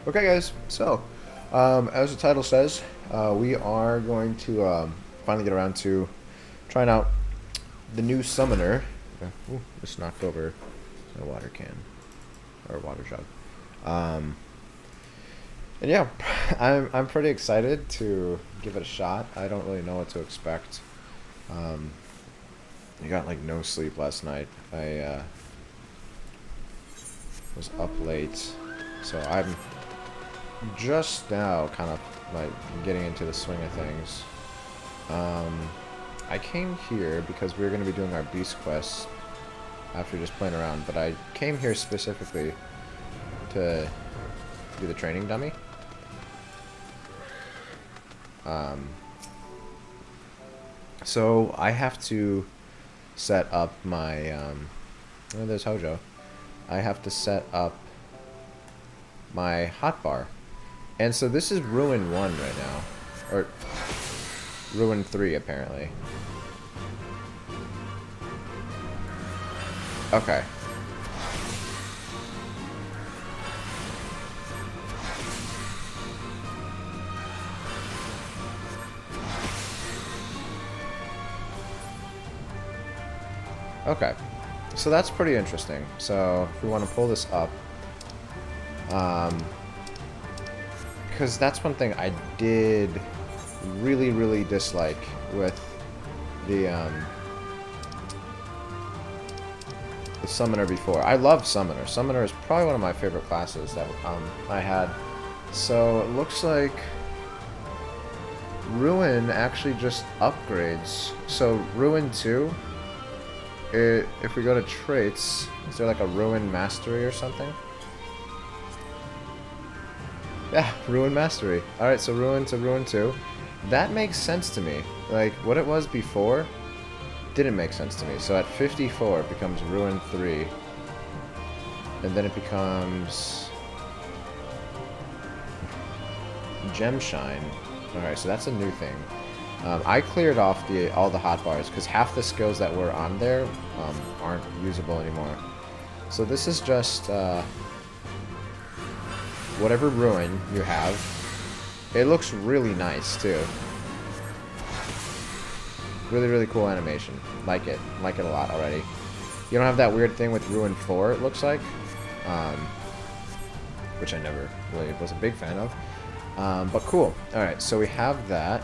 Okay, guys. So, as the title says, we are going to finally get around to trying out the new summoner. Okay. Ooh, just knocked over a water can or a water jug. Um, and yeah, I'm pretty excited to give it a shot. I don't really know what to expect. Um, I got like no sleep last night. I was up late, so I'm just now kind of like getting into the swing of things. I came here because we were going to be doing our beast quests after just playing around, but I came here specifically to do the training dummy. So I have to set up my oh, there's Hojo. I have to set up my hotbar. And so this is Ruin 1 right now. Or Ruin 3, apparently. Okay. Okay. So that's pretty interesting. So if we want to pull this up, because that's one thing I did really dislike with the summoner before. I love summoner. Summoner is probably one of my favorite classes that I had. So it looks like Ruin actually just upgrades. So Ruin 2, if we go to traits, is there like a Ruin Mastery or something? Yeah, Ruin Mastery. Alright, so Ruin to Ruin 2. That makes sense to me. Like, what it was before didn't make sense to me. So at 54, it becomes Ruin 3. And then it becomes Gem Shine. Alright, so that's a new thing. I cleared off all the hotbars because half the skills that were on there aren't usable anymore. So this is just whatever Ruin you have. It looks really nice too. Really cool animation. Like it a lot already. You don't have that weird thing with Ruin 4, it looks like, which I never really was a big fan of. But cool. Alright, so we have that.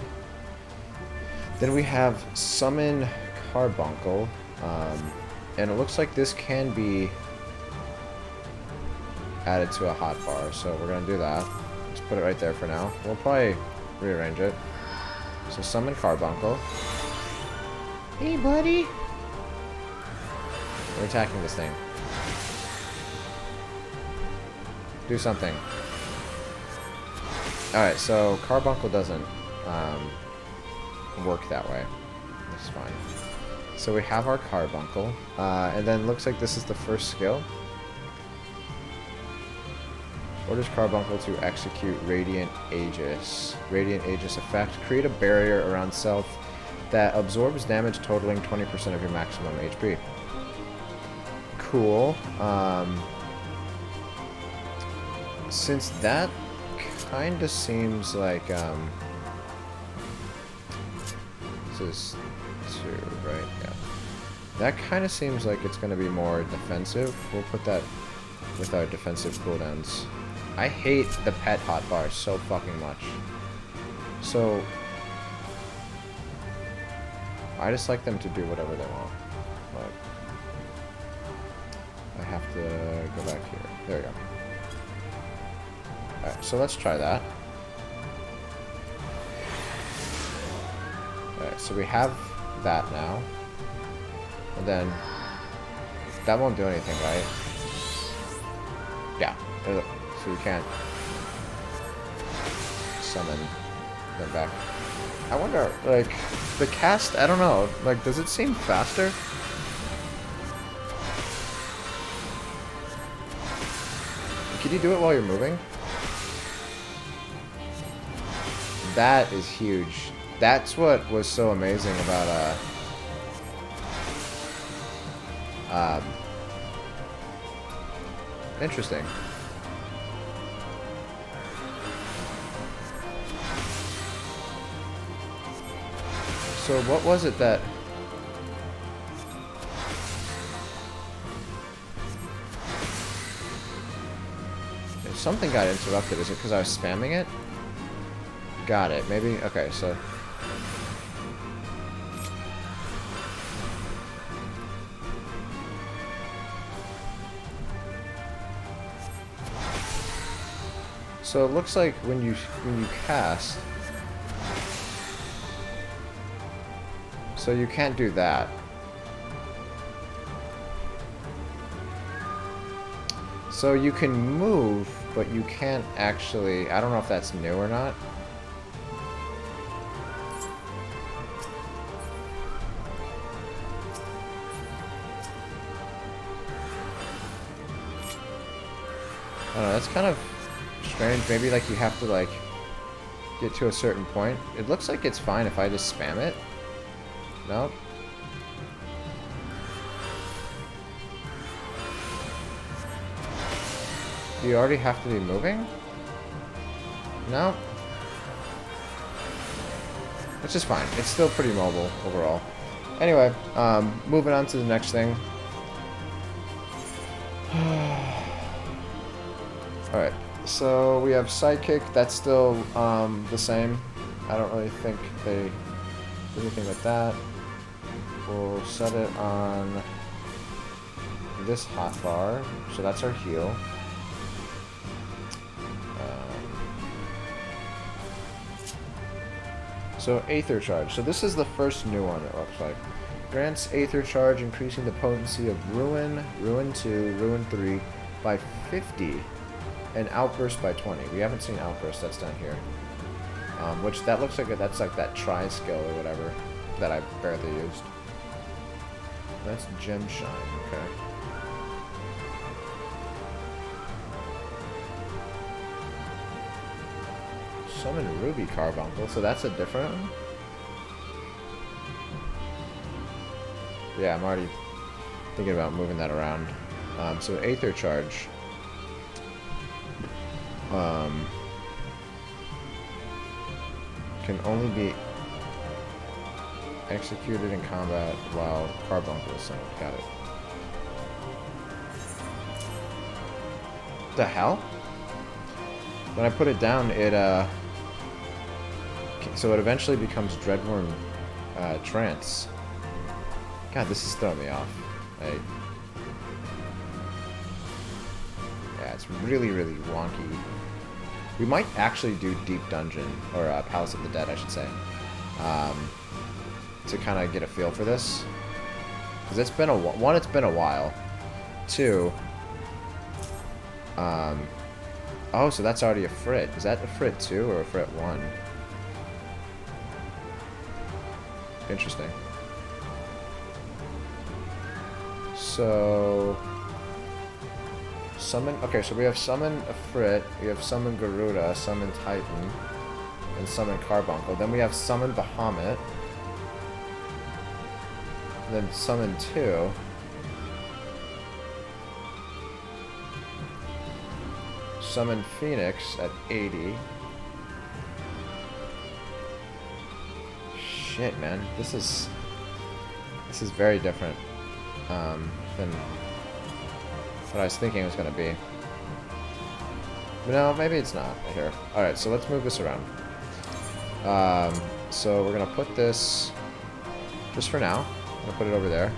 Then we have Summon Carbuncle. And it looks like this can be added to a hotbar, so we're going to do that. Just put it right there for now. We'll probably rearrange it. So Summon Carbuncle. Hey, buddy! We're attacking this thing. Do something. Alright, so Carbuncle doesn't work that way. That's fine. So we have our Carbuncle, and then looks like this is the first skill. Orders Carbuncle to execute Radiant Aegis. Radiant Aegis effect. Create a barrier around self that absorbs damage totaling 20% of your maximum HP. Cool. Since that kind of seems like this is 2, right? Yeah. That kind of seems like it's going to be more defensive. We'll put that with our defensive cooldowns. I hate the pet hotbar so fucking much. So I just like them to do whatever they want. But I have to go back here. There we go. Alright, so let's try that. Alright, so we have that now. And then that won't do anything, right? Yeah. So we can't summon them back. I wonder, like, the cast, I don't know, like, does it seem faster? Can you do it while you're moving? That is huge. That's what was so amazing about, interesting. So what was it that... If something got interrupted, is it because I was spamming it? Got it. Maybe... Okay, so... So it looks like when you cast... So you can't do that. So you can move, but you can't actually... I don't know if that's new or not. I don't know, that's kind of strange. Maybe like you have to like get to a certain point. It looks like it's fine if I just spam it. Nope. Do you already have to be moving? No. Which is fine. It's still pretty mobile overall. Anyway, moving on to the next thing. Alright, so we have Sidekick. That's still the same. I don't really think they do anything with that. We'll set it on this hotbar. So that's our heal. So Aether Charge. So this is the first new one, it looks like. Grants Aether Charge, increasing the potency of Ruin, Ruin 2, Ruin 3 by 50, and Outburst by 20. We haven't seen Outburst, that's down here. Which that looks like that's like that try skill or whatever that I barely used. That's Gem Shine, okay. Summon Ruby Carbuncle, so that's a different one? Yeah, I'm already thinking about moving that around. So Aether Charge. Can only be executed in combat while Carbuncle is summoned. Got it. The hell? When I put it down, it so it eventually becomes Dreadworm Trance. God, this is throwing me off. Yeah, it's really, really wonky. We might actually do Deep Dungeon, or Palace of the Dead, I should say, to kind of get a feel for this. Because it's been one, it's been a while. Two, oh, so that's already a Frit. Is that a Frit 2 or a Frit 1? Interesting. So... Summon... Okay, so we have Summon a Frit, we have Summon Garuda, Summon Titan, and Summon Carbuncle. Then we have Summon Bahamut. And then Summon 2. Summon Phoenix at 80. Shit, man. This is very different than what I was thinking it was going to be. But no, maybe it's not here. Alright, so let's move this around. So we're going to put this, just for now, I'm going to put it over there.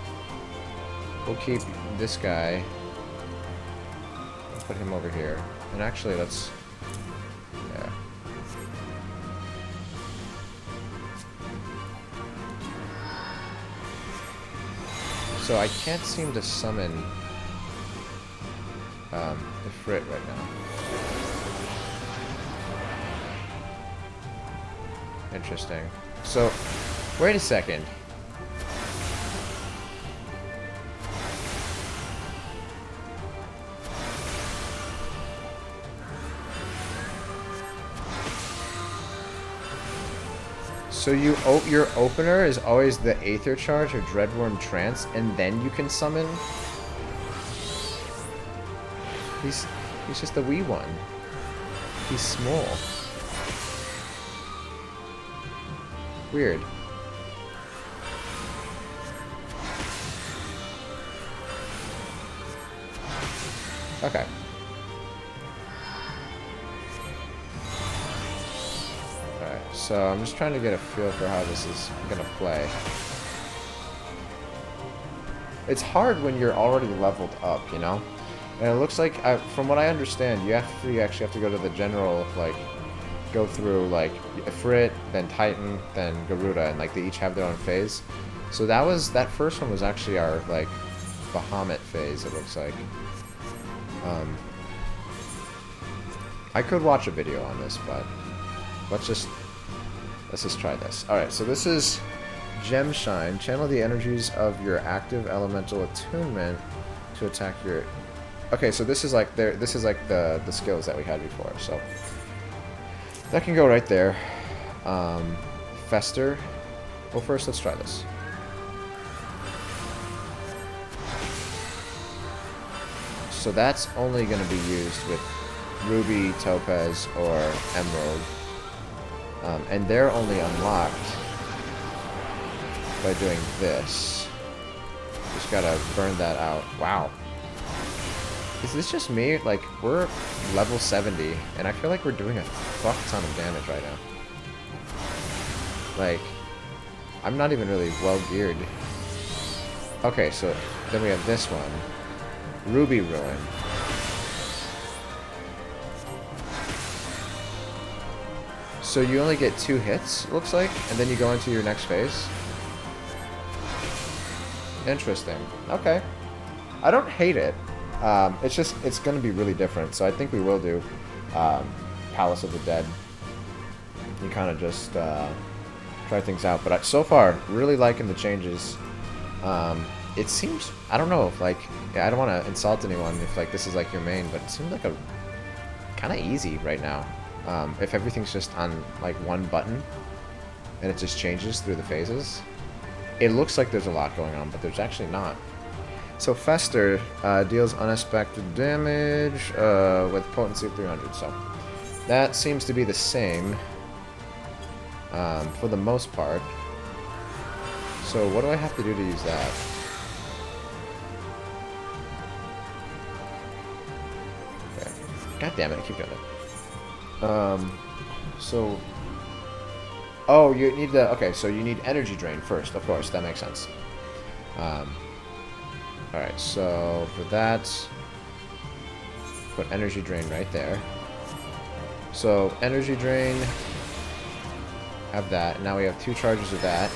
We'll keep this guy, put him over here. And actually, let's... Yeah. So I can't seem to summon the Frit right now. Interesting. So, wait a second. So your opener is always the Aether Charge or Dreadworm Trance, and then you can summon? He's just a wee one. He's small. Weird. Okay. Alright, so I'm just trying to get a feel for how this is gonna play. It's hard when you're already leveled up, you know? And it looks like, from what I understand, you actually have to go to the general, like, go through, like, Ifrit, then Titan, then Garuda, and, like, they each have their own phase. So that first one was actually our, like, Bahamut phase, it looks like. I could watch a video on this, but let's just try this. Alright, so this is Gem Shine. Channel the energies of your active elemental attunement to attack your... Okay, so this is like the skills that we had before, so that can go right there. Fester. Well, first let's try this. So that's only going to be used with Ruby, Topaz, or Emerald. And they're only unlocked by doing this. Just gotta burn that out. Wow. Is this just me? Like, we're level 70, and I feel like we're doing a fuck ton of damage right now. Like, I'm not even really well geared. Okay, so then we have this one. Ruby Ruin. So you only get 2 hits, it looks like, and then you go into your next phase. Interesting. Okay. I don't hate it. It's just, it's going to be really different, so I think we will do Palace of the Dead. You kind of just try things out. But so far, really liking the changes. It seems, I don't know if, like, I don't want to insult anyone if, like, this is, like, your main, but it seems like a kind of easy right now. If everything's just on, like, one button, and it just changes through the phases. It looks like there's a lot going on, but there's actually not. So Fester deals unexpected damage with potency of 300, so that seems to be the same for the most part. So what do I have to do to use that? Okay. God damn it, I keep doing it. So... Oh, you need the... Okay, so you need energy drain first, of course, that makes sense. Alright, so for that, put energy drain right there. So, energy drain, have that. Now we have 2 charges of that.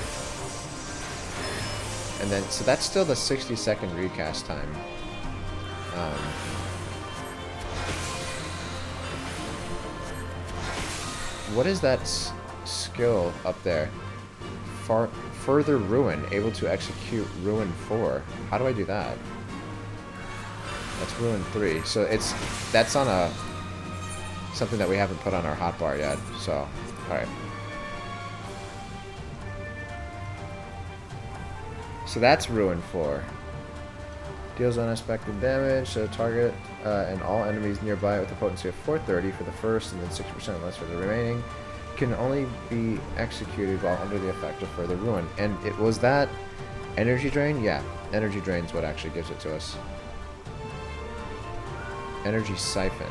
And then, so that's still the 60-second recast time. What is that skill up there? Further Ruin, able to execute Ruin 4. How do I do that? That's Ruin 3. So that's on a something that we haven't put on our hotbar yet. So, alright. So that's Ruin 4. Deals unexpected damage to target and all enemies nearby with a potency of 430 for the first and then 60% less for the remaining. Can only be executed while under the effect of further ruin. And it was that energy drain? Yeah, energy drain is what actually gives it to us. Energy Siphon.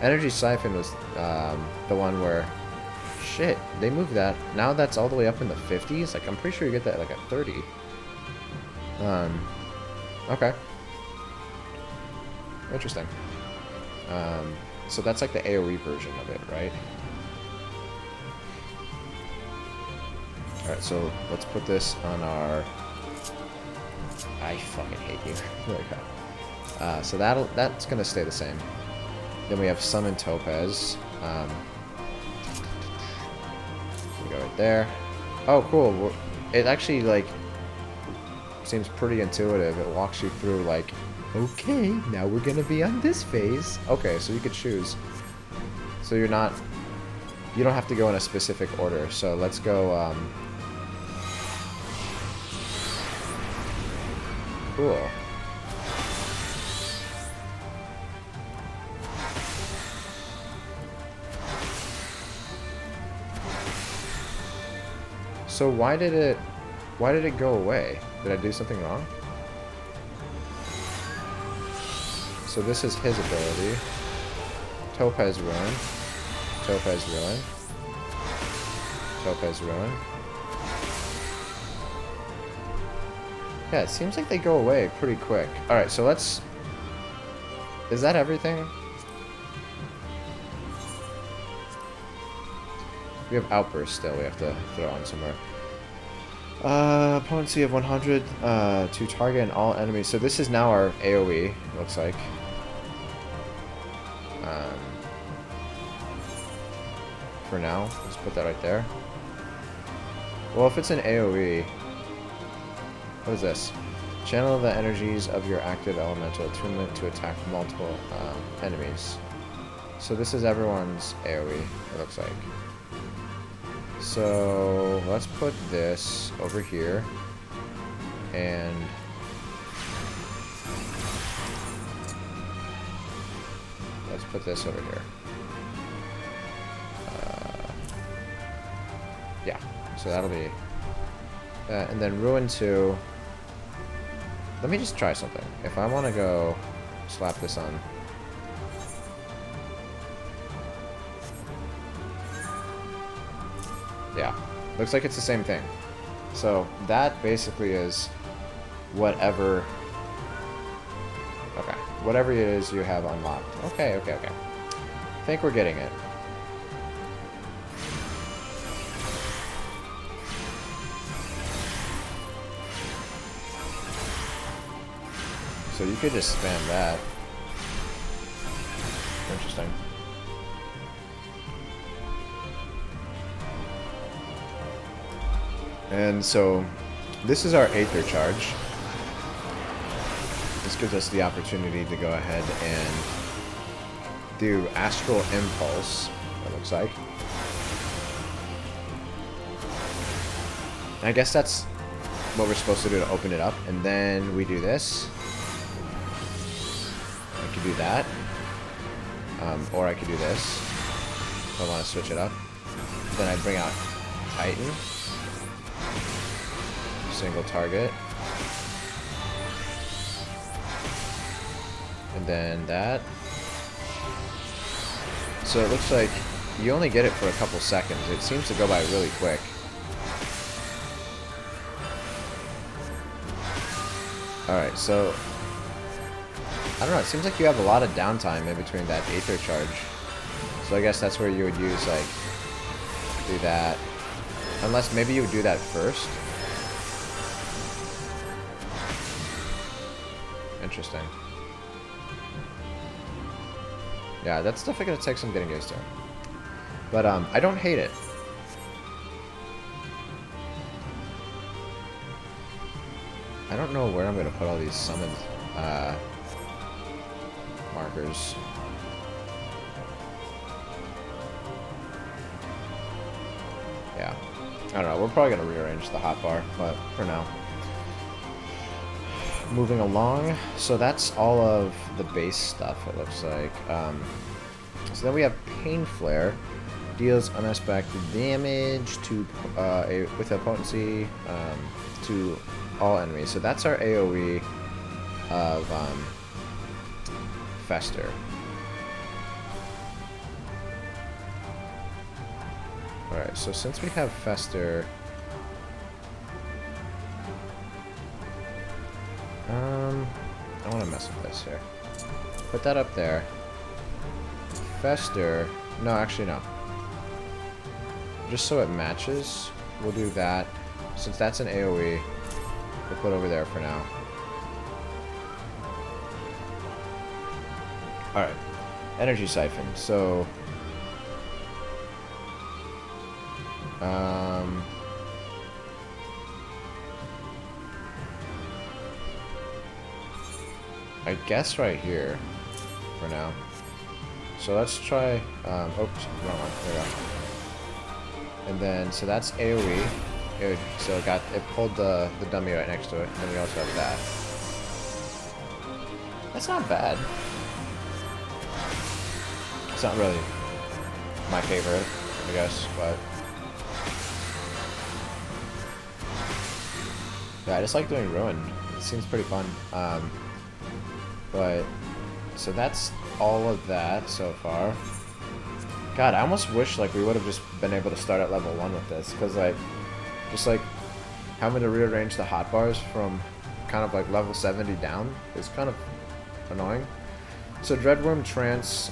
Energy Siphon was the one where, shit, they moved that. Now that's all the way up in the 50s. Like, I'm pretty sure you get that like at 30. Okay. Interesting. So that's like the AoE version of it, right? Alright, so let's put this on our... I fucking hate you. There we go. So that's gonna stay the same. Then we have Sun and Topaz. We go right there. Oh, cool. It actually, like, seems pretty intuitive. It walks you through, like, okay, now we're gonna be on this phase. Okay, so you could choose. So you're not... You don't have to go in a specific order. So let's go, Cool. So why did it go away? Did I do something wrong? So this is his ability. Topaz Ruin. Topaz Ruin. Topaz Ruin. Yeah, it seems like they go away pretty quick. Alright, so let's... Is that everything? We have Outburst still we have to throw on somewhere. Potency of 100 to target and all enemies. So this is now our AoE, it looks like. For now, let's put that right there. Well, if it's an AoE... What is this? Channel the energies of your active elemental attunement to attack multiple enemies. So this is everyone's AoE, it looks like. So let's put this over here. And let's put this over here. Yeah, so that'll be... and then Ruin 2... Let me just try something. If I want to go slap this on... Yeah, looks like it's the same thing. So that basically is whatever... Okay, whatever it is you have unlocked. Okay. I think we're getting it. So you could just spam that. Interesting. And so this is our Aether charge. This gives us the opportunity to go ahead and do Astral Impulse, it looks like. I guess that's what we're supposed to do to open it up. And then we do this. I could do that. Or I could do this. If I want to switch it up. Then I bring out Titan. Single target. And then that. So it looks like you only get it for a couple seconds. It seems to go by really quick. Alright, so I don't know, it seems like you have a lot of downtime in between that Aether charge. So I guess that's where you would use, like, do that. Unless maybe you would do that first. Interesting. Yeah, that's definitely going to take some getting used to. But I don't hate it. I don't know where I'm going to put all these summoned markers. Yeah. I don't know. We're probably going to rearrange the hotbar, but for now. Moving along. So that's all of the base stuff, it looks like. So then we have Pain Flare. Deals unexpected damage to with a potency to all enemies. So that's our AoE of Fester. Alright, so since we have Fester, I want to mess with this here. Put that up there. Fester, no, actually no. Just so it matches, we'll do that. Since that's an AoE, we'll put over there for now. Alright. Energy Siphon. So... I guess right here for now. So let's try... oops, wrong one. There we go. And then, so that's AoE. So it pulled the dummy right next to it. And then we also have that. That's not bad. It's not really my favorite, I guess, but... Yeah, I just like doing Ruin. It seems pretty fun. But so that's all of that so far. God, I almost wish like we would have just been able to start at level 1 with this, because like, just like having to rearrange the hotbars from kind of like level 70 down is kind of annoying. So Dreadworm Trance,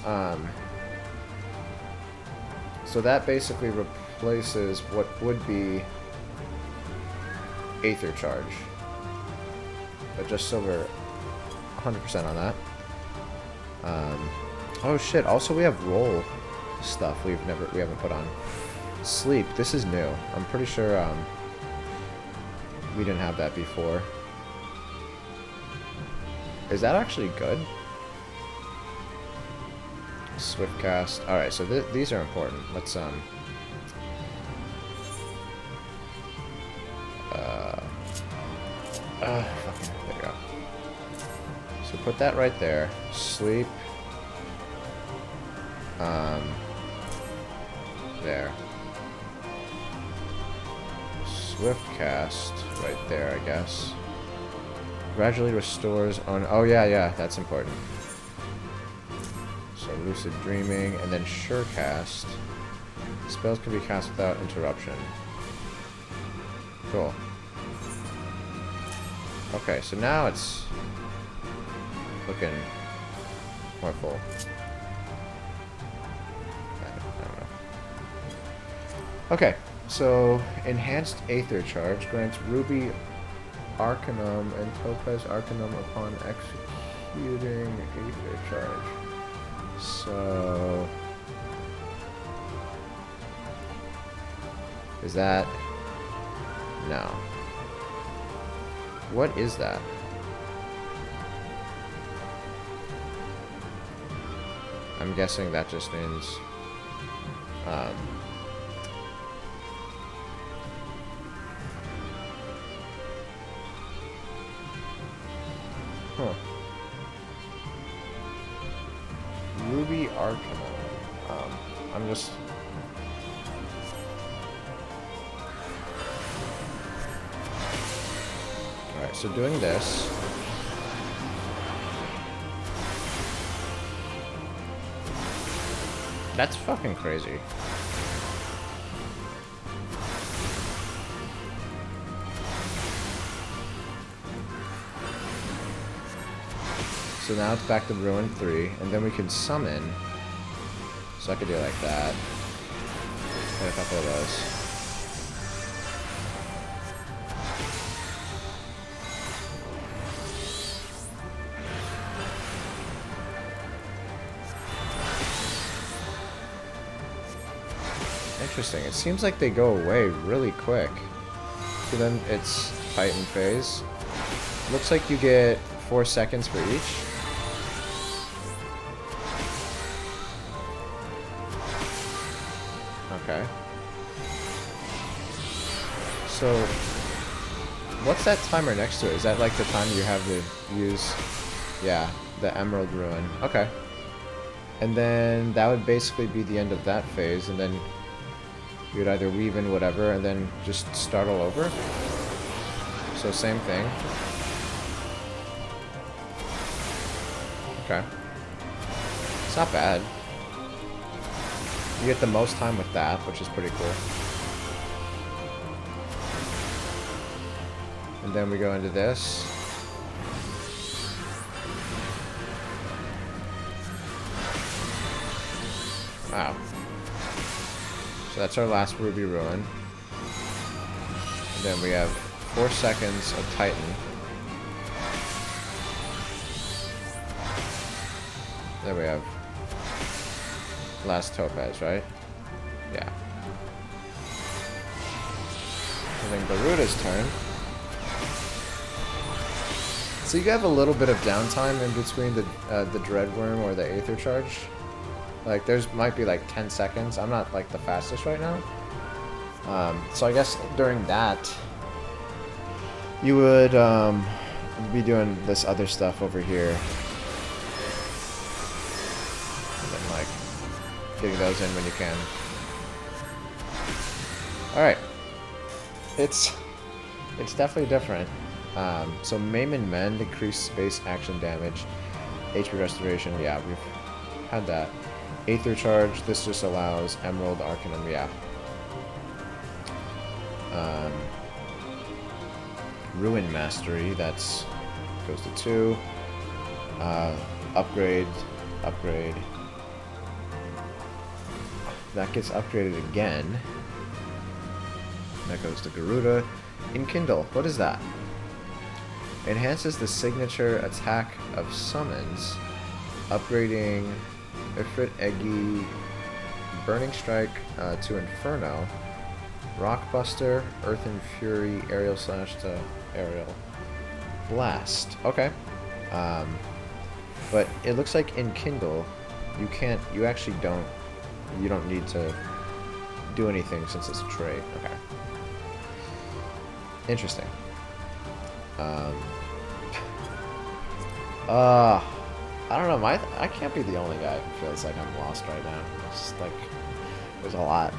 so that basically replaces what would be Aether Charge, but just so we're 100% on that. Oh shit! Also, we have roll stuff we haven't put on. Sleep. This is new. I'm pretty sure we didn't have that before. Is that actually good? Swift cast. All right, so these are important. Let's fucking, there you go. So put that right there. Sleep. There. Swift cast right there, I guess. Gradually restores on. Oh yeah, that's important. So lucid dreaming, and then sure cast. Spells can be cast without interruption. Cool. Okay, so now it's looking more full. Okay, so enhanced Aether Charge grants Ruby Arcanum and Topaz Arcanum upon executing Aether Charge. So is that no? What is that? I'm guessing that just means Ruby Arcanum. I'm just. Alright, so doing this. That's fucking crazy. So now it's back to Ruin 3, and then we can summon. So I could do it like that. And a couple of those. Interesting. It seems like they go away really quick. So then it's Titan phase. Looks like you get 4 seconds for each. Okay. So, what's that timer next to it? Is that like the time you have to use, yeah, the Emerald Ruin? Okay. And then that would basically be the end of that phase, and then you would either weave in whatever, and then just start all over. So same thing. Okay. It's not bad. You get the most time with that, which is pretty cool. And then we go into this. Wow. So that's our last Ruby Ruin. And then we have 4 seconds of Titan. Then we have last Topaz, right? Yeah. And then Garuda's turn. So you have a little bit of downtime in between the Dreadworm or the Aether Charge. Like, might be like 10 seconds. I'm not like the fastest right now. So I guess during that, you would be doing this other stuff over here. And then like getting those in when you can. Alright. It's definitely different. So Maim and Mend increase space action damage. HP restoration, yeah, we've had that. Aether charge, this just allows Emerald Arcanum, yeah. Ruin Mastery, that's goes to 2. Upgrade. That gets upgraded again. That goes to Garuda. Enkindle, what is that? Enhances the signature attack of summons, upgrading Ifrit, Eggy, Burning Strike to Inferno, Rockbuster, Earth and Fury, Aerial Slash to Aerial Blast. Okay. But it looks like in Kindle, you don't need to do anything since it's a trait. Okay. Interesting. I don't know, I can't be the only guy who feels like I'm lost right now. It's just like, there's a lot.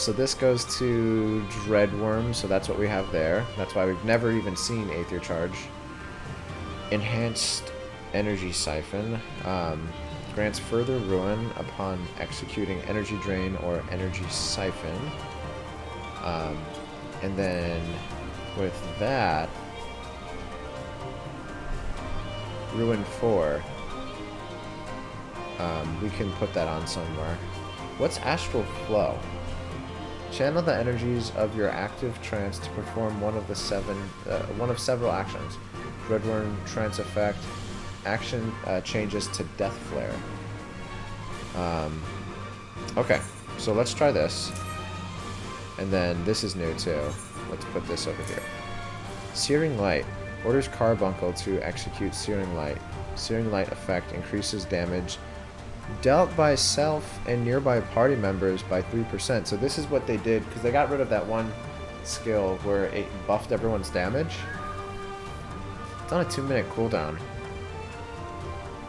So this goes to Dreadworm, so that's what we have there. That's why we've never even seen Aether Charge. Enhanced Energy Siphon. Grants further ruin upon executing Energy Drain or Energy Siphon. And then with that, Ruin 4. We can put that on somewhere. What's Astral Flow? Channel the energies of your active trance to perform one of several actions. Dreadworm trance effect. Action changes to Death Flare. Okay, so let's try this. And then this is new too. Let's put this over here. Searing Light. Orders Carbuncle to execute Searing Light. Searing Light effect increases damage dealt by self and nearby party members by 3%. So this is what they did, because they got rid of that one skill where it buffed everyone's damage. It's on a 2-minute cooldown.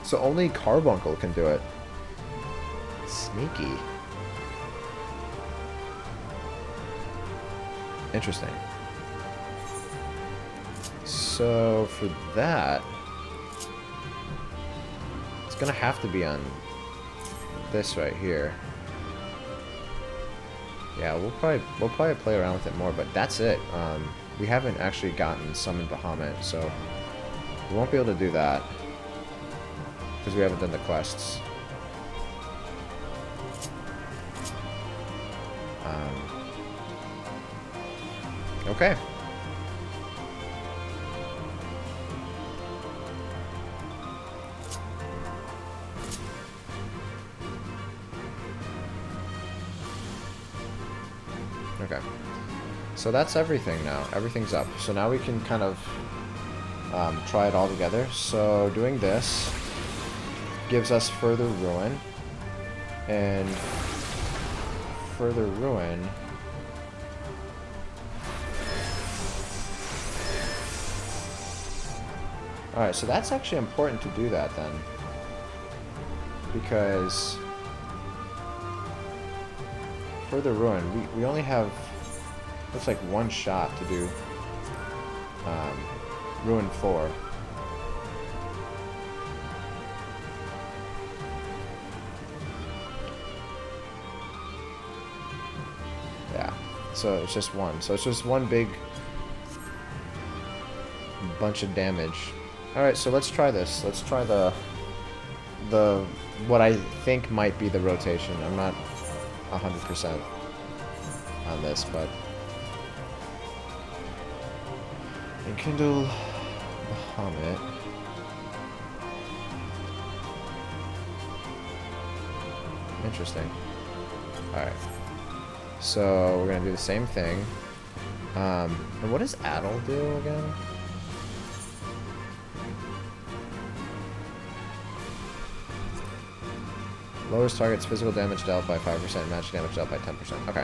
So only Carbuncle can do it. Sneaky. Interesting. So for that, it's gonna have to be on this right here. Yeah, we'll probably play around with it more, but that's it. We haven't actually gotten Summon Bahamut, so we won't be able to do that because we haven't done the quests. Okay. Okay. So that's everything now. Everything's up. So now we can kind of try it all together. So doing this gives us further ruin. And further ruin Alright, so that's actually important to do that then. Because further ruin, we only have, looks like one shot to do ruin 4. Yeah, so it's just one. So it's just one big bunch of damage. Alright, so let's try this. Let's try the what I think might be the rotation. I'm not 100% on this, but Enkindle Bahamut. Interesting. Alright. So we're gonna do the same thing. And what does Addle do again? Lowers target's physical damage dealt by 5%, magic damage dealt by 10%. Okay.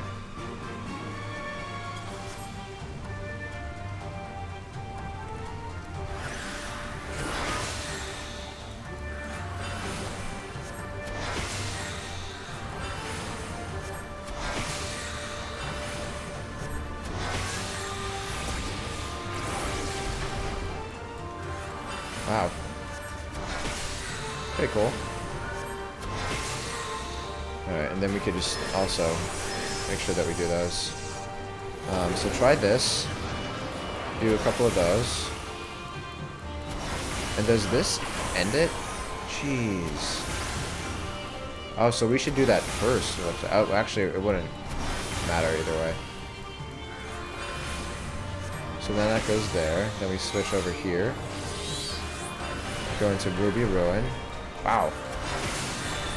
Wow. Pretty cool. Alright, and then we could just also make sure that we do those. So try this. Do a couple of those. And does this end it? Jeez. Oh, so we should do that first. Oh, actually, it wouldn't matter either way. So then that goes there. Then we switch over here. Go into Ruby Ruin. Wow. I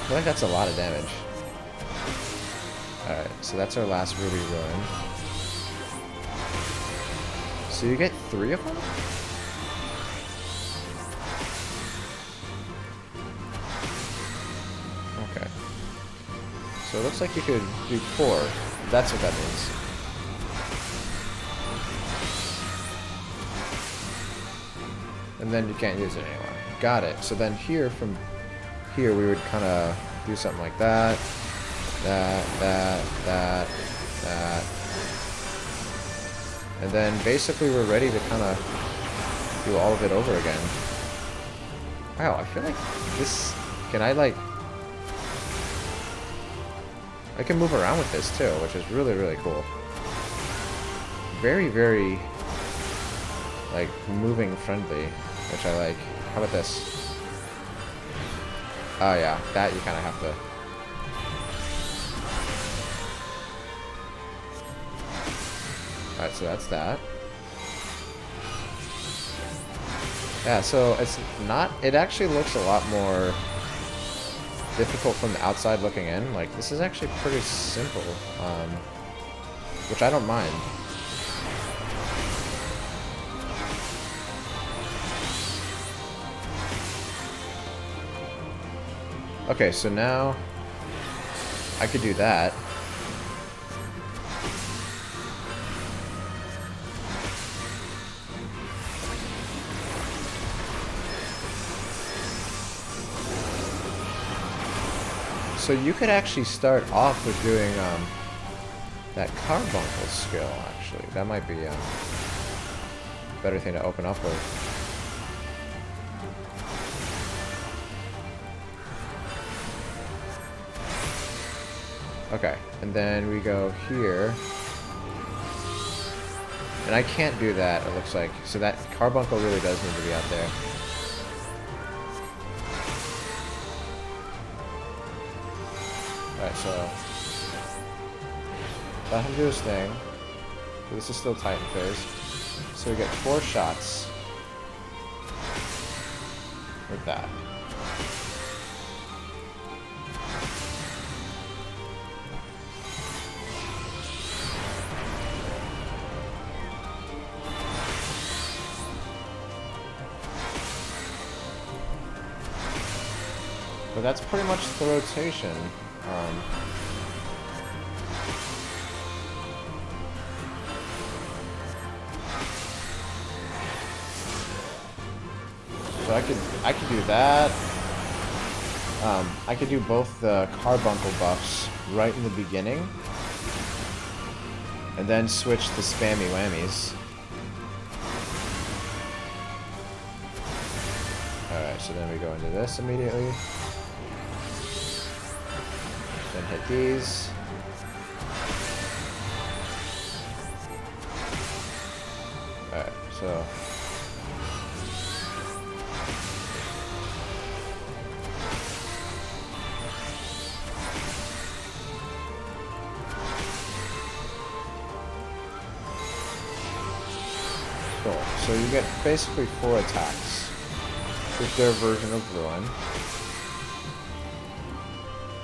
feel like that's a lot of damage. Alright, so that's our last Ruby Ruin. So you get 3 of them? Okay. So it looks like you could do 4. That's what that means. And then you can't use it anymore. Got it. So then here, from here, we would kind of do something like that. That. And then basically we're ready to kind of do all of it over again. Wow, I feel like this... Can I, like... I can move around with this, too, which is really, really cool. Very, very... like, moving friendly, which I like. How about this? Oh, yeah, that you kind of have to... Alright, so that's that. Yeah, so it's not... It actually looks a lot more difficult from the outside looking in. Like, this is actually pretty simple, which I don't mind. Okay, so now I could do that. So you could actually start off with doing that Carbuncle skill, actually. That might be a better thing to open up with. Okay, and then we go here. And I can't do that, it looks like. So that Carbuncle really does need to be out there. Alright, so let him do his thing. This is still Titan phase. So we get 4 shots with that. But that's pretty much the rotation. So I could do that. I could do both the Carbuncle buffs right in the beginning, and then switch the spammy whammies. Alright, so then we go into this immediately. Then hit these. Alright, so... Cool. So you get basically 4 attacks with their version of Ruin.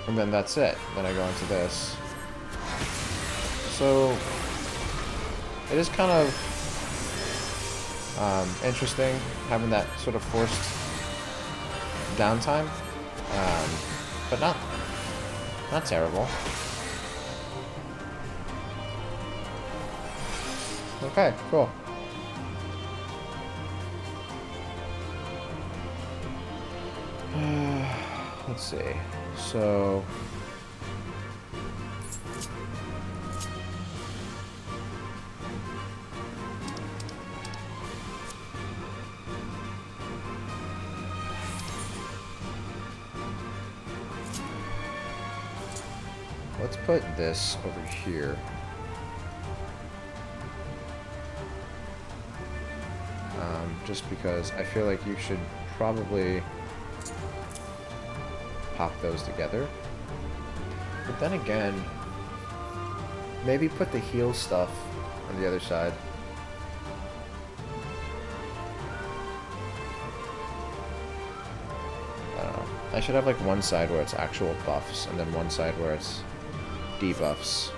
And then that's it. Then I go into this. So it is kind of interesting having that sort of forced downtime, but not terrible. Okay, cool. Let's see. So let's put this over here. Just because I feel like you should probably pop those together. But then again, maybe put the heal stuff on the other side. I don't know. I should have like one side where it's actual buffs and then one side where it's debuffs.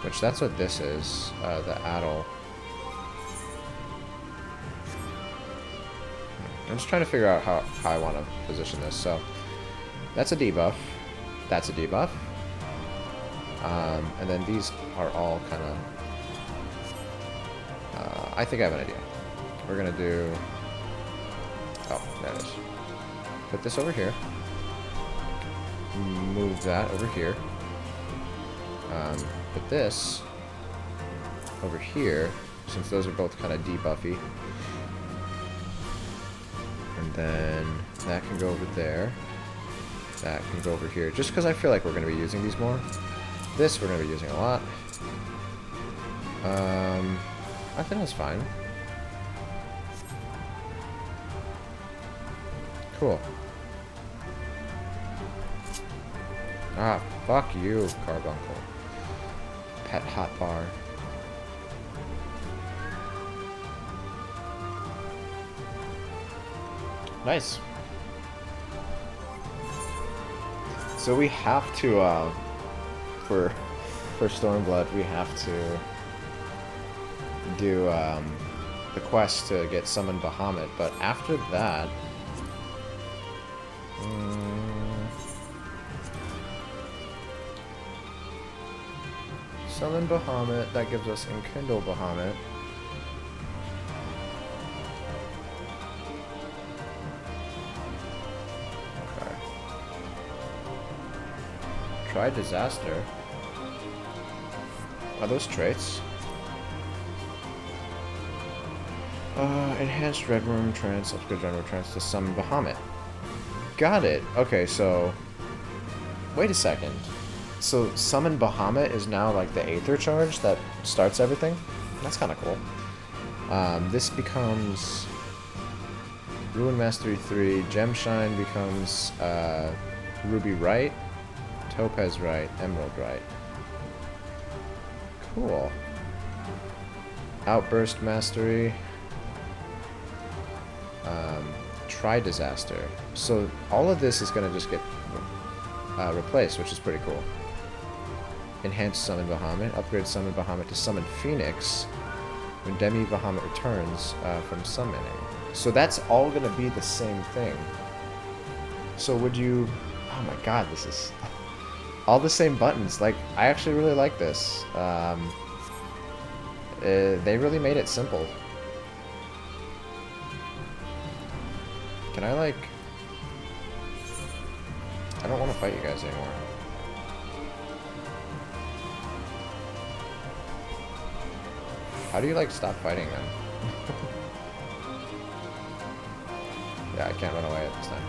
Which that's what this is, the Addle. I'm just trying to figure out how I want to position this. So, that's a debuff. That's a debuff. And then these are all kind of... I think I have an idea. We're going to do... Oh, there it is. Put this over here. Move that over here. Put this over here, since those are both kind of debuffy. And then that can go over there. That can go over here. Just because I feel like we're going to be using these more. This we're going to be using a lot. I think that's fine. Cool. Ah, fuck you, Carbuncle. Pet hotbar. Nice. So we have to, for Stormblood, we have to do the quest to get Summon Bahamut, but after that, Summon Bahamut, that gives us Enkindle Bahamut. Okay. Try Disaster. Are those traits? Enhanced Red Worm Trance, upgrade General Trance to Summon Bahamut. Got it. Okay, so... Wait a second. So Summon Bahamut is now like the Aether charge that starts everything? That's kind of cool. This becomes... Ruin Mastery 3, Gemshine becomes Ruby Right, Topaz Right, Emerald Right. Cool. Outburst Mastery. Try Disaster. So all of this is going to just get replaced, which is pretty cool. Enhanced Summon Bahamut. Upgrade Summon Bahamut to Summon Phoenix when Demi Bahamut returns from summoning. So that's all going to be the same thing. So would you... Oh my god, this is... all the same buttons. Like, I actually really like this. They really made it simple. Can I, like... I don't want to fight you guys anymore. How do you, like, stop fighting them? Yeah, I can't run away at this time.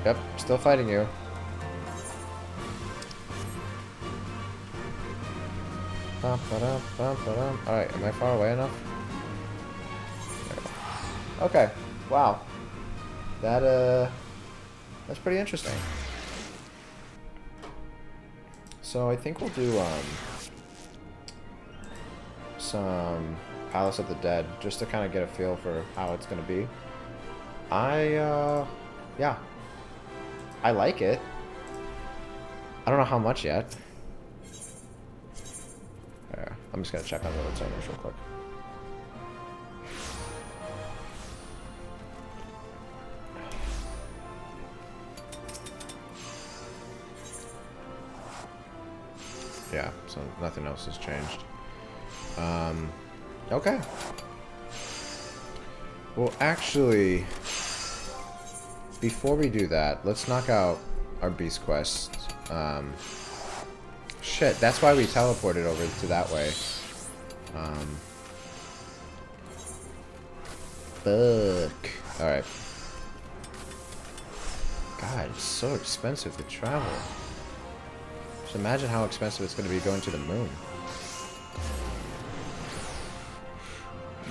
Yep, still fighting you. Alright, am I far away enough? Okay, wow. That's pretty interesting. So I think we'll do some Palace of the Dead just to kind of get a feel for how it's gonna be. Yeah, I like it. I don't know how much yet. I'm just gonna check on the other servers real quick. Yeah, so nothing else has changed. Okay. Well, actually, before we do that, let's knock out our Beast Quest. Shit, that's why we teleported over to that way. Fuck. Alright. God God, it's so expensive to travel. Just imagine how expensive it's going to be going to the moon.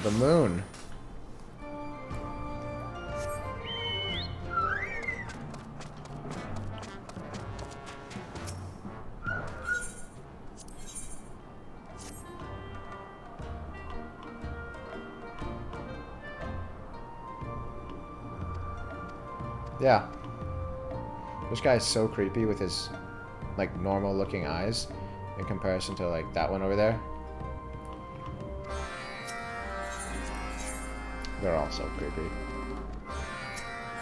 The moon. Yeah. This guy is so creepy with his, like, normal looking eyes in comparison to, like, that one over there. They're all so creepy.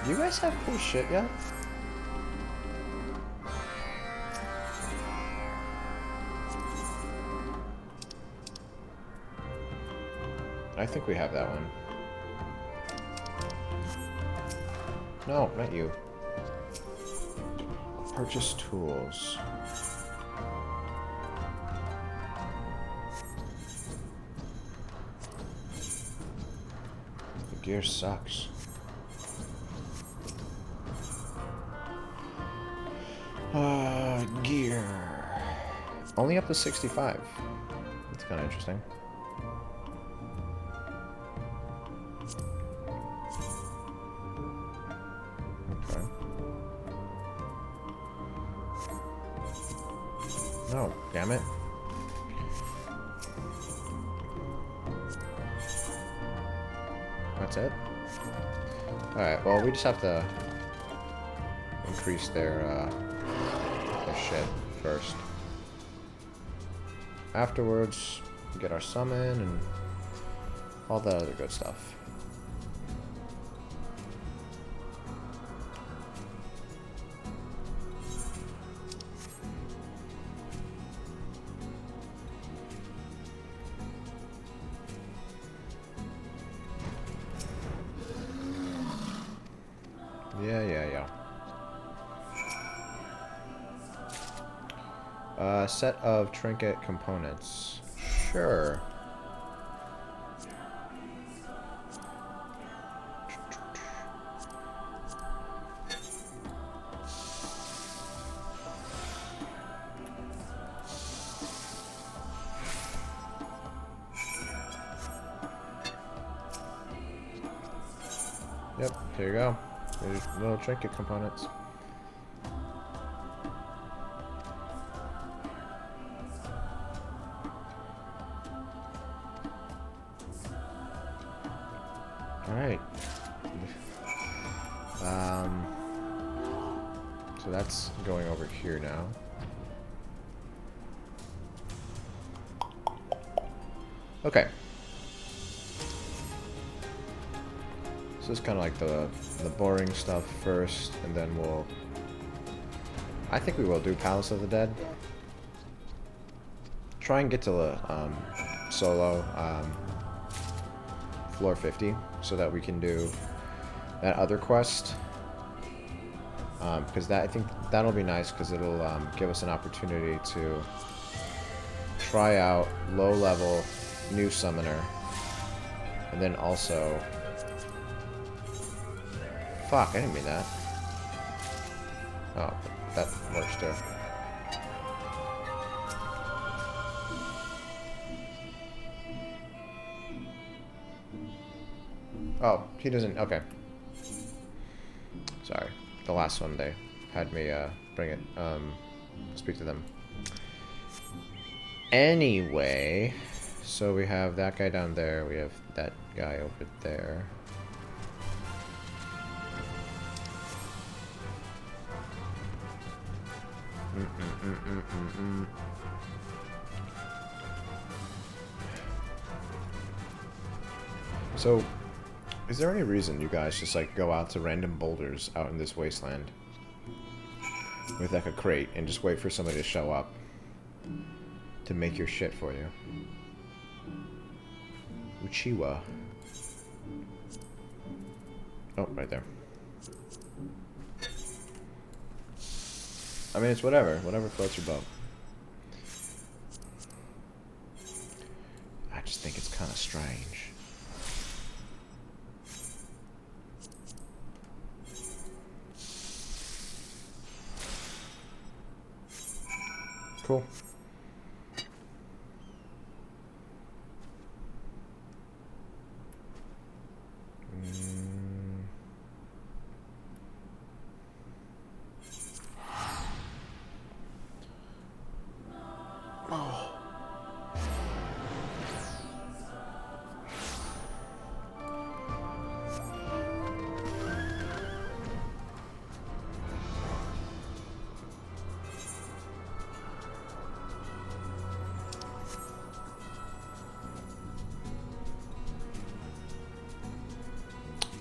Do you guys have cool shit yet? I think we have that one. No, not you. Purchase tools. The gear sucks. Gear. Only up to 65. That's kind of interesting. Okay. No, damn it. That's it? Alright, well, we just have to increase their shit first. Afterwards, we get our summon and all that other good stuff. Yeah. Set of trinket components. Sure. Yep, here you go. There's little trinket components. Alright. So that's going over here now. Okay. So it's kind of like the boring stuff first, and then we'll... I think we will do Palace of the Dead. Try and get to the solo floor 50, so that we can do that other quest. Because I think that'll be nice, because it'll give us an opportunity to try out low-level new summoner, and then also... Fuck, I didn't mean that. Oh, that works too. Oh, he doesn't... Okay. Sorry. The last one, they had me bring it, speak to them. Anyway, so we have that guy down there, we have that guy over there. So, is there any reason you guys just like go out to random boulders out in this wasteland with like a crate and just wait for somebody to show up to make your shit for you? Uchiwa. Oh, right there. I mean, it's whatever. Whatever floats your boat. I just think it's kind of strange. Cool.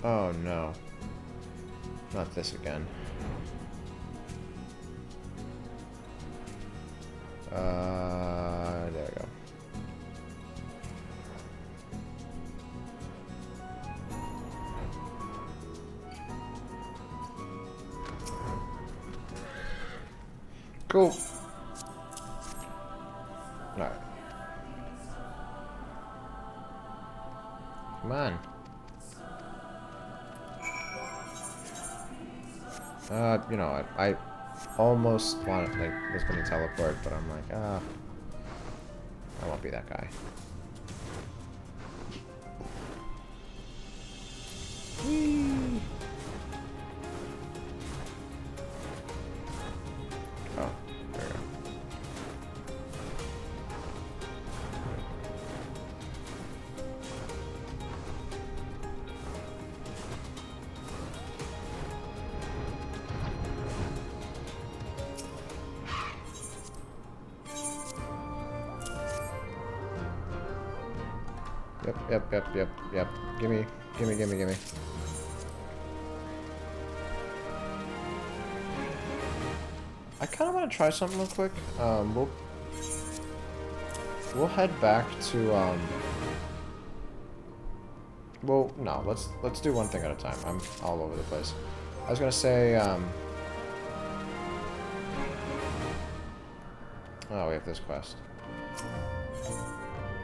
Oh no. Not this again. There we go. Cool. Alright. Come on. You know what? I almost wanted, like, was gonna teleport, but I'm like, I won't be that guy. Whee! Oh, there we go. Yep. Gimme. I kind of want to try something real quick. We'll head back to well, no, let's do one thing at a time. I'm all over the place. I was gonna say oh, we have this quest.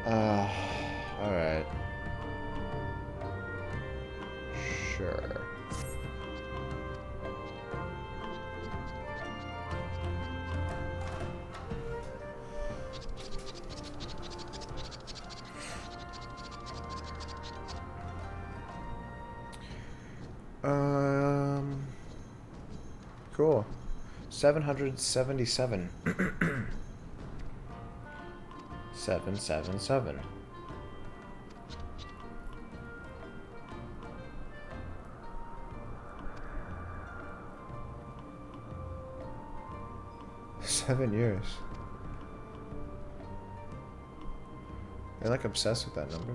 Alright. Sure. Cool. 777. 777. Seven years. You're like obsessed with that number.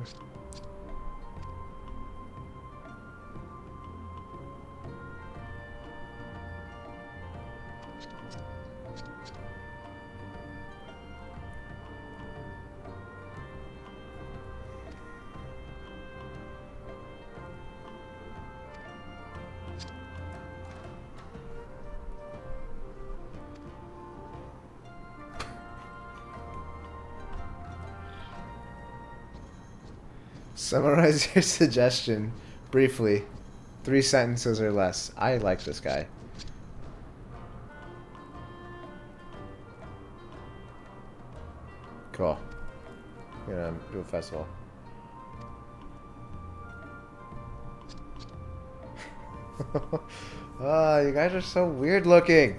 Summarize your suggestion briefly. 3 sentences or less. I like this guy. Cool. We're gonna do a festival. Oh, you guys are so weird looking.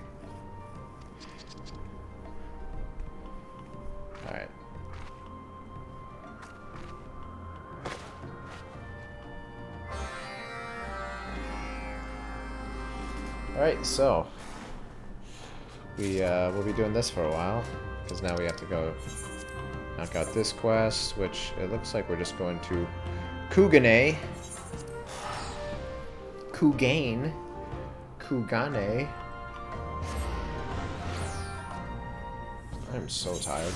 Alright. Alright, so we'll be doing this for a while, because now we have to go knock out this quest, which it looks like we're just going to Kugane. I'm so tired.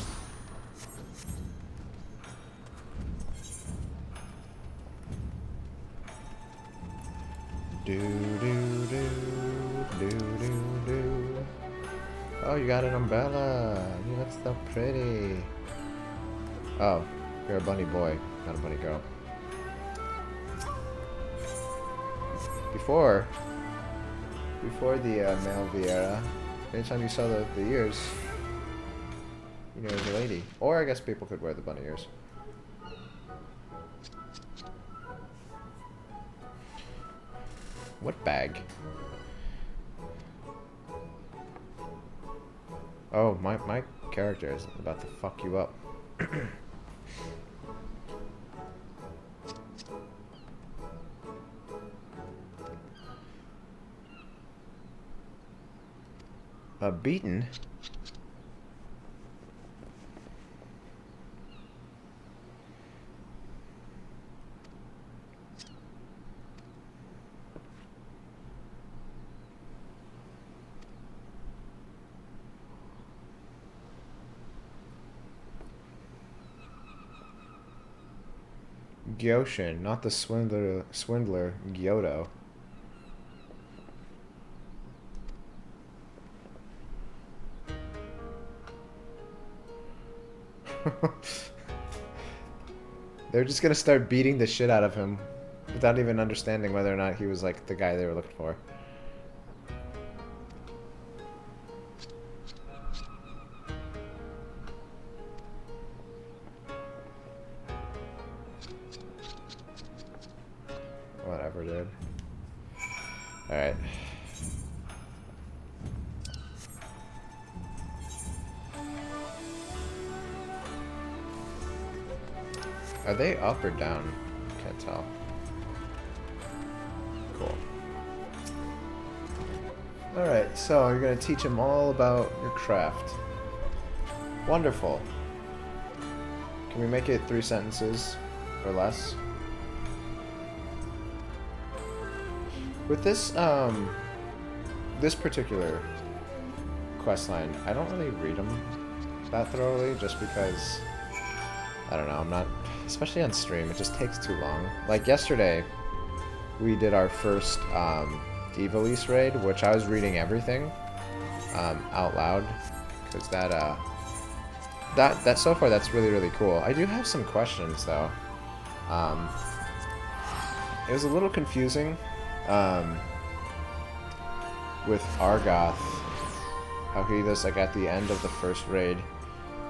Oh, you got an umbrella. You look so pretty. Oh, you're a bunny boy, not a bunny girl. Before the male Viera, anytime you saw the ears, You know, he's a lady. Or I guess people could wear the bunny ears. What bag? Oh, my character is about to fuck you up. Beaten? Gyoshin, not the swindler Gyoto. They're just gonna start beating the shit out of him without even understanding whether or not he was like the guy they were looking for. Whatever, dude. Alright. Are they up or down? Can't tell. Cool. Alright, so you're going to teach him all about your craft. Wonderful. Can we make it 3 sentences or less? With this, this particular questline, I don't really read them that thoroughly just because, I don't know, I'm not, especially on stream, it just takes too long. Like yesterday, we did our first Evilise raid, which I was reading everything out loud, because that so far that's really cool. I do have some questions though. It was a little confusing with Argoth, how he does like at the end of the first raid.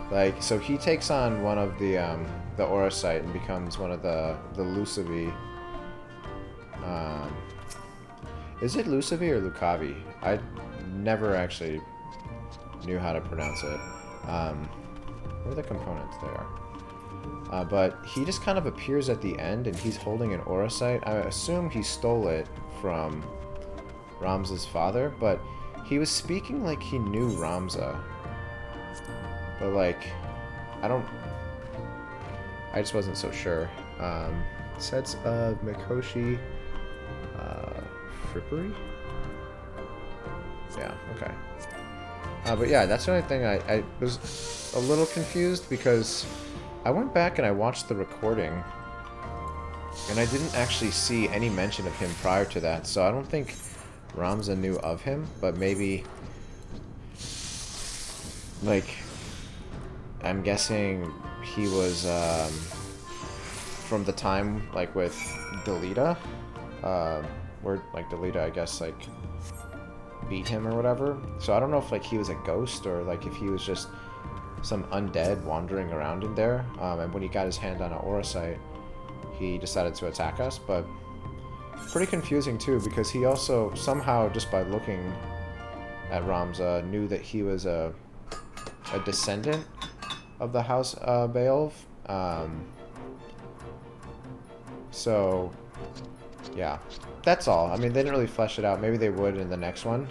Like, so he takes on one of the Aurosite and becomes one of the Lucavi. Is it Lucavi or Lucavi? I never actually knew how to pronounce it. Where are the components? There are. But he just kind of appears at the end, and he's holding an Aurosite. I assume he stole it from Ramza's father, but he was speaking like he knew Ramza. But like, I just wasn't so sure. Sets of Mikoshi Frippery? Yeah, okay. But yeah, that's the only thing I was a little confused because I went back and I watched the recording and I didn't actually see any mention of him prior to that, so I don't think Ramza knew of him, but maybe, like, I'm guessing he was from the time, like, with Delita, where, like, Delita, I guess, like, beat him or whatever. So I don't know if, like, he was a ghost or, like, if he was just some undead wandering around in there. And when he got his hand on an Aurosite, he decided to attack us. But pretty confusing, too, because he also, somehow, just by looking at Ramza, knew that he was a descendant of the House Beowulf. So, yeah. That's all. I mean, they didn't really flesh it out. Maybe they would in the next one.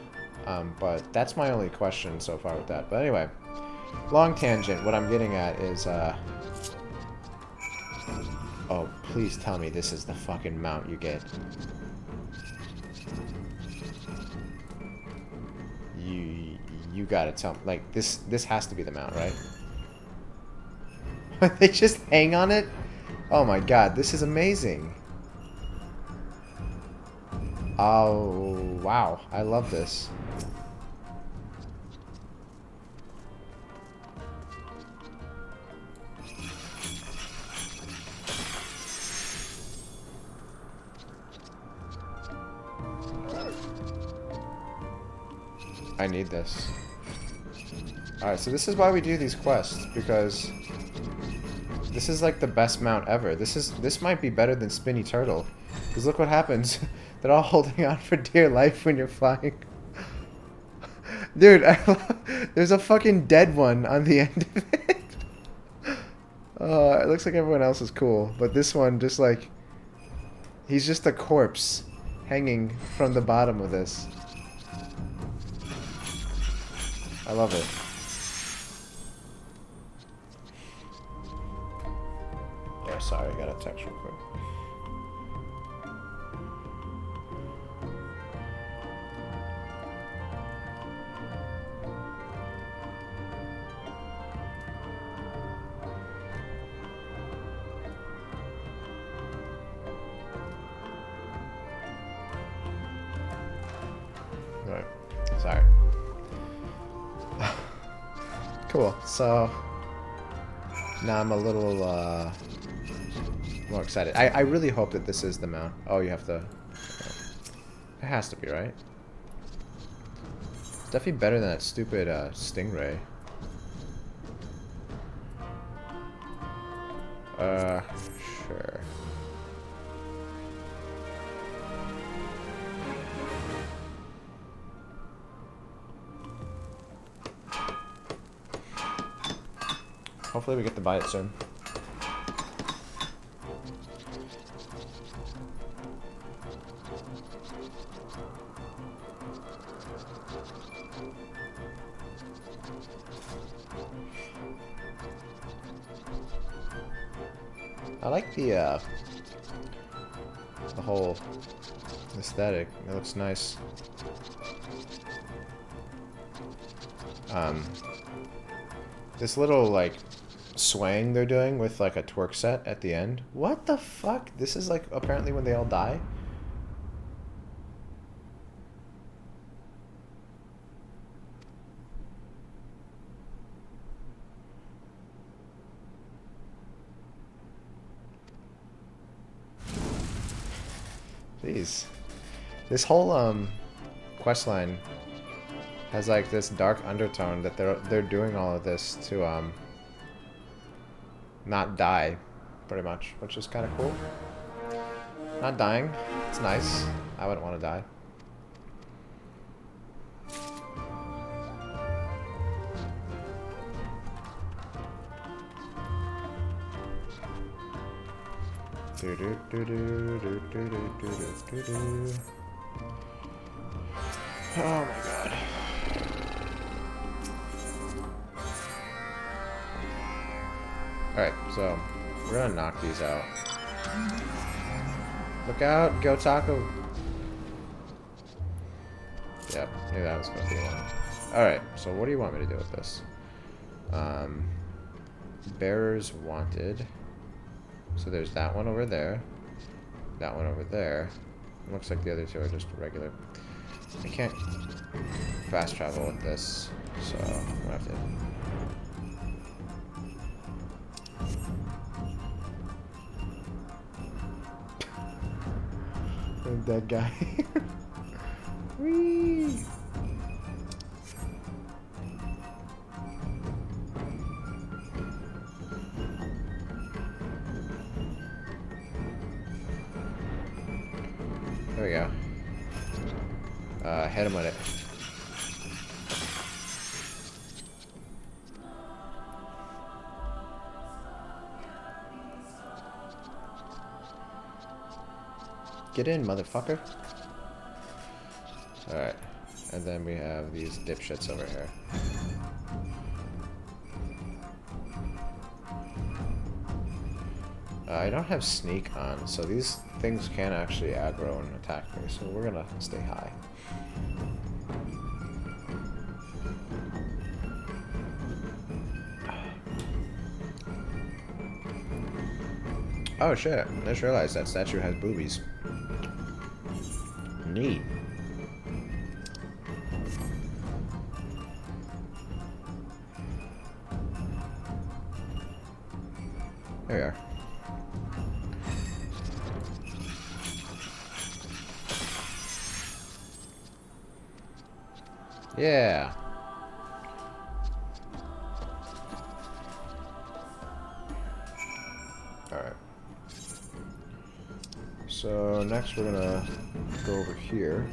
But that's my only question so far with that. But anyway, long tangent. What I'm getting at is, oh, please tell me this is the fucking mount you get. You gotta tell me. Like, this has to be the mount, right? They just hang on it? Oh my god, this is amazing. Oh, wow. I love this. I need this. Alright, so this is why we do these quests, because this is like the best mount ever. This might be better than Spinny Turtle. Because look what happens. They're all holding on for dear life when you're flying. Dude, there's a fucking dead one on the end of it. It looks like everyone else is cool, but this one just like... He's just a corpse hanging from the bottom of this. I love it. Yeah, sorry, I got a text real quick. Alright, sorry. Cool, so now I'm a little more excited. I really hope that this is the mount. Oh, you have to... It has to be, right? It's definitely better than that stupid Stingray. Sure. Hopefully we get to buy it soon. I like the whole aesthetic. It looks nice. This little like swaying they're doing with like a twerk set at the end. What the fuck? This is like apparently when they all die. Jeez. This whole quest line has like this dark undertone that they're doing all of this to not die, pretty much, which is kind of cool. Not dying, it's nice. I wouldn't want to die. Do do do do do do do do do do. Oh my god. Alright, so we're gonna knock these out. Look out, go taco. Yep, knew that was gonna be one. Alright, so what do you want me to do with this? Bearers wanted. So there's that one over there. That one over there. It looks like the other two are just regular. I can't fast travel with this, so I'm gonna have to. The dead guy. Whee! There we go. Hit him with it. Get in, motherfucker. Alright. And then we have these dipshits over here. I don't have sneak on, so these things can actually aggro and attack me, so we're gonna stay high. Oh shit, I just realized that statue has boobies. Neat. There we are. Yeah. So next we're gonna go over here.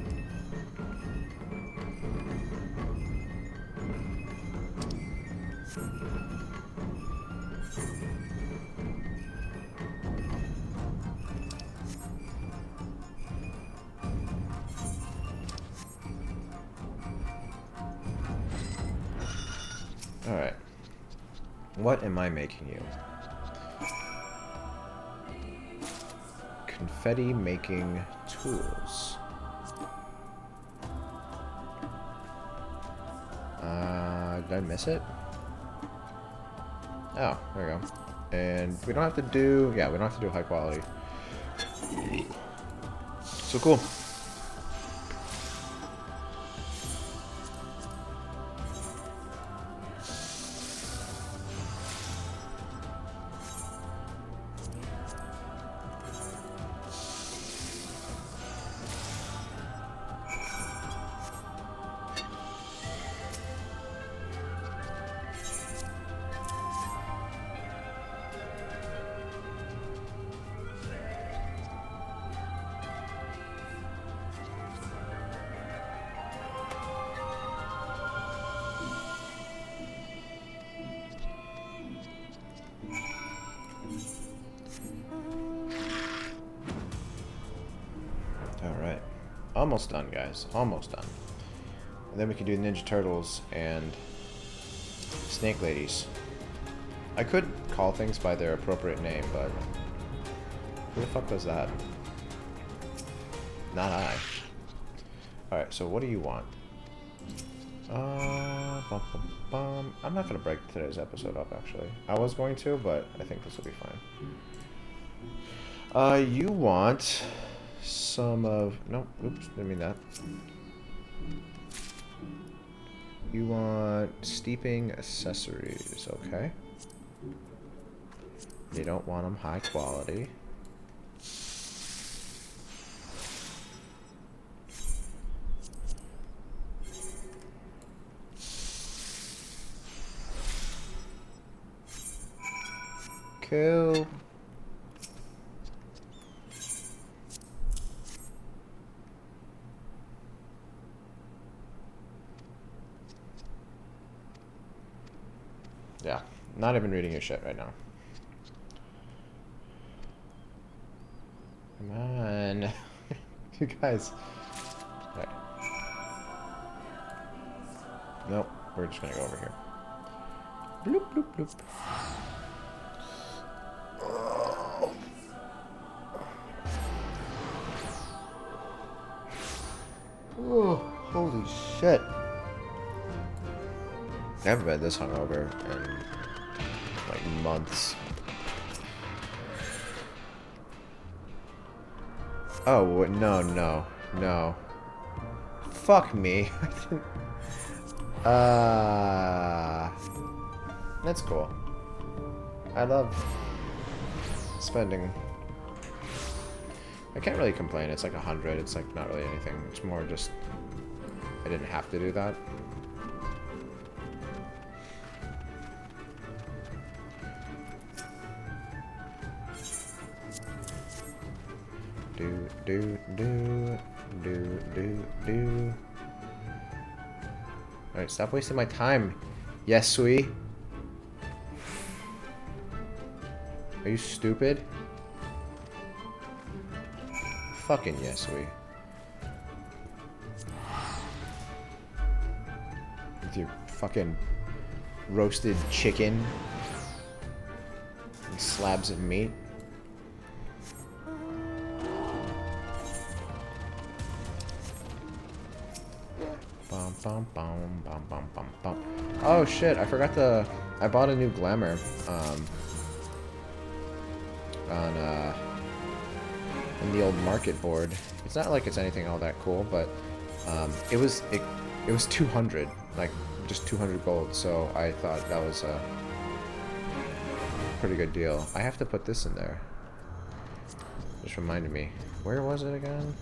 Alright. What am I making you? Confetti making tools. Did I miss it? Oh, there we go. And we don't have to do... Yeah, we don't have to do high quality. So cool. Alright. Almost done, guys. Almost done. And then we can do Ninja Turtles and Snake Ladies. I could call things by their appropriate name, but who the fuck does that? Not I. Alright, so what do you want? Bum, bum, bum. I'm not going to break today's episode up, actually. I was going to, but I think this will be fine. You want some of... No, oops, didn't mean that. You want steeping accessories, okay. You don't want them high quality. Cool. Yeah, not even reading your shit right now. Come on. You guys. Right. Nope, we're just gonna go over here. Bloop, bloop, bloop. Oh, holy shit. I haven't been this hungover in like months. Oh, no, no, no. Fuck me. That's cool. I love spending. I can't really complain. It's like 100. It's like not really anything. It's more just I didn't have to do that. Do. Alright, stop wasting my time. Yes, we. Are you stupid? Fucking yes, we. With your fucking roasted chicken and slabs of meat. Oh shit, I forgot to... I bought a new glamour, in the old market board. It's not like it's anything all that cool, but, it was 200, like, just 200 gold, so I thought that was a pretty good deal. I have to put this in there. Just reminded me. Where was it again?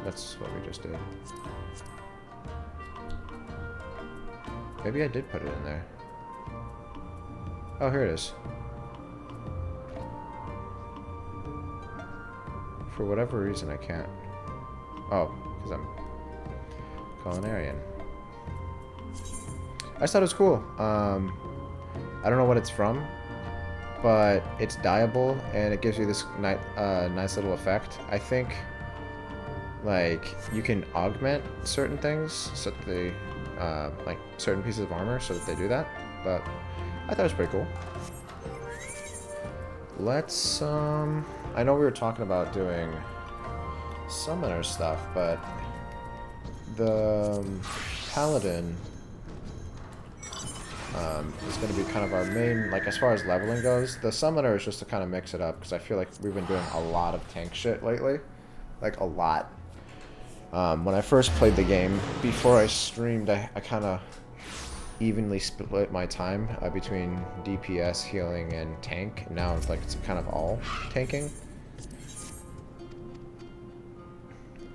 That's what we just did. Maybe I did put it in there. Oh, here it is. for whatever reason, I can't. Oh, because I'm culinarian. I just thought it was cool. I don't know what it's from, but it's dyeable, and it gives you this nice little effect. I think, like, you can augment certain things, so that they, like, certain pieces of armor, so that they do that, but I thought it was pretty cool. Let's, I know we were talking about doing summoner stuff, but the paladin is going to be kind of our main, like, as far as leveling goes. The summoner is just to kind of mix it up, because I feel like we've been doing a lot of tank shit lately. Like, a lot. When I first played the game, before I streamed, I kind of evenly split my time between DPS, healing, and tank. Now, like, it's kind of all tanking.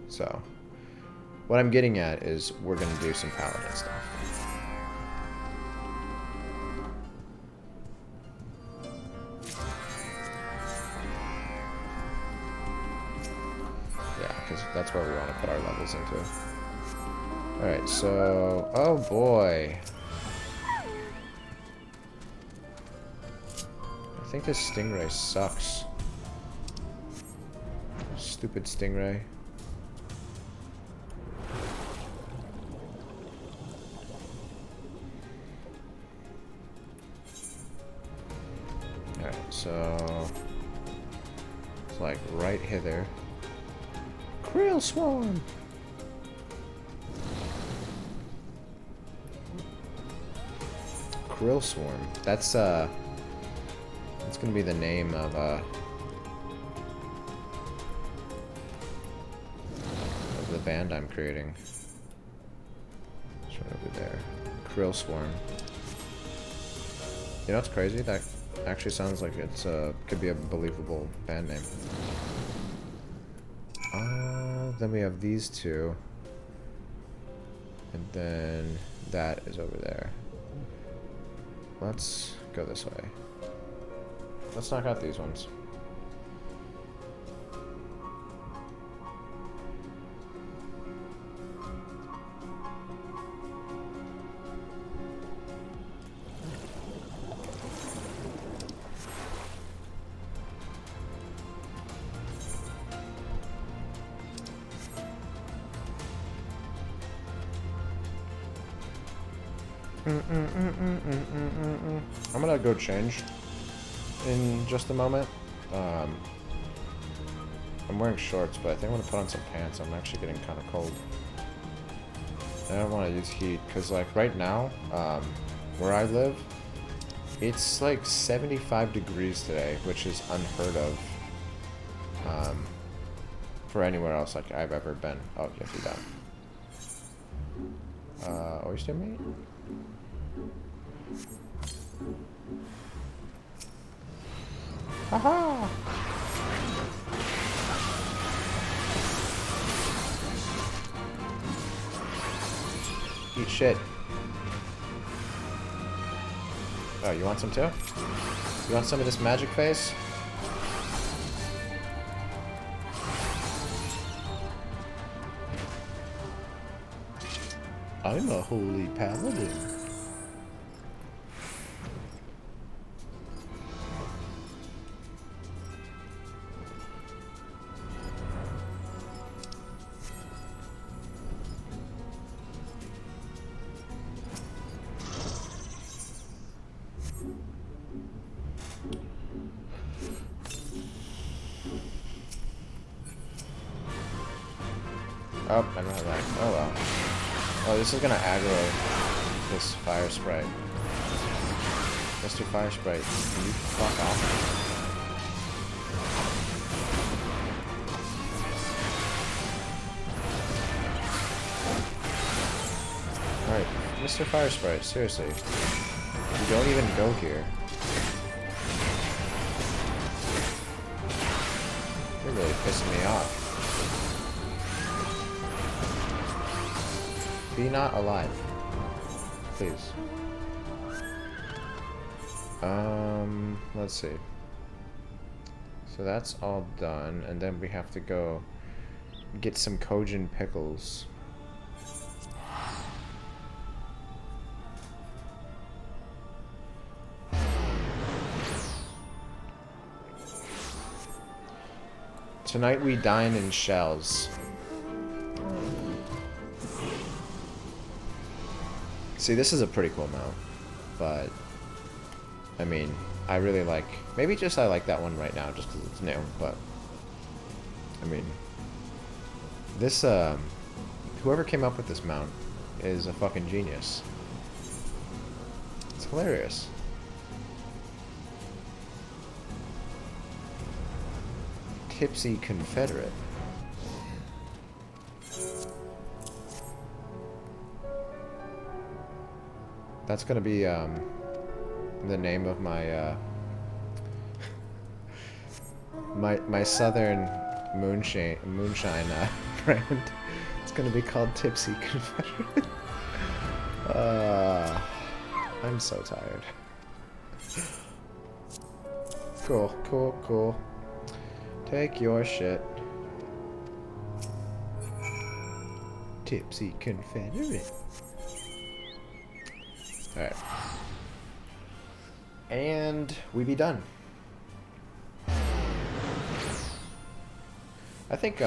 So, what I'm getting at is we're going to do some paladin stuff. Yeah, because that's where we want to put our levels into. Alright, so... oh boy. I think this stingray sucks. Stupid stingray. Alright, so... it's like right hither. Krill Swarm! Krill Swarm. That's gonna be the name of the band I'm creating. It's right over there. Krill Swarm. You know what's crazy? That actually sounds like it's could be a believable band name. Then we have these two. And then that is over there. Let's go this way. Let's knock out these ones. I'm gonna go change in just a moment. I'm wearing shorts, but I think I'm gonna put on some pants. I'm actually getting kind of cold. I don't want to use heat, because like right now, where I live, it's like 75 degrees today, which is unheard of for anywhere else like I've ever been. Oh, you have to be down. Oyster meat? Haha! Eat shit. Oh, you want some too? You want some of this magic face? I'm a holy paladin. Oh, I don't have that. Oh well. Oh, this is gonna aggro this fire sprite. Mr. Fire Sprite, can you fuck off? Alright, Mr. Fire Sprite, seriously. You don't even go here. You're really pissing me off. Be not alive. Please. Let's see. So that's all done, and then we have to go get some Kojin pickles. Tonight we dine in shells. See, this is a pretty cool mount, but I mean, I really like, maybe just I like that one right now just because it's new, but I mean, this, whoever came up with this mount is a fucking genius. It's hilarious. Tipsy Confederate. That's gonna be the name of my my southern moonshine brand. It's gonna be called Tipsy Confederate. I'm so tired. Cool, cool, cool. Take your shit. Tipsy Confederate. Alright. And we be done. I think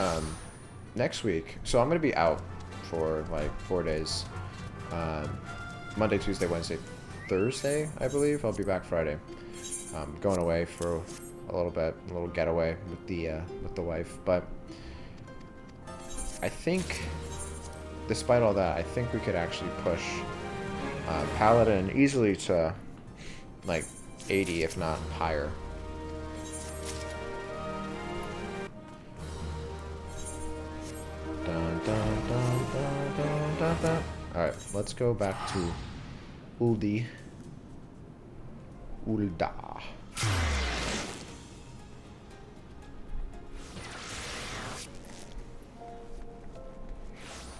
next week, so I'm gonna be out for like 4 days. Monday, Tuesday, Wednesday, Thursday, I believe. I'll be back Friday. Going away for a little bit, a little getaway with the wife. But I think, despite all that, I think we could actually push Paladin easily to like 80, if not higher. Dun, dun, dun, dun, dun, dun, dun. All right, let's go back to Ulda.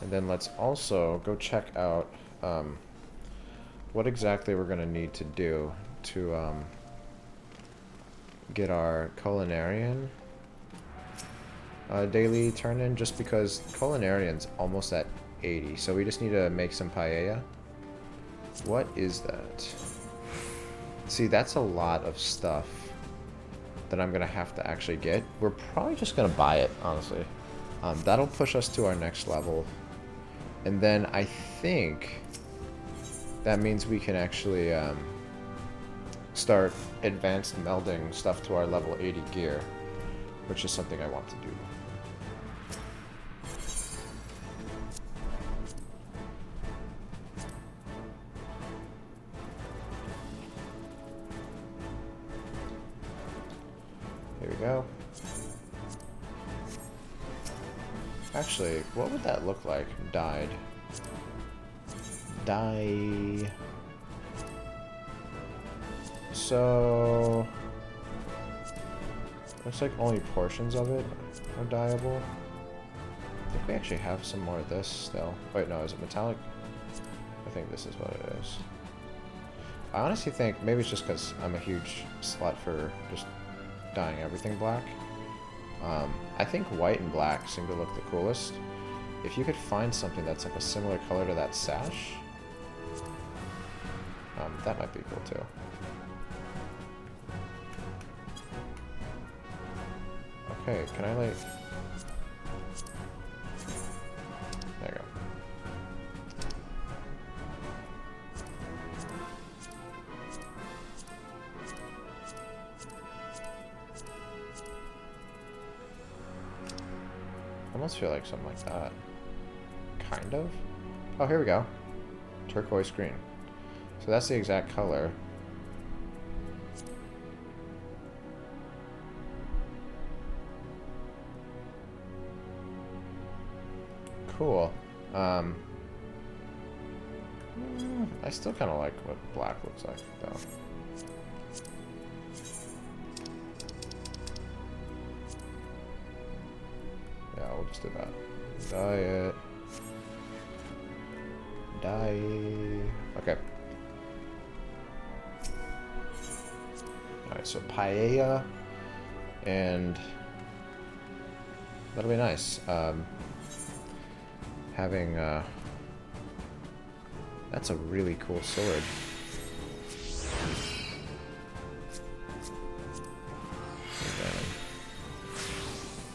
And then let's also go check out what exactly we're gonna need to do to get our Culinarian daily turn in, just because Culinarian's almost at 80, so we just need to make some paella. What is that? See, that's a lot of stuff that I'm gonna have to actually get. We're probably just gonna buy it, honestly. That'll push us to our next level. And then I think that means we can actually start advanced melding stuff to our level 80 gear, which is something I want to do. Here we go. Actually, what would that look like? Dyed. Dye. So looks like only portions of it are dyeable. I think we actually have some more of this still. Wait, no, is it metallic? I think this is what it is. I honestly think maybe it's just because I'm a huge slut for just dyeing everything black. I think white and black seem to look the coolest. If you could find something that's like a similar color to that sash, that might be cool too. Okay, can I like... There you go. I almost feel like something like that. Kind of. Oh, here we go. Turquoise green. So that's the exact color. Cool. I still kind of like what black looks like, though. Yeah, we'll just do that. Dye it. Dye. Okay. Alright, so paella And that'll be nice. Having that's a really cool sword.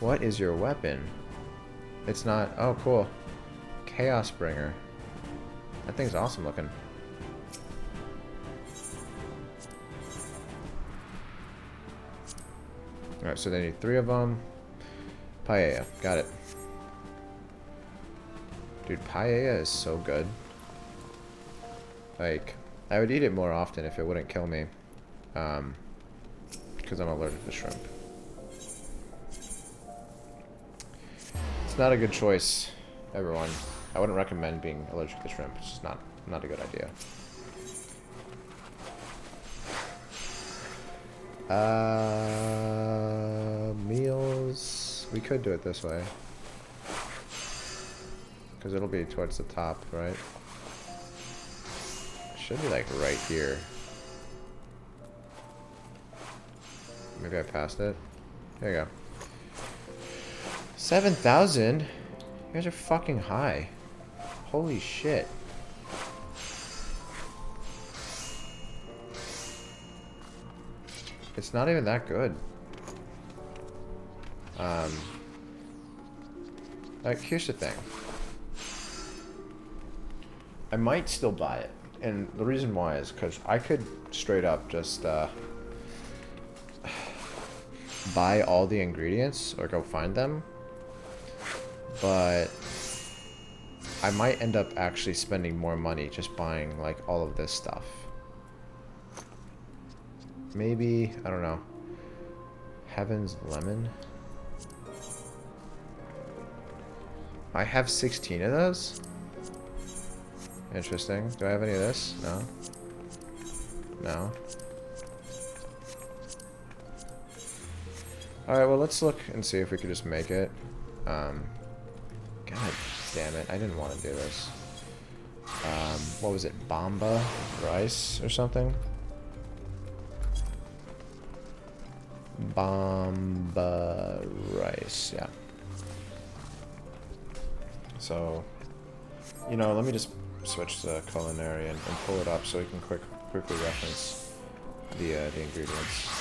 What is your weapon? It's not... Oh, cool. Chaos Bringer. That thing's awesome looking. Alright, so they need 3 of them. Paella. Got it. Dude, paella is so good. Like, I would eat it more often if it wouldn't kill me. Because I'm allergic to shrimp. It's not a good choice, everyone. I wouldn't recommend being allergic to shrimp. It's just not a good idea. Meals. We could do it this way. Because it'll be towards the top, right? It should be like right here. Maybe I passed it. There you go. 7,000? You guys are fucking high. Holy shit. It's not even that good. Like, here's the thing. I might still buy it. And the reason why is because I could straight up just buy all the ingredients or go find them. But I might end up actually spending more money just buying like all of this stuff. Maybe, I don't know. Heaven's Lemon. I have 16 of those? Interesting. Do I have any of this? No. No. Alright, well let's look and see if we could just make it. God damn it, I didn't want to do this. What was it? Bomba rice or something? Bomba rice, yeah. So, you know, let me just switch to culinary and pull it up so we can quickly reference the ingredients.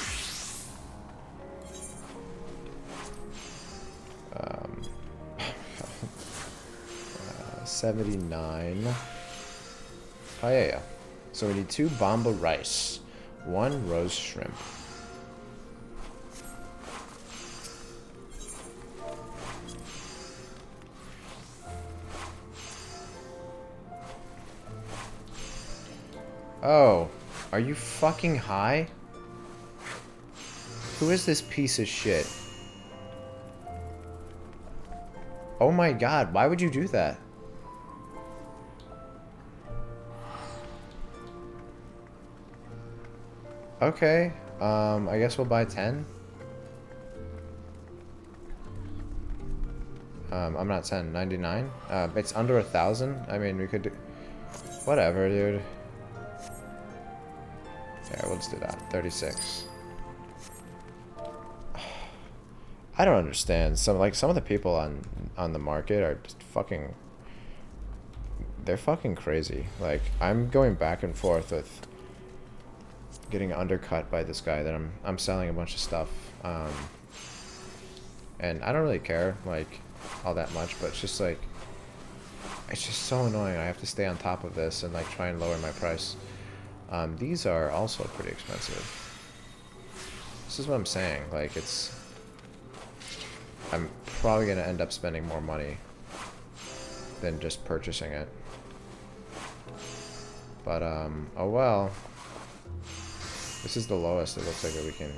79 paella. So we need 2 bomba rice, 1 roast shrimp. Oh, are you fucking high? Who is this piece of shit? Oh my god, why would you do that? Okay, I guess we'll buy 10. I'm not 10, 99. It's under 1,000. I mean, we could do... Whatever, dude. Yeah, we'll just do that. 36. I don't understand. Some of the people on the market are just fucking... They're fucking crazy. Like, I'm going back and forth with getting undercut by this guy that I'm selling a bunch of stuff. And I don't really care, like, all that much, but it's just like... It's just so annoying. I have to stay on top of this and, like, try and lower my price. These are also pretty expensive. This is what I'm saying. Like, it's... I'm probably going to end up spending more money than just purchasing it. But, oh well. This is the lowest it looks like that we can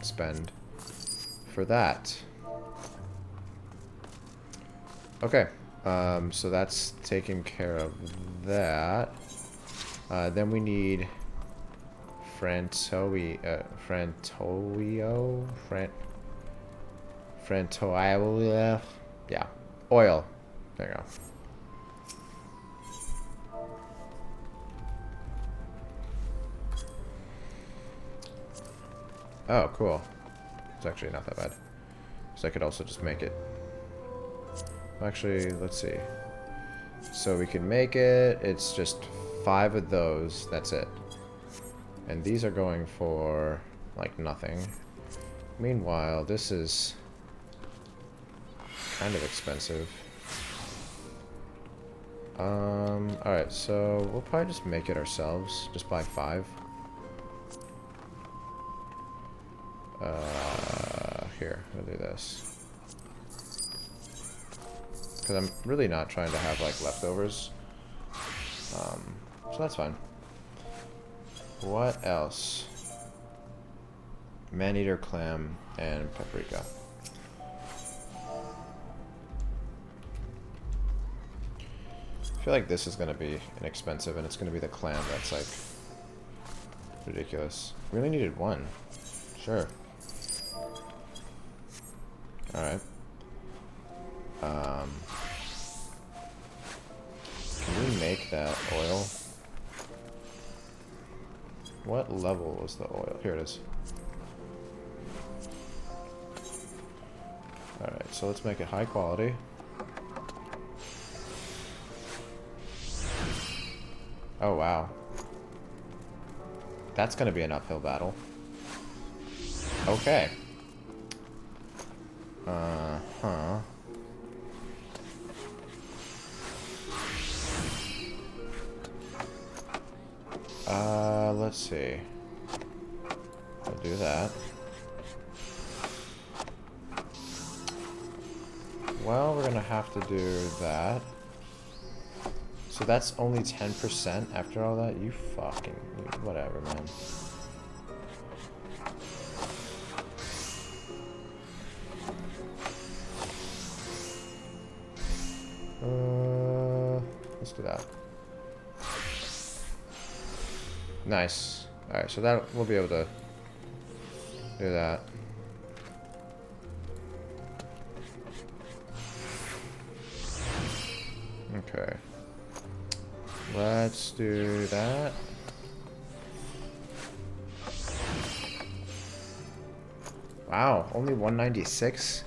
spend for that. Okay. So that's taking care of that. Then we need Frantoio. Yeah. Oil. There you go. Oh, cool. It's actually not that bad. So I could also just make it. Actually, let's see. So we can make it. It's just 5 of those. That's it. And these are going for, like, nothing. Meanwhile, this is kind of expensive. Alright, so we'll probably just make it ourselves. Just buy 5. Here, we'll do this. Because I'm really not trying to have, like, leftovers. So that's fine. What else? Man-eater clam and paprika. I feel like this is going to be inexpensive, and it's going to be the clam that's, like, ridiculous. We only needed 1. Sure. Alright. Can we make that oil? What level was the oil? Here it is. Alright, so let's make it high quality. Oh, wow. That's gonna be an uphill battle. Okay. Uh-huh. Let's see. We'll do that. Well, we're gonna have to do that. So that's only 10% after all that? You fucking... whatever, man. Let's do that. Nice. Alright, so that we'll be able to do that. Okay. Let's do that. Wow, only 196?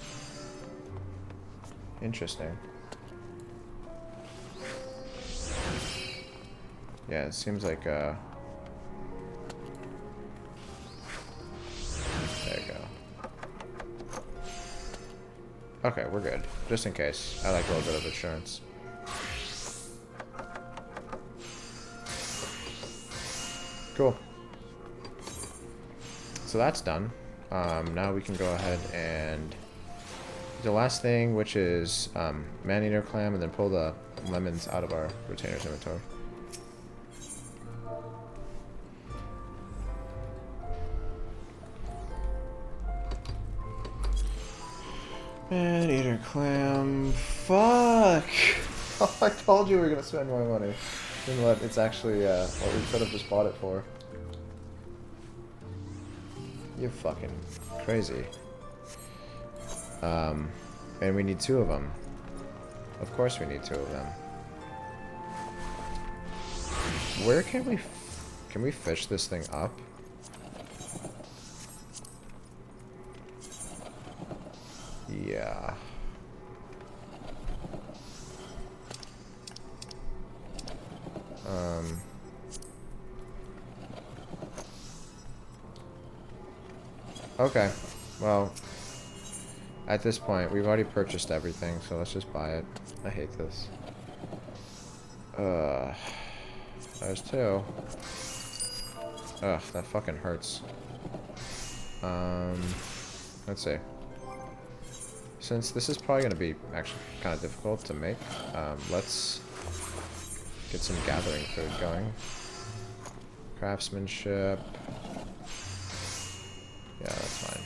Interesting. Yeah, it seems like, there you go. Okay, we're good. Just in case. I like a little bit of insurance. Cool. So that's done. Now we can go ahead and the last thing, which is man-eater clam, and then pull the lemons out of our retainer's inventory. Man-eater clam. Fuck! Oh, I told you we were gonna spend more money than what it's actually what we could have just bought it for. You're fucking crazy. And we need 2 of them. Of course we need 2 of them. Where can we fish this thing up? Yeah. Okay. Well, at this point, we've already purchased everything, so let's just buy it. I hate this. There's 2. Ugh, that fucking hurts. Let's see. Since this is probably going to be actually kind of difficult to make, let's get some gathering food going. Craftsmanship. Yeah, that's fine.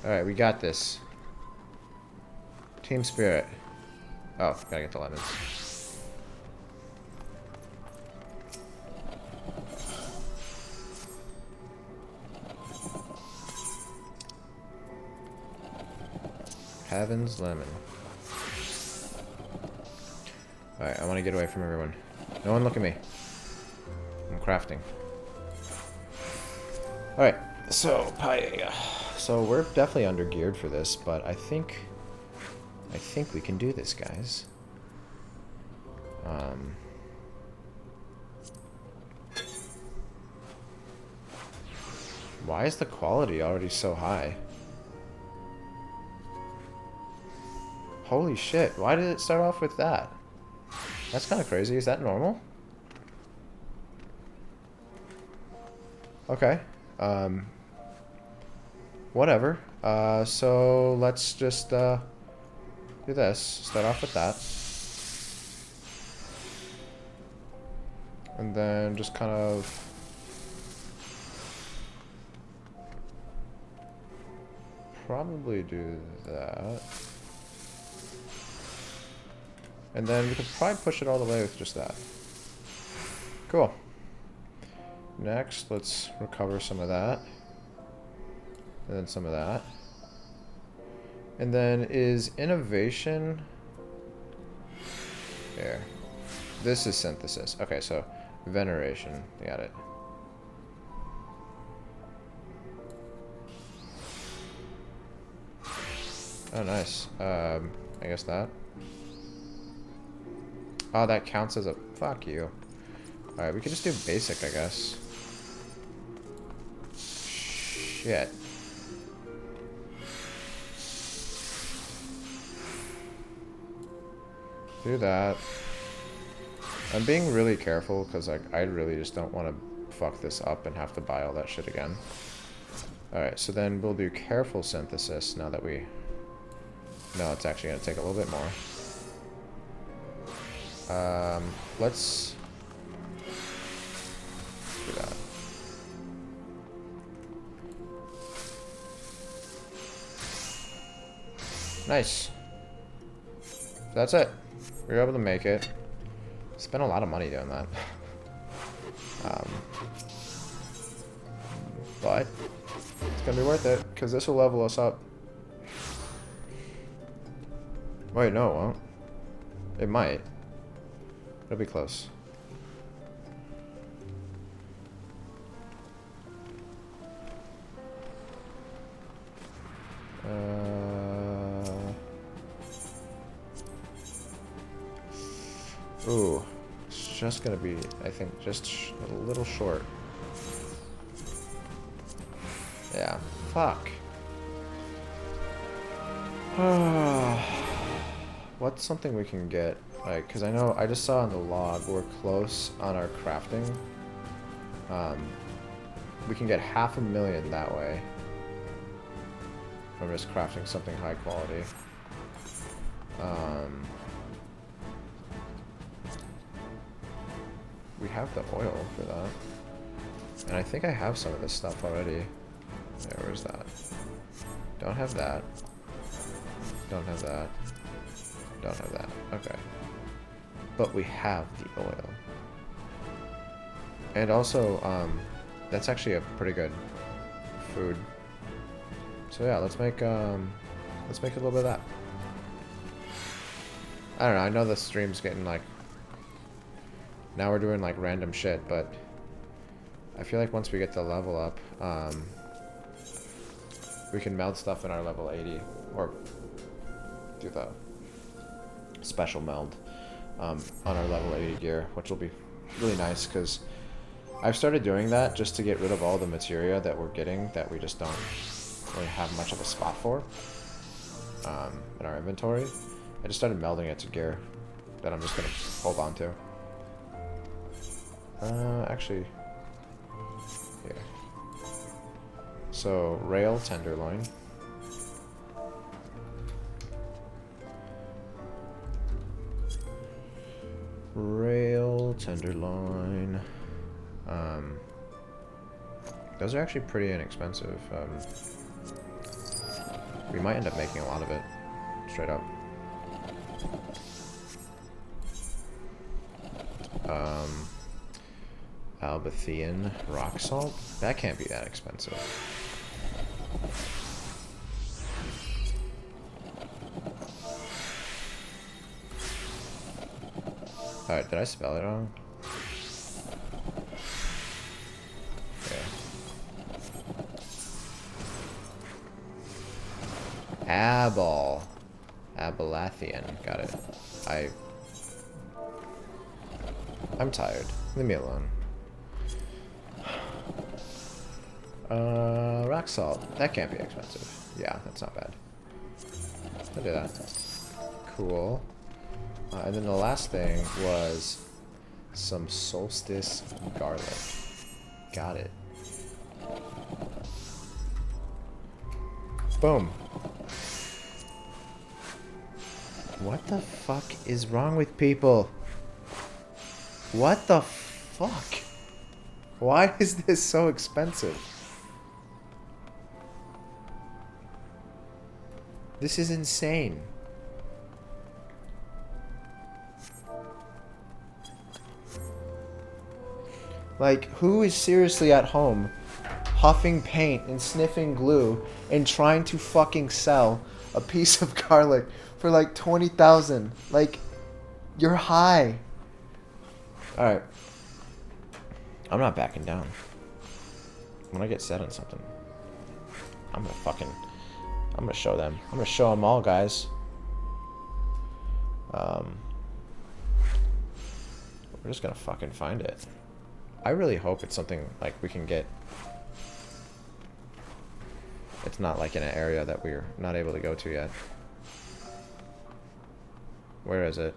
Alright, we got this. Team spirit. Oh, gotta get the lemons. Heaven's lemon. Alright, I want to get away from everyone. No one look at me. I'm crafting. Alright, so Paella. So we're definitely under geared for this, but I think we can do this, guys. Why is the quality already so high? Holy shit, why did it start off with that? That's kind of crazy. Is that normal? Okay. Whatever. So let's just do this. Start off with that. And then just kind of probably do that. And then we could probably push it all the way with just that. Cool. Next, let's recover some of that. And then some of that. And then is innovation... Here. This is synthesis. Okay, so veneration. Got it. Oh, nice. I guess that. Oh, that counts as a... Fuck you. Alright, we could just do basic, I guess. Shit. Do that. I'm being really careful because I really just don't want to fuck this up and have to buy all that shit again. Alright, so then we'll do careful synthesis now that we... No, it's actually going to take a little bit more. Let's do that. Nice. That's it. We were able to make it. Spent a lot of money doing that. But it's gonna be worth it because this will level us up. Wait, no, it won't. It might. It'll be close. Ooh, it's just gonna be, I think, just a little short. Yeah, fuck. What's something we can get? Like, cause I know, I just saw on the log, we're close on our crafting. We can get 500,000 that way. From just crafting something high quality. We have the oil for that. And I think I have some of this stuff already. Yeah, where's that? Don't have that. Don't have that. Don't have that. Okay. But we have the oil. And also, that's actually a pretty good food. So yeah, let's make a little bit of that. I don't know, I know the stream's getting like... Now we're doing like random shit, but I feel like once we get to level up, we can meld stuff in our level 80, or do the special meld on our level 80 gear, which will be really nice because I've started doing that just to get rid of all the materia that we're getting that we just don't really have much of a spot for in our inventory. I just started melding it to gear that I'm just going to hold on to. Actually, here. So, rail tenderloin. Rail tenderloin. Those are actually pretty inexpensive. We might end up making a lot of it, straight up. Albathian rock salt? That can't be that expensive. Alright, did I spell it wrong? Yeah. Abelathian. Got it. I'm tired. Leave me alone. Rock salt. That can't be expensive. Yeah, that's not bad. I'll do that. Cool. And then the last thing was some solstice garlic. Got it. Boom. What the fuck is wrong with people? What the fuck? Why is this so expensive? This is insane. Like, who is seriously at home huffing paint and sniffing glue and trying to fucking sell a piece of garlic for like 20,000? Like, you're high. Alright. I'm not backing down. When I get set on something, I'm gonna show them. I'm gonna show them all, guys. We're just gonna fucking find it. I really hope it's something like we can get. It's not like in an area that we're not able to go to yet. Where is it?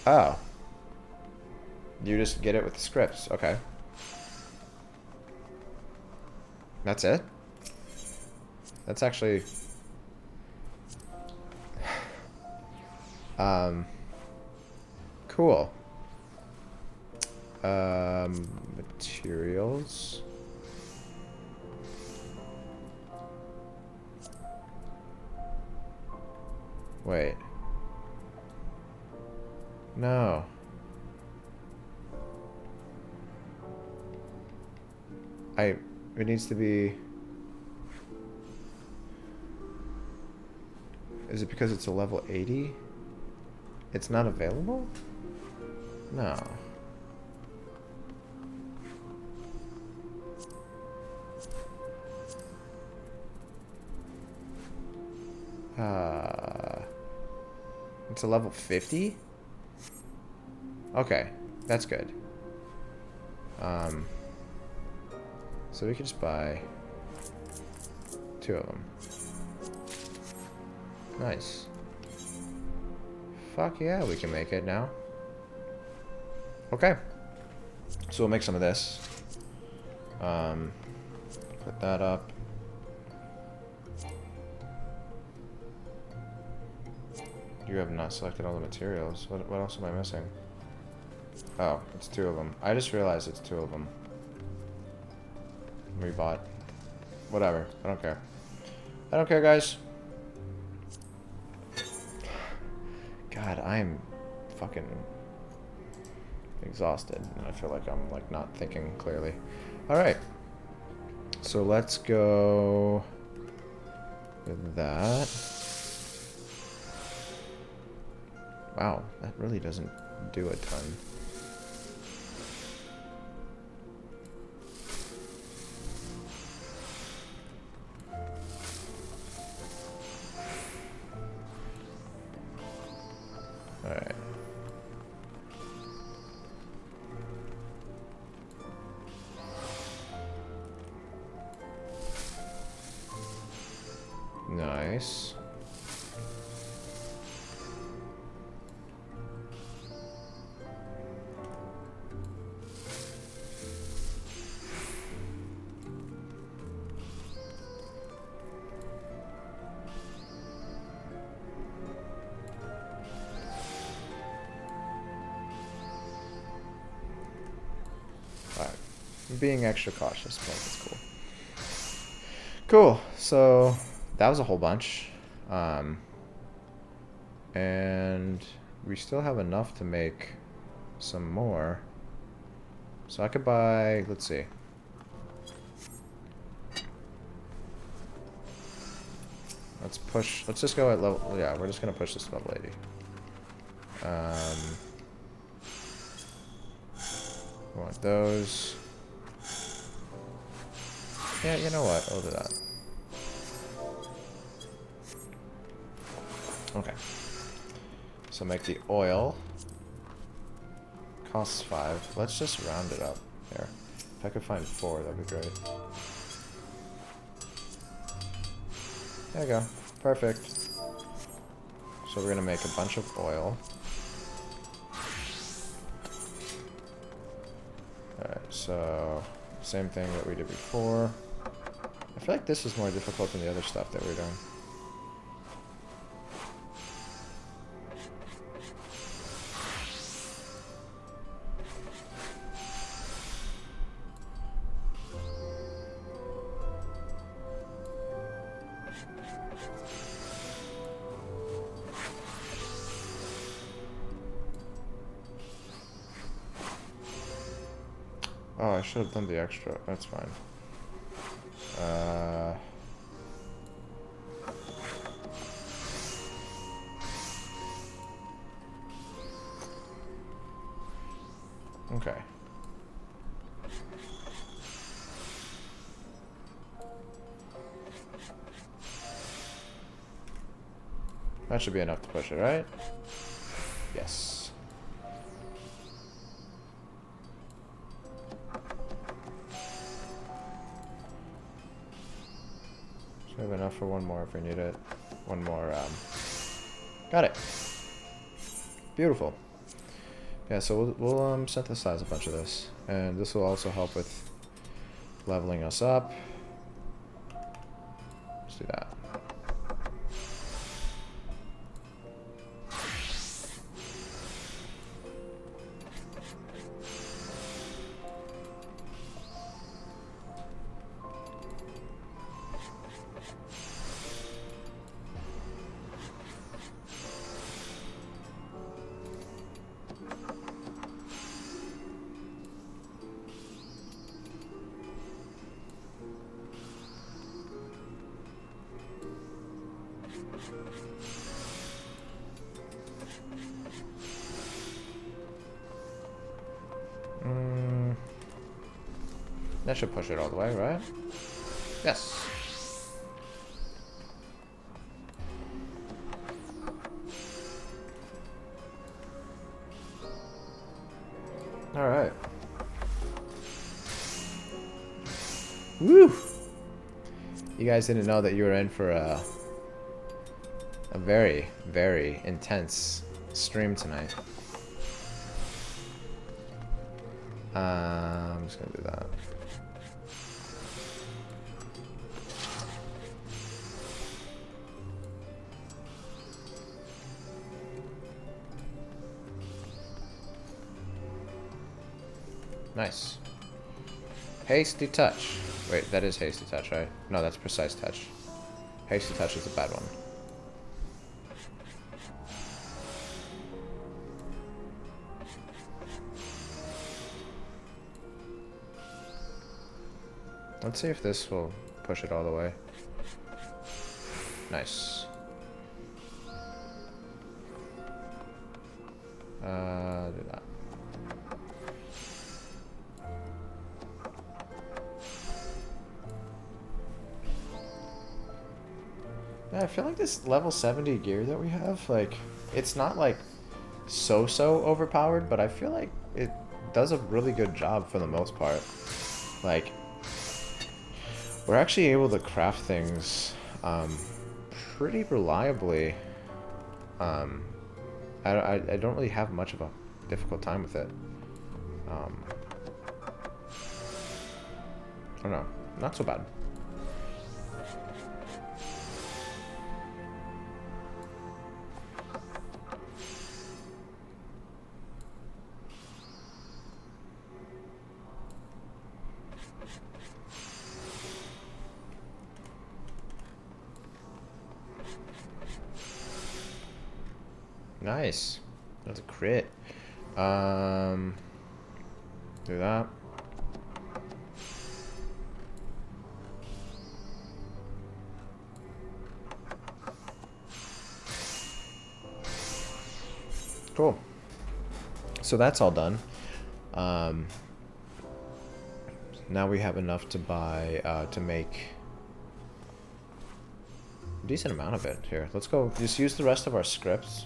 Oh. You just get it with the scripts. Okay. That's it? That's actually... Cool. Materials. Wait. No. It needs to be... Is it because it's a level 80? It's not available? No. It's a level 50? Okay, that's good. So we could just buy 2 of them. Nice. Fuck yeah, we can make it now. Okay. So we'll make some of this. Put that up. You have not selected all the materials. What else am I missing? Oh, it's 2 of them. I just realized it's 2 of them. Rebought. Whatever. I don't care. I don't care, guys. God, I'm fucking exhausted. I feel like I'm like not thinking clearly. Alright. So let's go with that. Wow, that really doesn't do a ton. Alright. Nice. Being extra cautious, but it's cool. Cool. So that was a whole bunch, and we still have enough to make some more. So I could buy. Let's see. Let's push. Let's just go at level. Yeah, we're just gonna push this to level 80. We want those. Yeah, you know what? I'll do that. Okay. So make the oil. Costs 5. Let's just round it up here. If I could find 4, that'd be great. There you go. Perfect. So we're gonna make a bunch of oil. Alright, so same thing that we did before. I feel like this is more difficult than the other stuff that we're doing. Oh, I should have done the extra. That's fine. Okay. That should be enough to push it, right? Yes. So we have enough for one more if we need it. One more, got it. Beautiful. Yeah, so we'll synthesize a bunch of this. And this will also help with leveling us up. Let's do that. That should push it all the way, right? Yes. All right. Woo! You guys didn't know that you were in for a very, very intense stream tonight. I'm just gonna do that. Nice. Hasty touch. Wait, that is hasty touch, right? No, that's precise touch. Hasty touch is a bad one. Let's see if this will push it all the way. Nice. Do that. Yeah, I feel like this level 70 gear that we have, like, it's not like so overpowered, but I feel like it does a really good job for the most part. Like, we're actually able to craft things pretty reliably. I don't really have much of a difficult time with it. I don't know, not so bad. Nice. That's a crit. Do that. Cool. So that's all done. Now we have enough to buy, to make a decent amount of it here. Let's go, just use the rest of our scripts.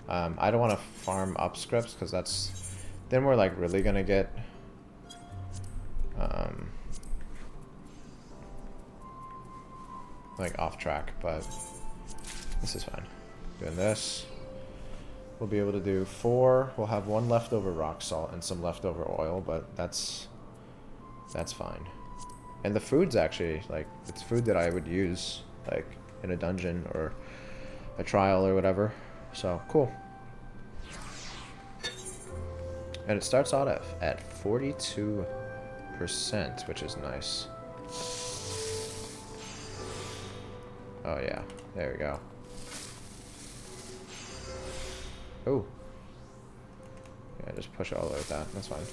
I don't want to farm up scripts because that's, then we're like really gonna get, like off track, but this is fine. Doing this. We'll be able to do 4. We'll have 1 leftover rock salt and some leftover oil, but that's fine. And the food's actually, like, it's food that I would use, like, in a dungeon or a trial or whatever. So, cool. And it starts out at 42%, which is nice. Oh, yeah. There we go. Oh. Yeah, just push it all the way with that. That's fine.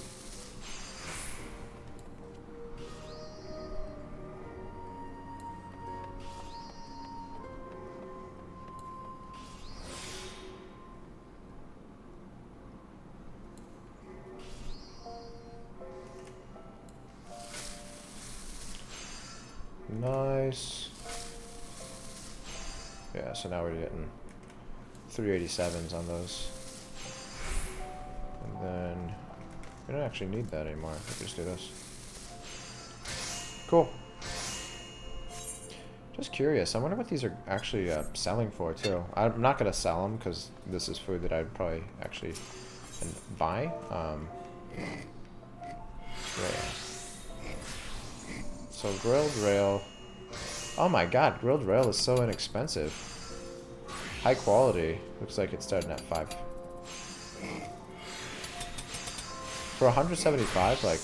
Nice. Yeah, so now we're getting 387s on those. And then we don't actually need that anymore. We can just do this. Cool. Just curious. I wonder what these are actually selling for too. I'm not gonna sell them because this is food that I'd probably actually buy. Yeah. So grilled rail. Oh my god, grilled rail is so inexpensive. High quality. Looks like it's starting at 5. For 175, like,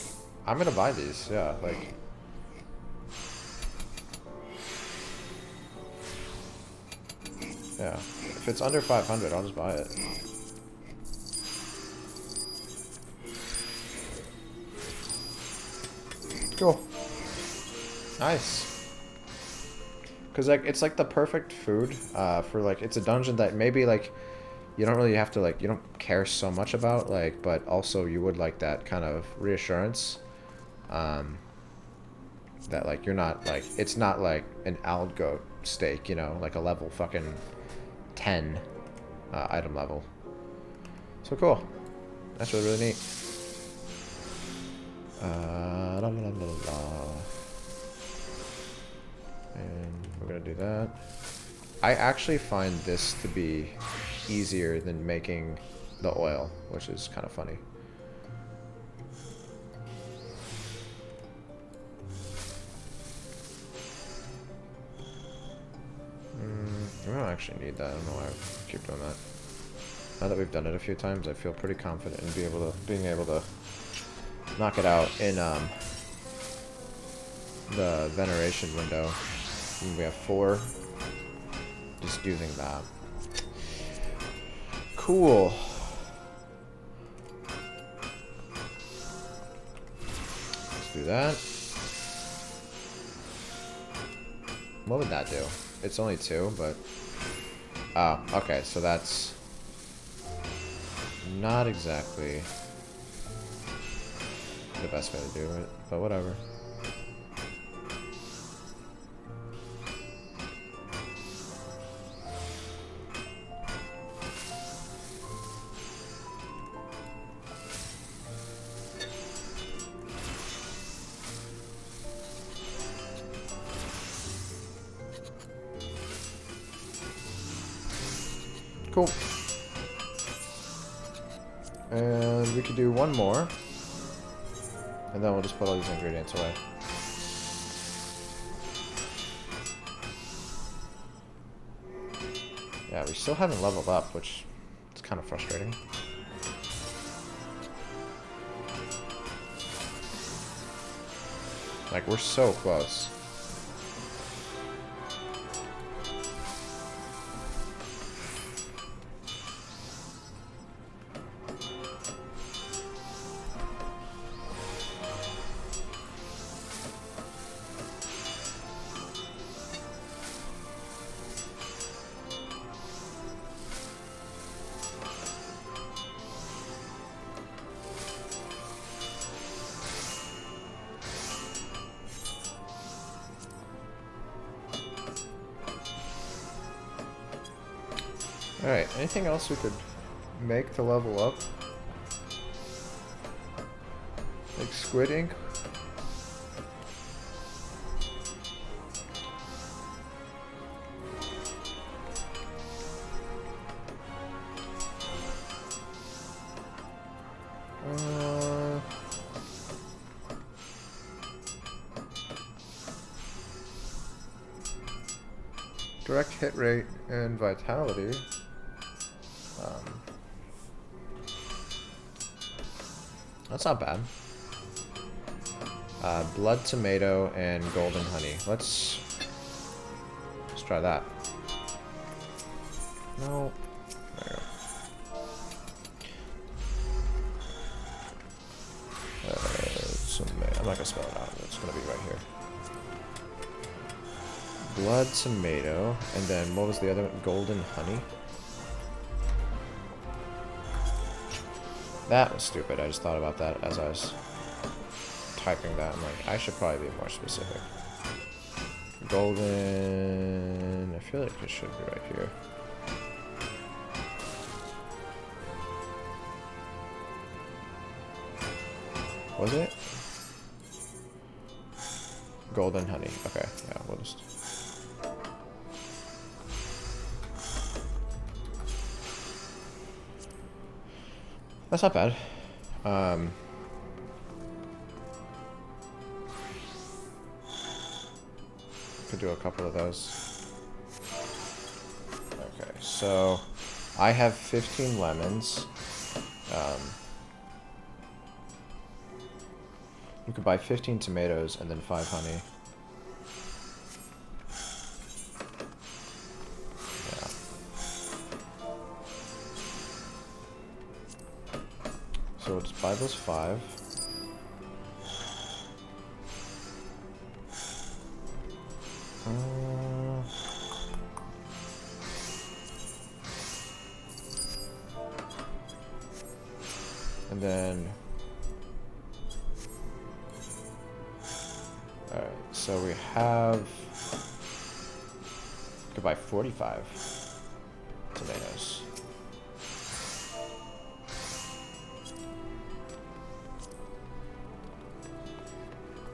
I'm gonna buy these, yeah, like. Yeah, if it's under 500, I'll just buy it. Cool. Nice. Cause like it's like the perfect food for like, it's a dungeon that maybe like you don't really have to like, you don't care so much about, like, but also you would like that kind of reassurance that like you're not like, it's not like an algo steak, you know, like a level fucking 10 item level. So cool. That's really neat. La, la, la, la. And we're gonna do that. I actually find this to be easier than making the oil, which is kind of funny. We don't actually need that. I don't know why I keep doing that. Now that we've done it a few times, I feel pretty confident in being able to knock it out in the veneration window. And we have 4. Just using that. Cool. Let's do that. What would that do? It's only 2, but... Oh, okay, so that's... not exactly the best way to do it, but whatever. Cool. And we could do 1 more. And then we'll just put all these ingredients away. Yeah, we still haven't leveled up, which is kind of frustrating. Like, we're so close. Alright, anything else we could make to level up? Like squid ink? Direct hit rate and vitality. That's not bad. Blood tomato and golden honey. Let's try that. No. There we go. I'm not gonna spell it out. It's gonna be right here. Blood tomato, and then what was the other one? Golden honey. That was stupid. I just thought about that as I was typing that. I'm like, I should probably be more specific. Golden... I feel like it should be right here. Was it? Golden honey. Okay, yeah, we'll just... That's not bad. Could do a couple of those. Okay, so I have 15 lemons. You could buy 15 tomatoes and then 5 honey. So we'll just buy those 5. And then... Alright, so we have... Could buy 45 tomatoes.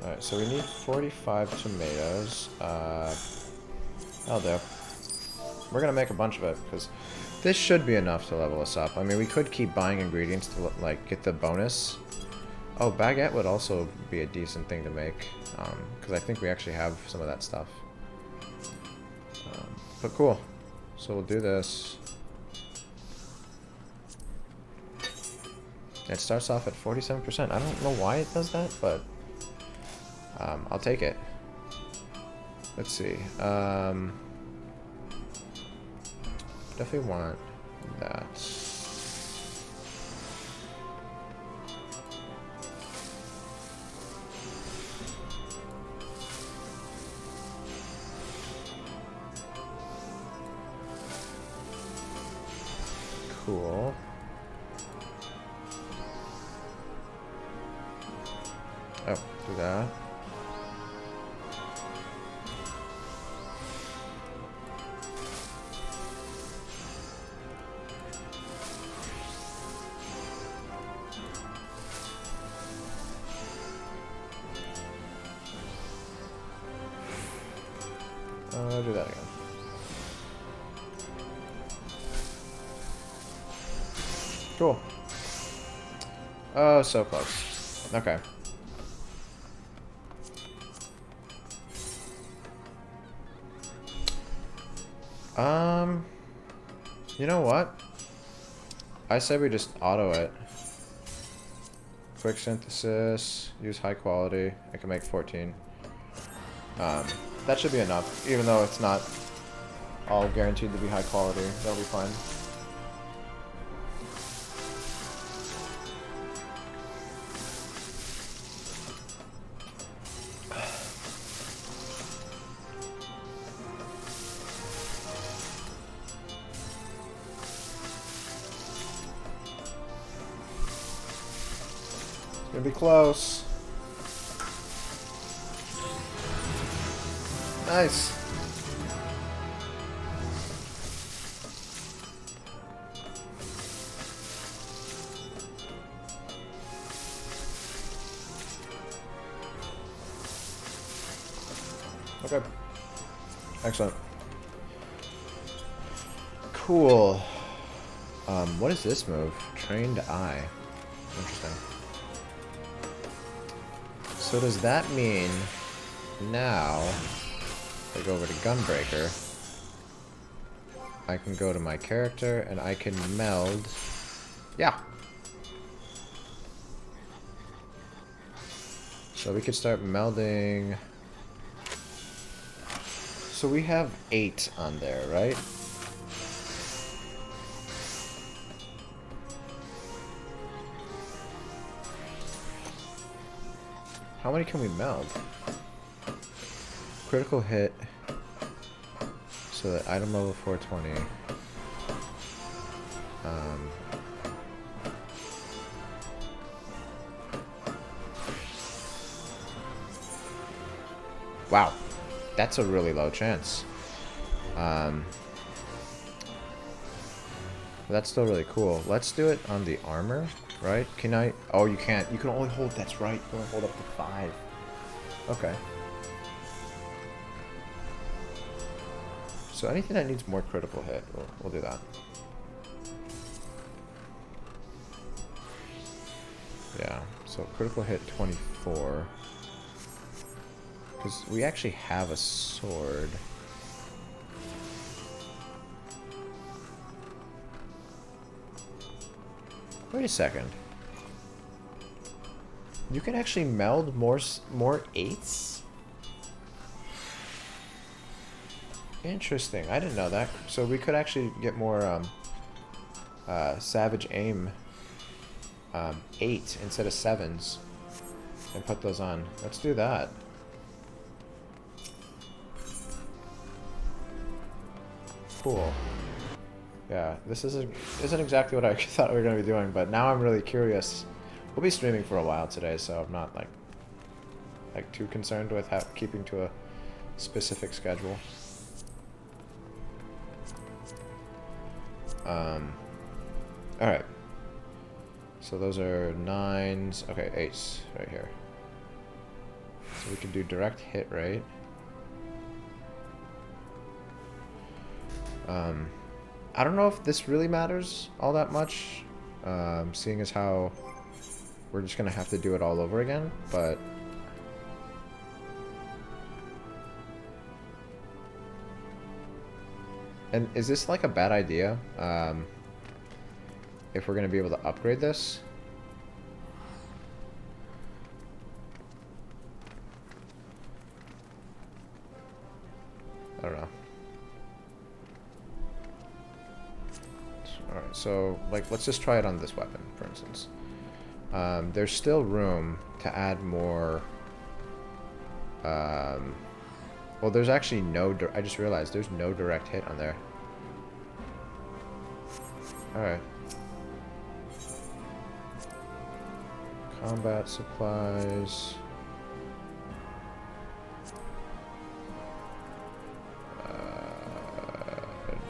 Alright, so we need 45 tomatoes. That'll do. We're gonna make a bunch of it, because this should be enough to level us up. I mean, we could keep buying ingredients to, like, get the bonus. Oh, baguette would also be a decent thing to make, because I think we actually have some of that stuff. But cool. So we'll do this. It starts off at 47%. I don't know why it does that, but... I'll take it. Let's see. Definitely want that. Cool. Oh, do that. I'll do that again. Cool. Oh, so close. Okay. You know what? I say we just auto it. Quick synthesis, use high quality. I can make 14. That should be enough, even though it's not all guaranteed to be high quality. That'll be fine. It's gonna be close. Nice. Okay. Excellent. Cool. What is this move? Trained Eye. Interesting. So does that mean now, if I go over to Gunbreaker, I can go to my character and I can meld. Yeah. So we could start melding. So we have 8 on there, right? How many can we meld? Critical hit. So that item level 420. Wow. That's a really low chance. That's still really cool. Let's do it on the armor, right? Can I? Oh, you can't. You can only hold. That's right. You can only hold up to 5. Okay. So anything that needs more critical hit, we'll do that. Yeah. So critical hit 24. Because we actually have a sword. Wait a second. You can actually meld more 8s? Interesting. I didn't know that. So we could actually get more Savage Aim 8 instead of 7s and put those on. Let's do that. Cool. Yeah, this isn't exactly what I thought we were going to be doing, but now I'm really curious. We'll be streaming for a while today, so I'm not like too concerned with keeping to a specific schedule. Alright. So those are 9s. Okay, 8s right here. So we can do direct hit rate. I don't know if this really matters all that much, seeing as how we're just gonna have to do it all over again, but and is this like a bad idea, if we're gonna be able to upgrade this? I don't know. Alright, so, like, let's just try it on this weapon, for instance. There's still room to add more... well, there's actually no... I just realized there's no direct hit on there. Alright. Combat supplies...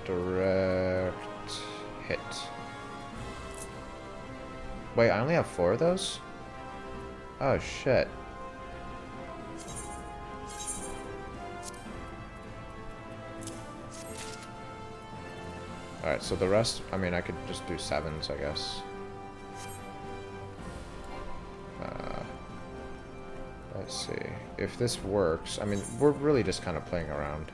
direct... hit. Wait, I only have 4 of those? Oh, shit. Alright, so the rest, I mean, I could just do 7s, I guess. Let's see. If this works, I mean, we're really just kind of playing around.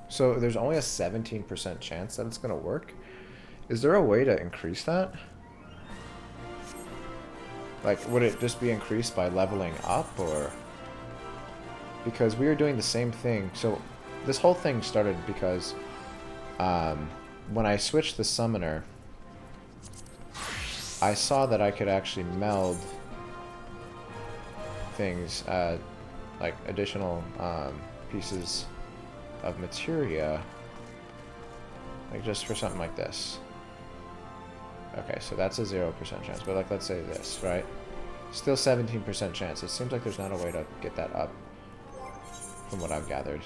So there's only a 17% chance that it's going to work. Is there a way to increase that? Like, would it just be increased by leveling up, or... Because we were doing the same thing. So this whole thing started because when I switched the summoner, I saw that I could actually meld things, like additional pieces of materia, like just for something like this. Okay, so that's a 0% chance, but like, let's say this, right? Still 17% chance. It seems like there's not a way to get that up, from what I've gathered.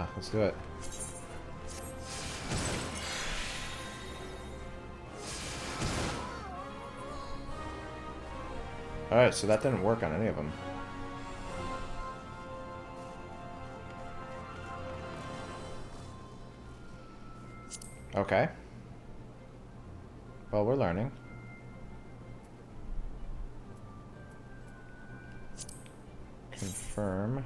Yeah, let's do it. Alright, so that didn't work on any of them. Okay. Well, we're learning. Confirm.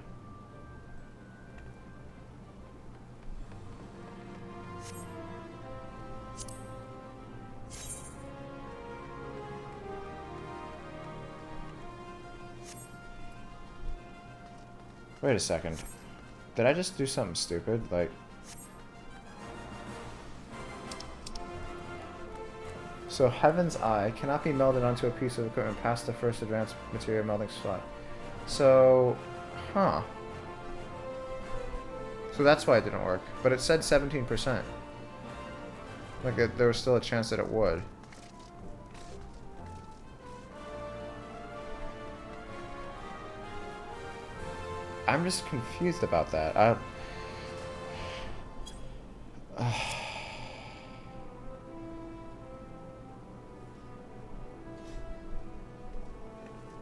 Wait a second. Did I just do something stupid? Like... So, Heaven's Eye cannot be melded onto a piece of equipment past the first advanced Materia melding slot. So... Huh. So that's why it didn't work. But it said 17%. Like, there was still a chance that it would. I'm just confused about that.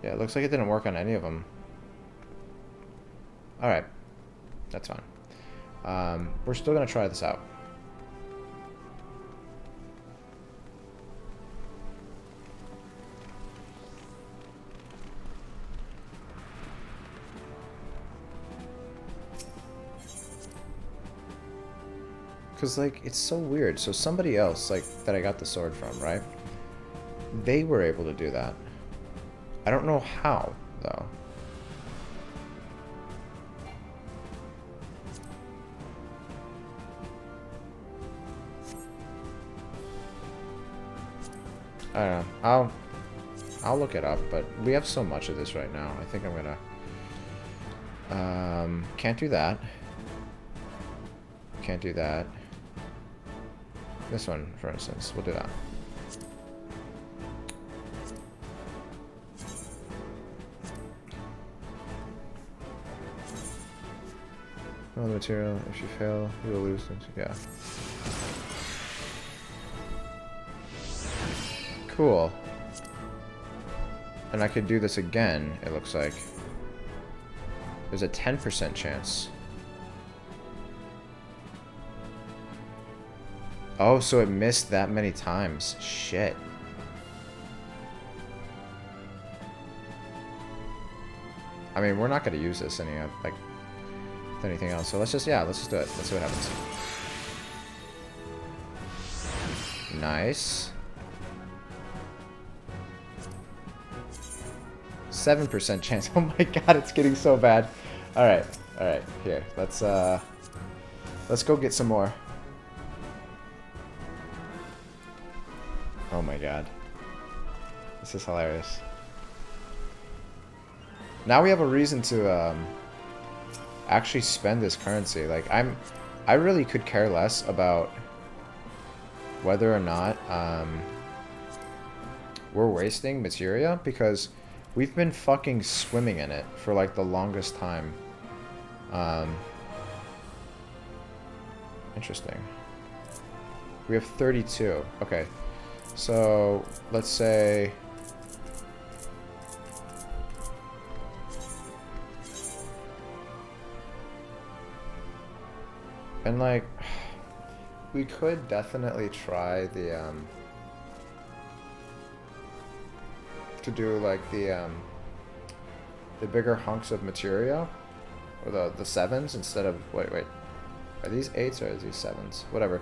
Yeah, it looks like it didn't work on any of them. Alright. That's fine. We're still going to try this out. Because, like, it's so weird. So somebody else, like, that I got the sword from, right? They were able to do that. I don't know how, though. I don't know. I'll look it up, but we have so much of this right now. I think I'm gonna... can't do that. Can't do that. This one, for instance. We'll do that. Well, the material, if you fail, you will lose things. Yeah. Cool. And I could do this again, it looks like. There's a 10% chance. Oh, so it missed that many times. Shit. I mean, we're not going to use this any, like, with anything else. So let's just do it. Let's see what happens. Nice. 7% chance. Oh my god, it's getting so bad. Alright, here. Let's go get some more. Oh my god. This is hilarious. Now we have a reason to actually spend this currency. Like, I really could care less about whether or not we're wasting materia, because we've been fucking swimming in it for like the longest time. Interesting. We have 32. Okay. So, let's say... And, like, we could definitely try the, to do, like, the bigger hunks of materia, or the 7s instead of... Wait. Are these 8s or are these 7s? Whatever.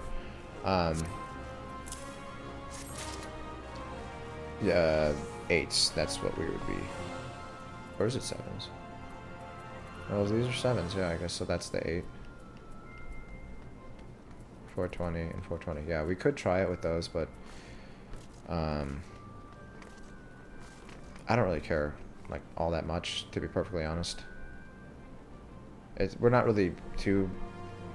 Yeah, 8s, that's what we would be. Or is it 7s? Oh, these are 7s, yeah, I guess, so that's the 8. 420 and 420. Yeah, we could try it with those, but I don't really care, like, all that much, to be perfectly honest. We're not really too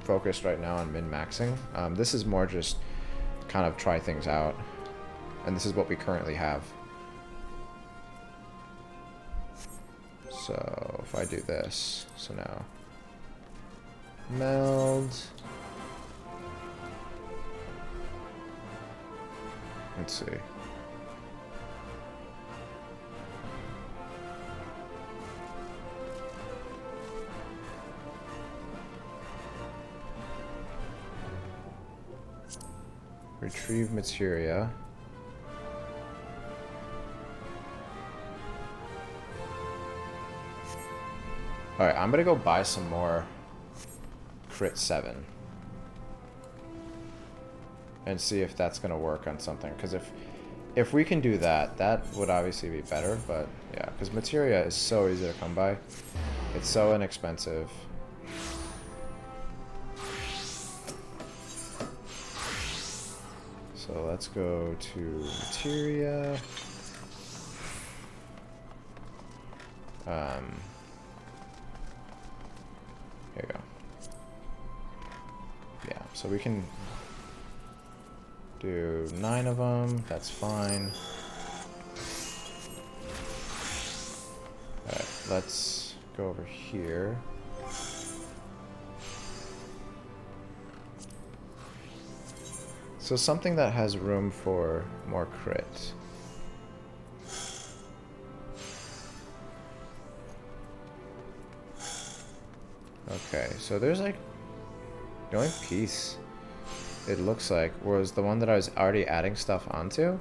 focused right now on min-maxing. This is more just kind of try things out. And this is what we currently have. So, if I do this, so now... Meld. Let's see. Retrieve materia. Alright, I'm gonna go buy some more crit 7. And see if that's gonna work on something. Because if we can do that, that would obviously be better. But yeah, because materia is so easy to come by. It's so inexpensive. So let's go to materia. Here we go. Yeah, so we can do 9 of them. That's fine. Alright, let's go over here. So something that has room for more crit. Okay, so there's like the only piece it looks like was the one that I was already adding stuff onto.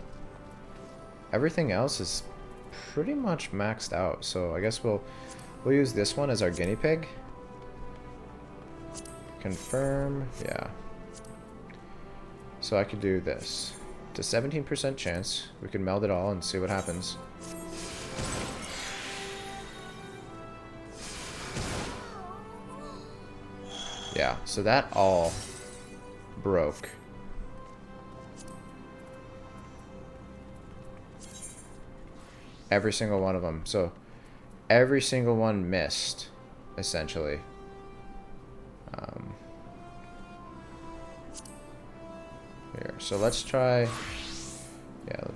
Everything else is pretty much maxed out, so I guess we'll use this one as our guinea pig. Confirm, yeah. So I could do this. It's a 17% chance. We can meld it all and see what happens. Yeah, so that all broke. Every single one of them. So every single one missed, essentially. Here, so let's try. Yeah,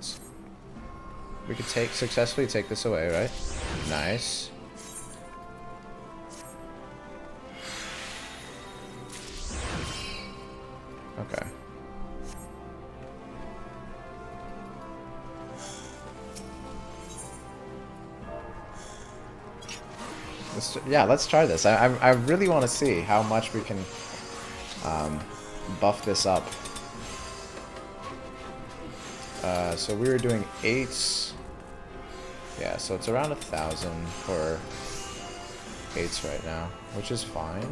we could successfully take this away, right? Nice. Okay. Let's try this. I really want to see how much we can buff this up. So we were doing 8s. Yeah, so it's around 1,000 for 8s right now, which is fine.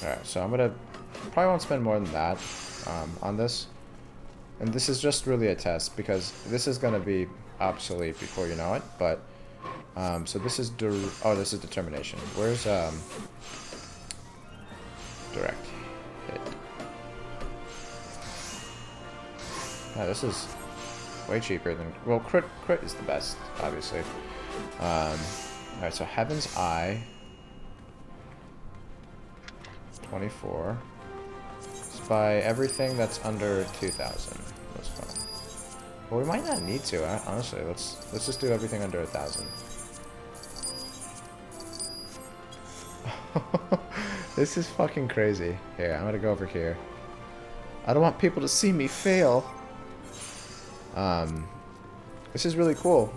Alright, so I'm gonna probably won't spend more than that on this. And this is just really a test because this is gonna be obsolete before you know it, but so this is this is determination. Where's direct hit? Yeah, this is way cheaper than, well, crit is the best, obviously. Alright, so Heaven's Eye 24. Let's buy everything that's under 2,000. That's fine. Well, we might not need to, honestly. Let's just do everything under 1,000. This is fucking crazy. Here, I'm gonna go over here. I don't want people to see me fail. This is really cool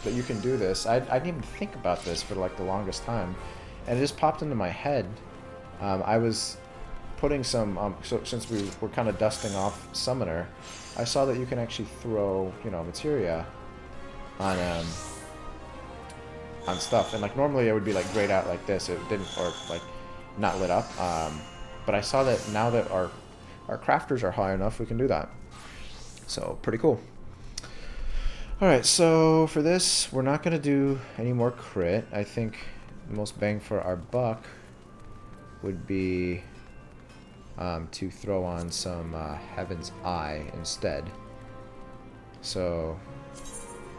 that you can do this. I didn't even think about this for like the longest time, and it just popped into my head. I was putting some, so since we were kind of dusting off Summoner, I saw that you can actually throw, you know, materia on stuff, and like normally it would be like grayed out like this, it didn't, or like not lit up, but I saw that now that our crafters are high enough, we can do that. So pretty cool. Alright, so for this, we're not going to do any more crit. I think the most bang for our buck would be to throw on some Heaven's Eye instead. So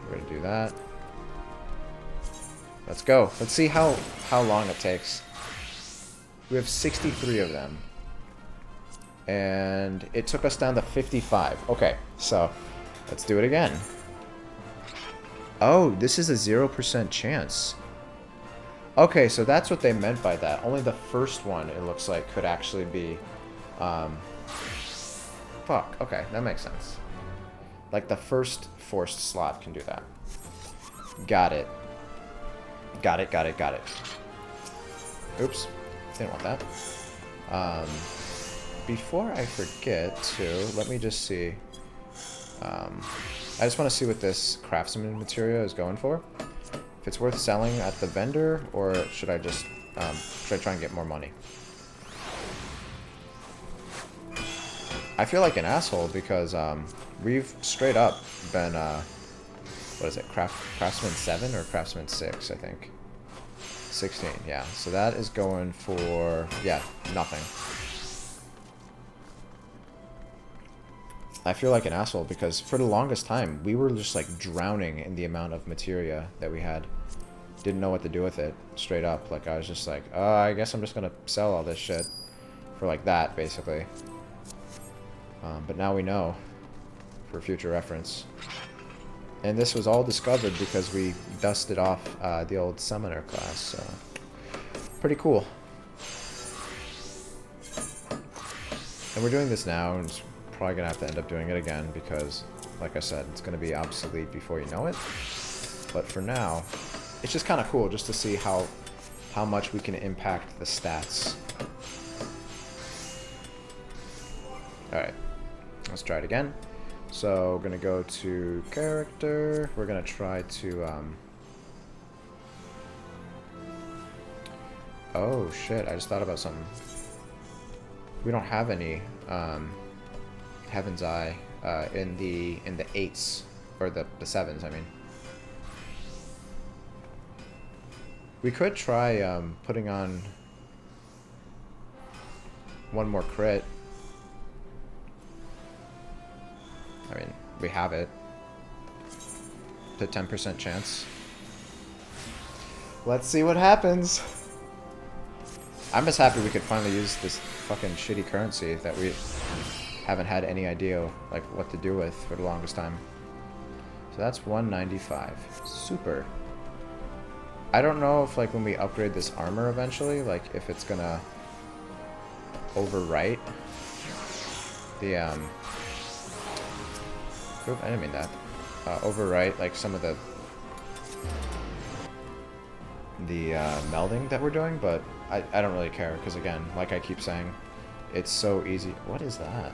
we're going to do that. Let's go. Let's see how long it takes. We have 63 of them. And it took us down to 55. Okay, so let's do it again. Oh, this is a 0% chance. Okay, so that's what they meant by that. Only the first one, it looks like, could actually be... Fuck, okay, that makes sense. Like, the first forced slot can do that. Got it. Got it, got it, got it. Oops, didn't want that. Before I forget to, let me just see. I just want to see what this craftsman materia is going for. If it's worth selling at the vendor, or should I just should I try and get more money? I feel like an asshole because we've straight up been what is it, craftsman 7 or craftsman 6, I think. 16, yeah. So that is going for, yeah, nothing. I feel like an asshole because for the longest time we were just like drowning in the amount of materia that we had. Didn't know what to do with it, straight up. Like I was just like, I guess I'm just gonna sell all this shit for like that, basically. But now we know for future reference. And this was all discovered because we dusted off the old summoner class, so pretty cool. And we're doing this now, and it's probably gonna have to end up doing it again because, like I said, it's gonna be obsolete before you know it. But for now, it's just kind of cool just to see how much we can impact the stats. All right, let's try it again. So we're gonna go to character. We're gonna try to oh shit, I just thought about something. We don't have any Heaven's Eye in the 8s, or the 7s, I mean. We could try putting on one more crit. I mean, we have it. The 10% chance. Let's see what happens. I'm just happy we could finally use this fucking shitty currency that we haven't had any idea like what to do with for the longest time. So that's 195. Super. I don't know if like when we upgrade this armor eventually, like if it's gonna overwrite the Oop, I didn't mean that. Overwrite like some of the melding that we're doing, but I don't really care because again, like I keep saying, it's so easy. What is that?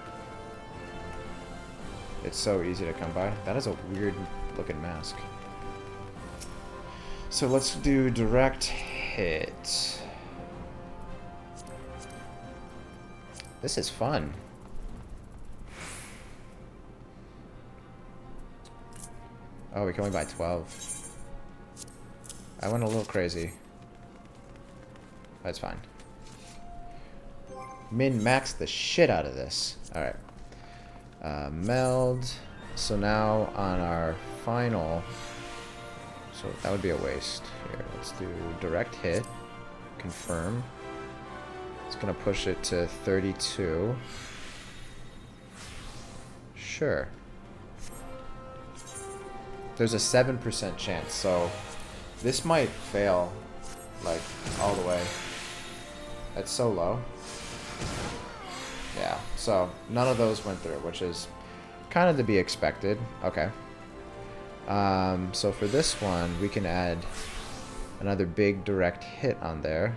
It's so easy to come by. That is a weird looking mask. So let's do direct hit. This is fun. Oh, we can only buy 12. I went a little crazy. That's fine. Min-max the shit out of this. Alright. Meld. So now on our final... So that would be a waste. Here, let's do direct hit. Confirm. It's going to push it to 32. Sure. There's a 7% chance, so this might fail, like, all the way. It's so low. Yeah, so none of those went through, which is kind of to be expected. Okay. So for this one, we can add another big direct hit on there.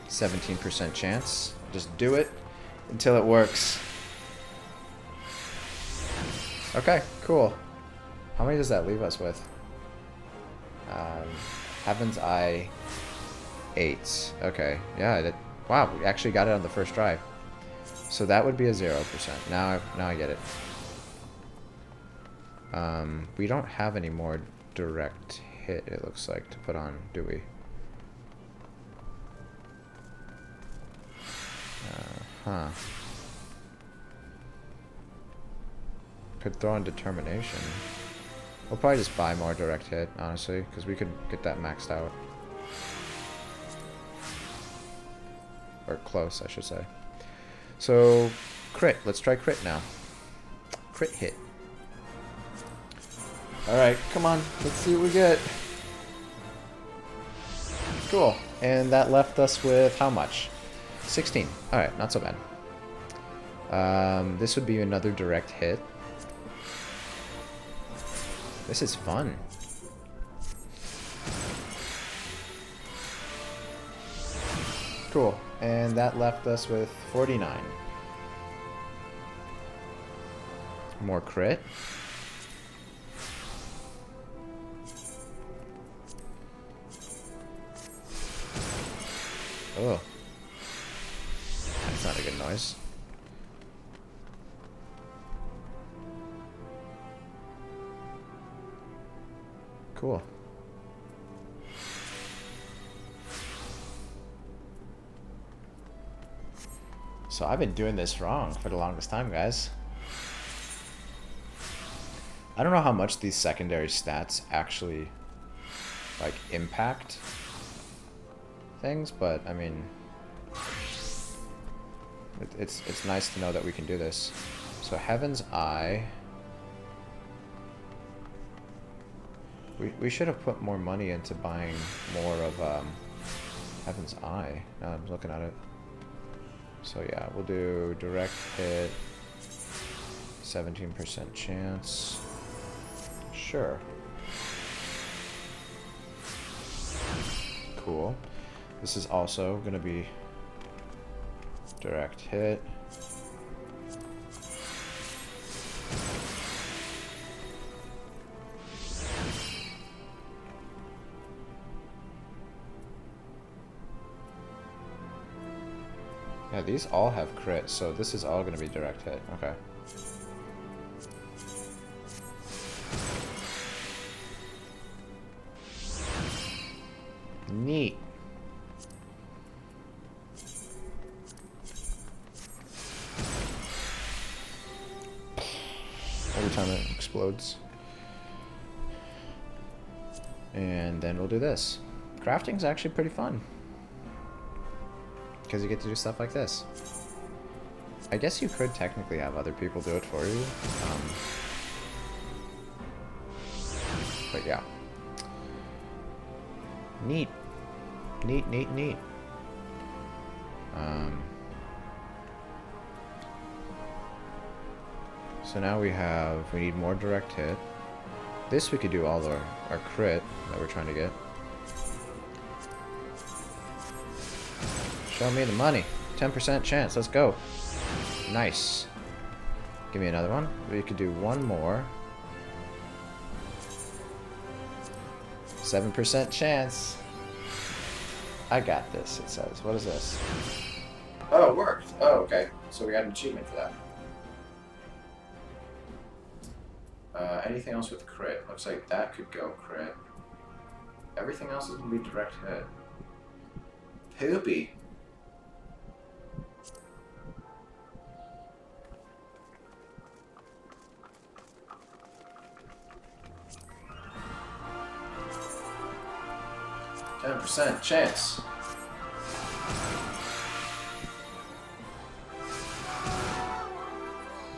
17% chance. Just do it until it works. Okay, cool. How many does that leave us with? Heaven's Eye 8. Okay, yeah, wow, we actually got it on the first try. So that would be a 0%. Now I get it. We don't have any more direct hit, it looks like, to put on, do we? Huh. Could throw on determination. We'll probably just buy more direct hit, honestly, because we could get that maxed out. Or close, I should say. So, crit. Let's try crit now. Crit hit. Alright, come on. Let's see what we get. Cool. And that left us with how much? 16. Alright, not so bad. This would be another direct hit. This is fun. Cool. And that left us with 49. More crit. Oh. That's not a good noise. Cool. So I've been doing this wrong for the longest time, guys. I don't know how much these secondary stats actually, like, impact things, but, I mean, it's nice to know that we can do this. So Heaven's Eye. We should have put more money into buying more of Heaven's Eye. Now I'm looking at it. So yeah, we'll do direct hit, 17% chance. Sure. Cool. This is also going to be direct hit. Yeah, these all have crit, so this is all going to be direct hit. Okay. Neat. Every time it explodes. And then we'll do this. Crafting's actually pretty fun. Because you get to do stuff like this. I guess you could technically have other people do it for you. But yeah. Neat. Neat, neat, neat. So now we need more direct hit. This we could do all our crit that we're trying to get. Show me the money. 10% chance. Let's go. Nice. Give me another one. We could do one more. 7% chance. I got this, it says. What is this? Oh, it worked. Oh, okay. So we got an achievement for that. Anything else with crit? Looks like that could go crit. Everything else is going to be direct hit. Poopy. %, chance.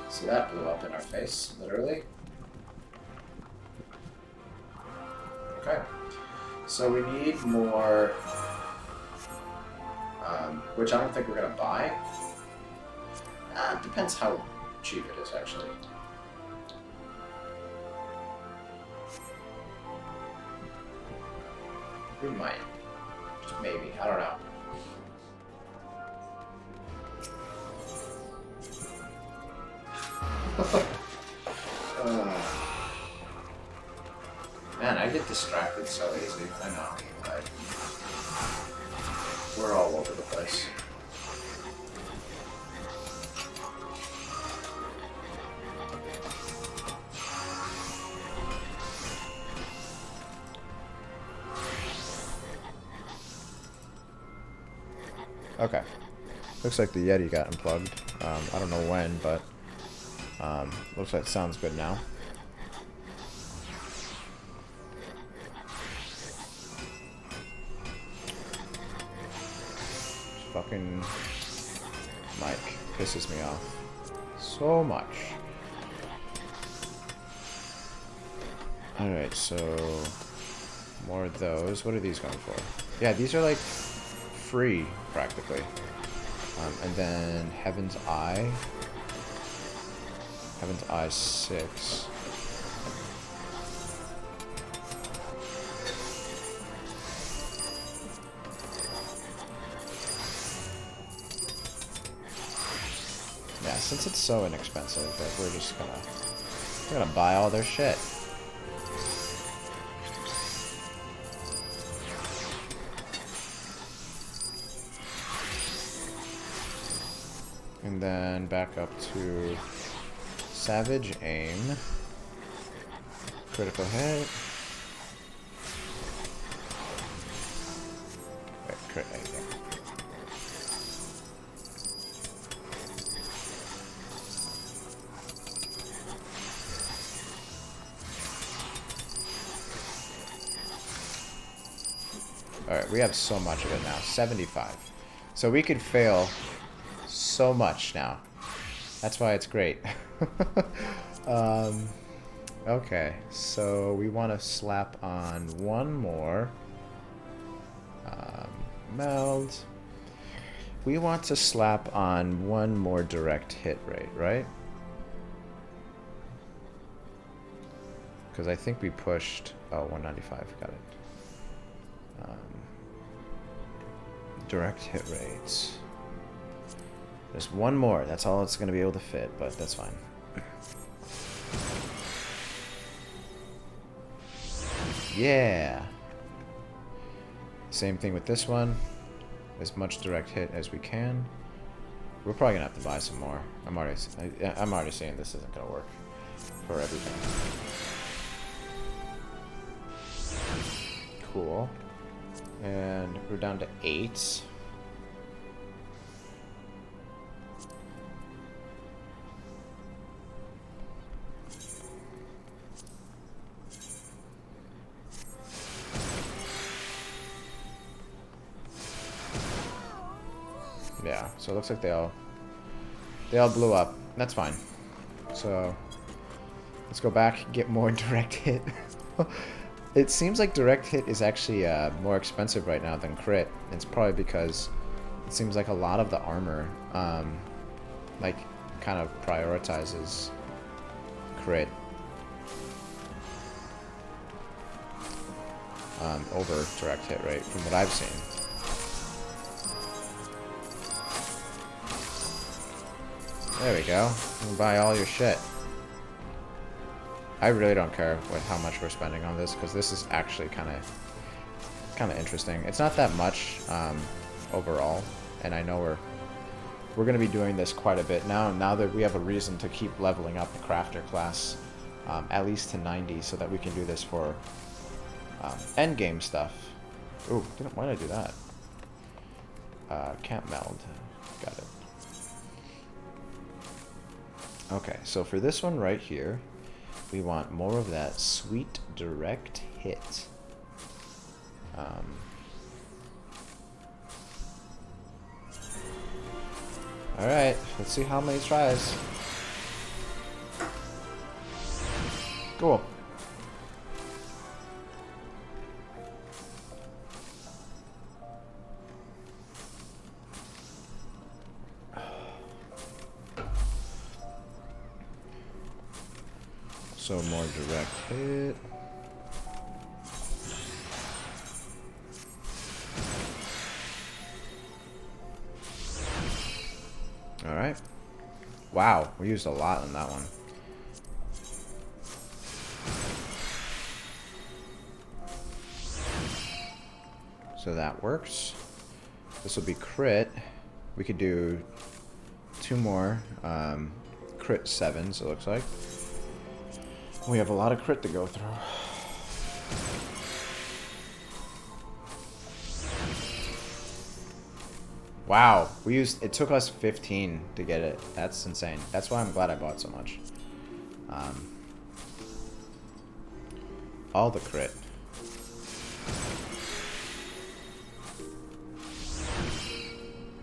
So that blew up in our face, literally. Okay. So we need more, which I don't think we're going to buy. It depends how cheap it is, actually. We might. Just maybe. I don't know. Man, I get distracted so easy. I know. We're all over the place. Okay. Looks like the Yeti got unplugged. I don't know when, but looks like it sounds good now. fucking mic pisses me off so much. Alright, so more of those. What are these going for? Yeah, these are like free practically. And then Heaven's Eye. Heaven's Eye 6. Yeah, since it's so inexpensive, that we're just gonna buy all their shit. And then back up to Savage Aim. Critical hit. Right, crit, yeah. Alright, we have so much of it now. 75. So we could fail so much now. That's why it's great. Okay, so we want to slap on one more. Meld. We want to slap on one more direct hit rate, right? Because I think we pushed... Oh, 195, got it. Direct hit rates. Just one more. That's all it's going to be able to fit, but that's fine. Yeah. Same thing with this one. As much direct hit as we can. We're probably going to have to buy some more. I'm already saying this isn't going to work for everything. Cool. And we're down to 8. Yeah, so it looks like they all blew up. That's fine. So let's go back and get more direct hit. It seems like direct hit is actually more expensive right now than crit. It's probably because it seems like a lot of the armor like kind of prioritizes crit over direct hit, right? From what I've seen. There we go. We'll buy all your shit. I really don't care how much we're spending on this, because this is actually kind of interesting. It's not that much overall, and I know we're going to be doing this quite a bit now that we have a reason to keep leveling up the crafter class at least to 90, so that we can do this for end game stuff. Ooh, why did I do that? Can't meld. Got it. Okay, so for this one right here, we want more of that sweet direct hit. Alright, let's see how many tries. Cool. So more direct hit. Alright. Wow, we used a lot on that one. So that works. This will be crit. We could do 2 more crit 7s, it looks like. We have a lot of crit to go through. Wow, it took us 15 to get it. That's insane. That's why I'm glad I bought so much. All the crit.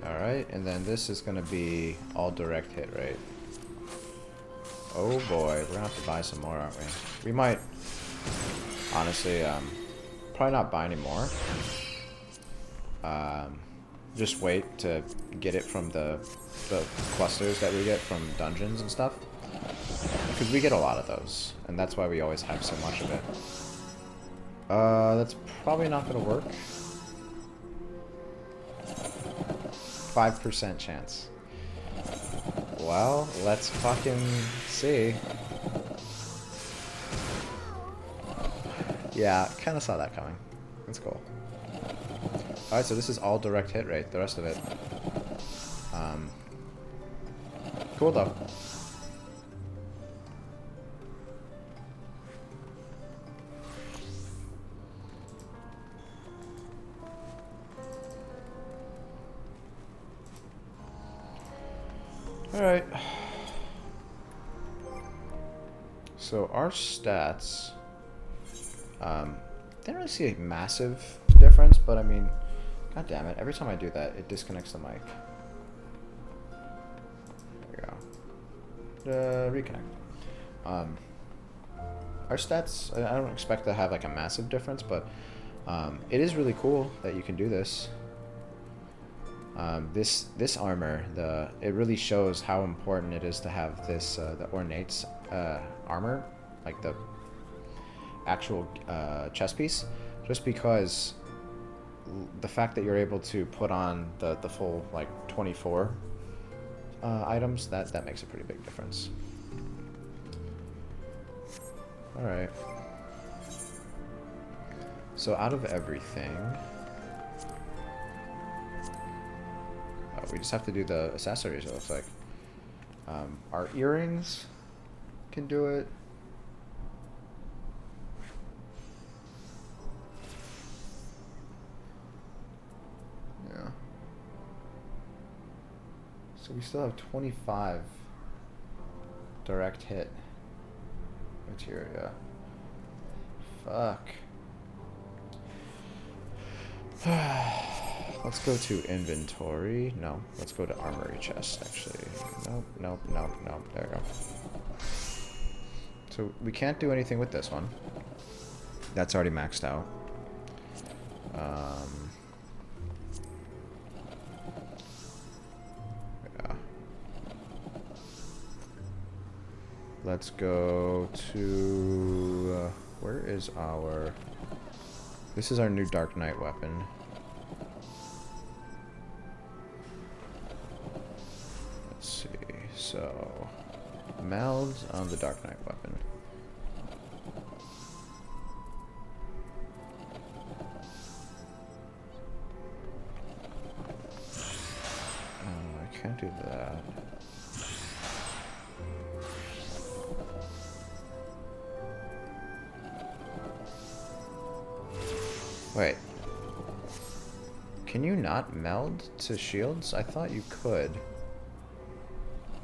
Alright, and then this is gonna be all direct hit, right? Oh boy, we're gonna have to buy some more, aren't we? We might, honestly, probably not buy any more. Just wait to get it from the clusters that we get from dungeons and stuff. Because we get a lot of those, and that's why we always have so much of it. That's probably not gonna work. 5% chance. Well, let's fucking see. Yeah, kind of saw that coming. That's cool. Alright, so this is all direct hit rate, the rest of it. Cool though. Alright. So our stats, didn't really see a massive difference, but I mean, god damn it, every time I do that, it disconnects the mic. There we go. Reconnect. Our stats, I don't expect to have like a massive difference, but it is really cool that you can do this. This armor, it really shows how important it is to have this the ornate armor, like the actual chest piece, just because the fact that you're able to put on the full like 24 items, that makes a pretty big difference. All right. So out of everything. We just have to do the accessories, it looks like. Our earrings can do it. Yeah. So we still have 25 direct hit materia. Fuck. Let's go to inventory. No, let's go to armory chest, actually. Nope. There we go. So we can't do anything with this one. That's already maxed out. Yeah. Let's go to... where is our... This is our new Dark Knight weapon. So, meld on the Dark Knight weapon. I can't do that. Wait. Can you not meld to shields? I thought you could.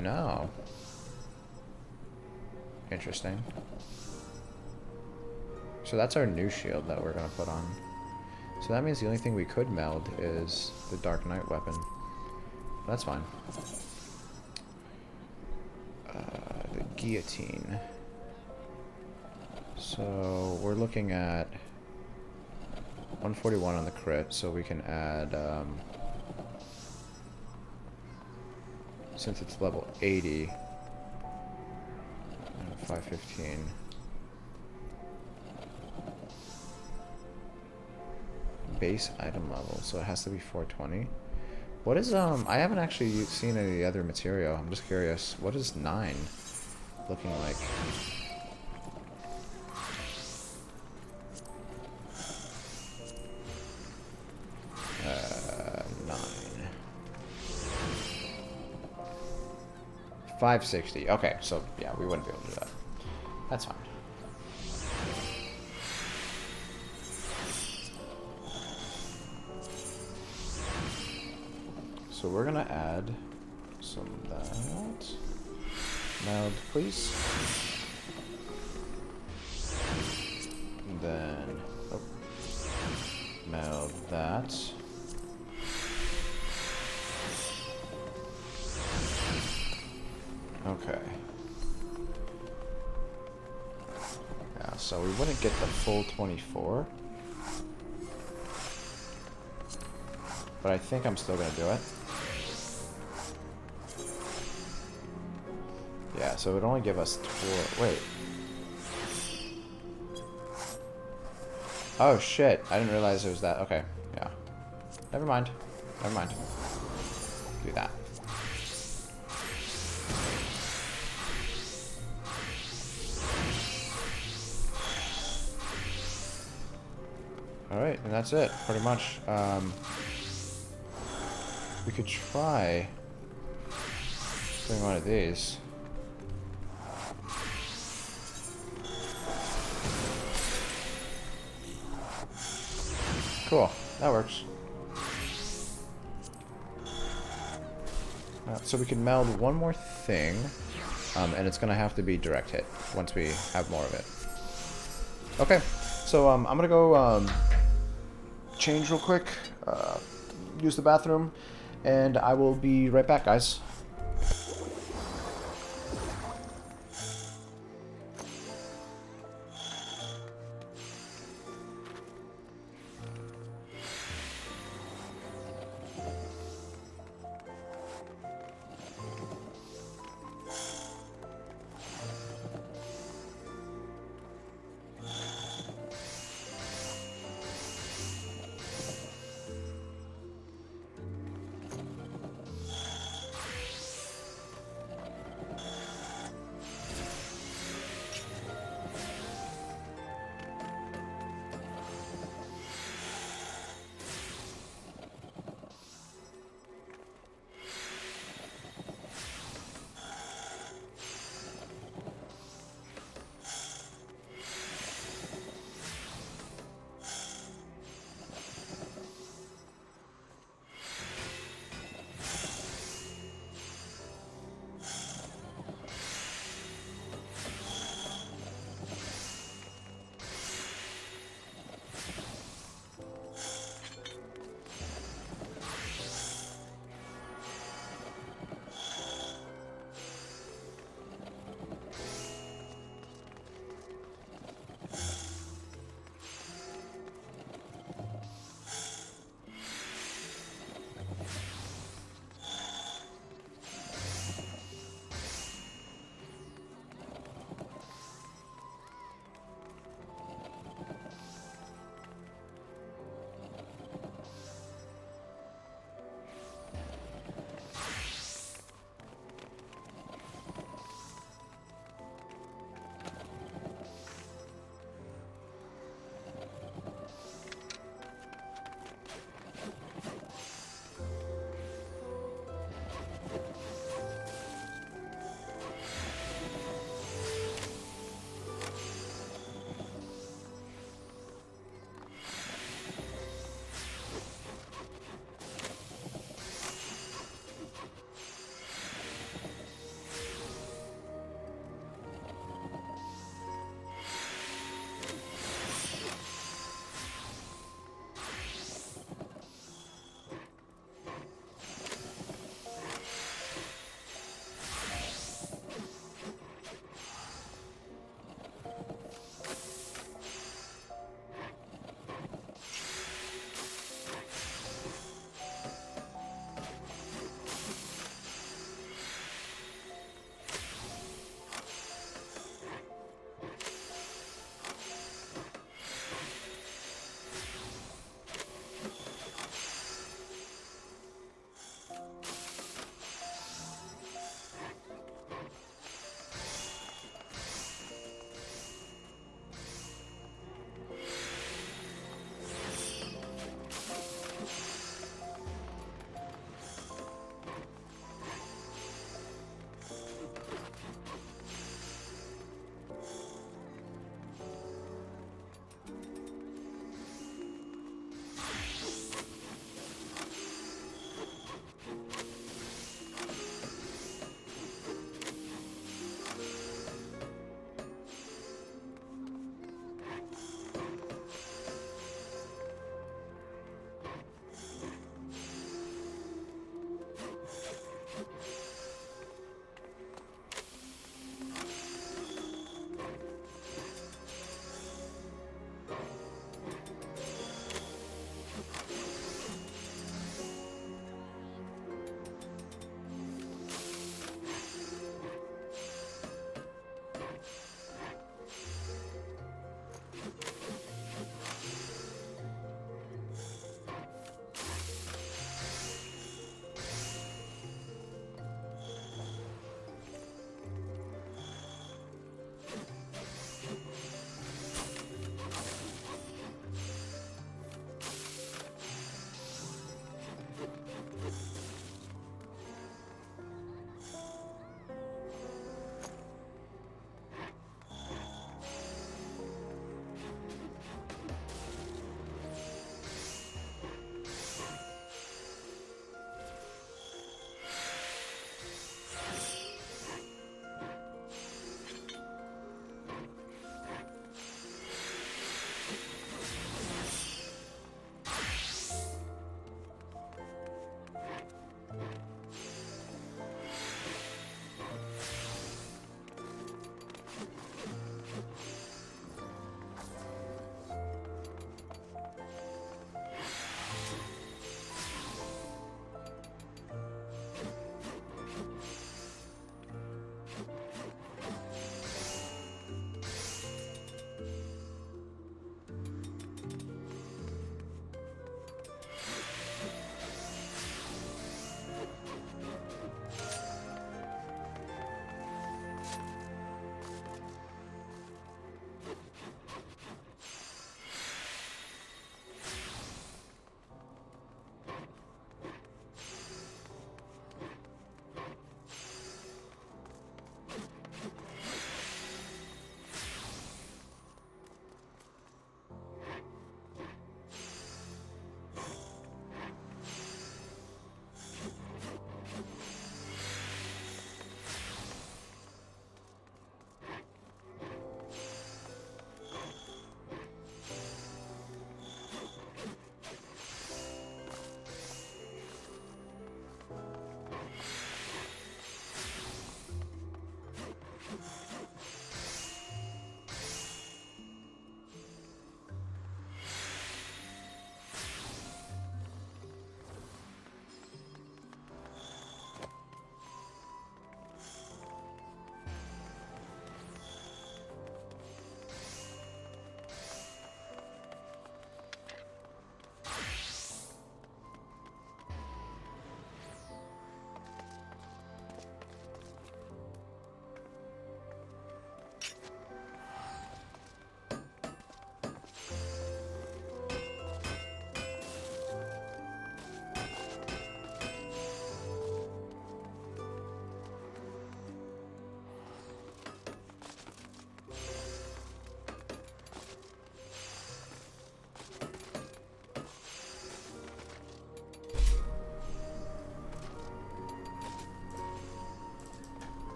No. Interesting. So that's our new shield that we're going to put on. So that means the only thing we could meld is the Dark Knight weapon. That's fine. The guillotine. So we're looking at 141 on the crit, so we can add... since it's level 80, 515. Base item level, so it has to be 420. What is, I haven't actually seen any other material. I'm just curious. What is 9 looking like? $9. 560. Okay, so yeah, we wouldn't be able to do that. That's fine. So we're gonna add some of that. Meld, please. And then meld that. Okay. Yeah, so we wouldn't get the full 24. But I think I'm still gonna do it. Yeah, so it would only give us 12. Wait. Oh shit, I didn't realize it was that. Okay, yeah. Never mind. Never mind. Do that. Alright, and that's it, pretty much. We could try doing one of these. Cool, that works. So we can meld one more thing, and it's gonna have to be direct hit once we have more of it. Okay, so I'm gonna go change real quick, use the bathroom, and I will be right back, guys.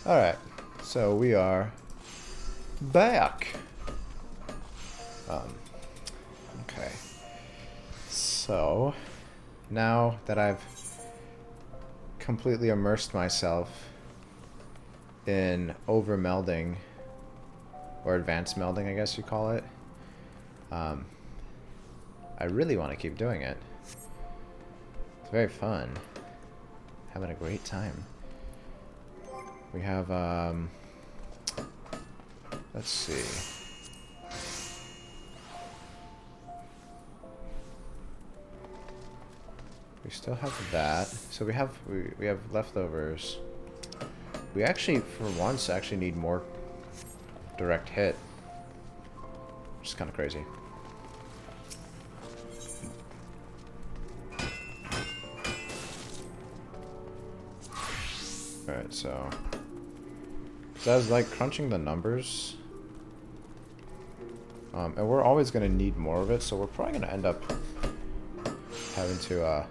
Alright, so we are back. Okay. So, now that I've completely immersed myself in over-melding, or advanced melding, I guess you call it, I really want to keep doing it. It's very fun. Having a great time. We have, let's see. We still have that. So we have leftovers. We actually, for once, actually need more direct hit. Which is kind of crazy. Alright, so... Because I was, like, crunching the numbers. And we're always going to need more of it, so we're probably going to end up having to,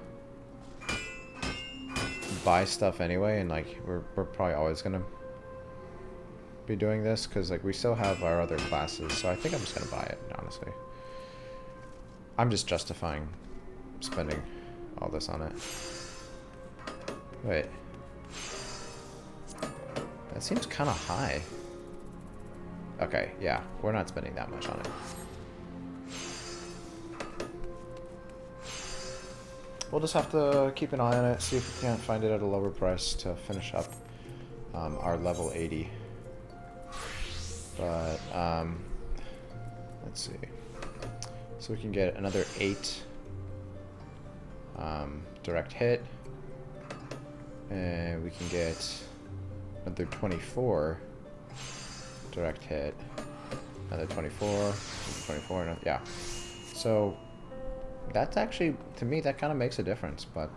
buy stuff anyway, and, like, we're probably always going to be doing this, because, like, we still have our other classes, so I think I'm just going to buy it, honestly. I'm just justifying spending all this on it. Wait. That seems kind of high. Okay, yeah, we're not spending that much on it. We'll just have to keep an eye on it, see if we can't find it at a lower price to finish up our level 80. But, let's see. So we can get another 8 direct hit. And we can get another 24 direct hit. Another 24, 24, no, yeah. So... that's actually, to me, that kind of makes a difference, but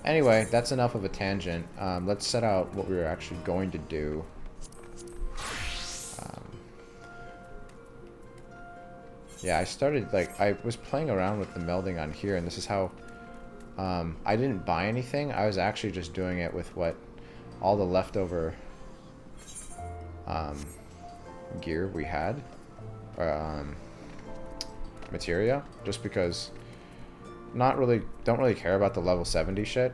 anyway, that's enough of a tangent. Let's set out what we were actually going to do. Yeah, I started, like, I was playing around with the melding on here, and this is how, I didn't buy anything. I was actually just doing it with what, all the leftover gear we had, Materia, just because don't really care about the level 70 shit,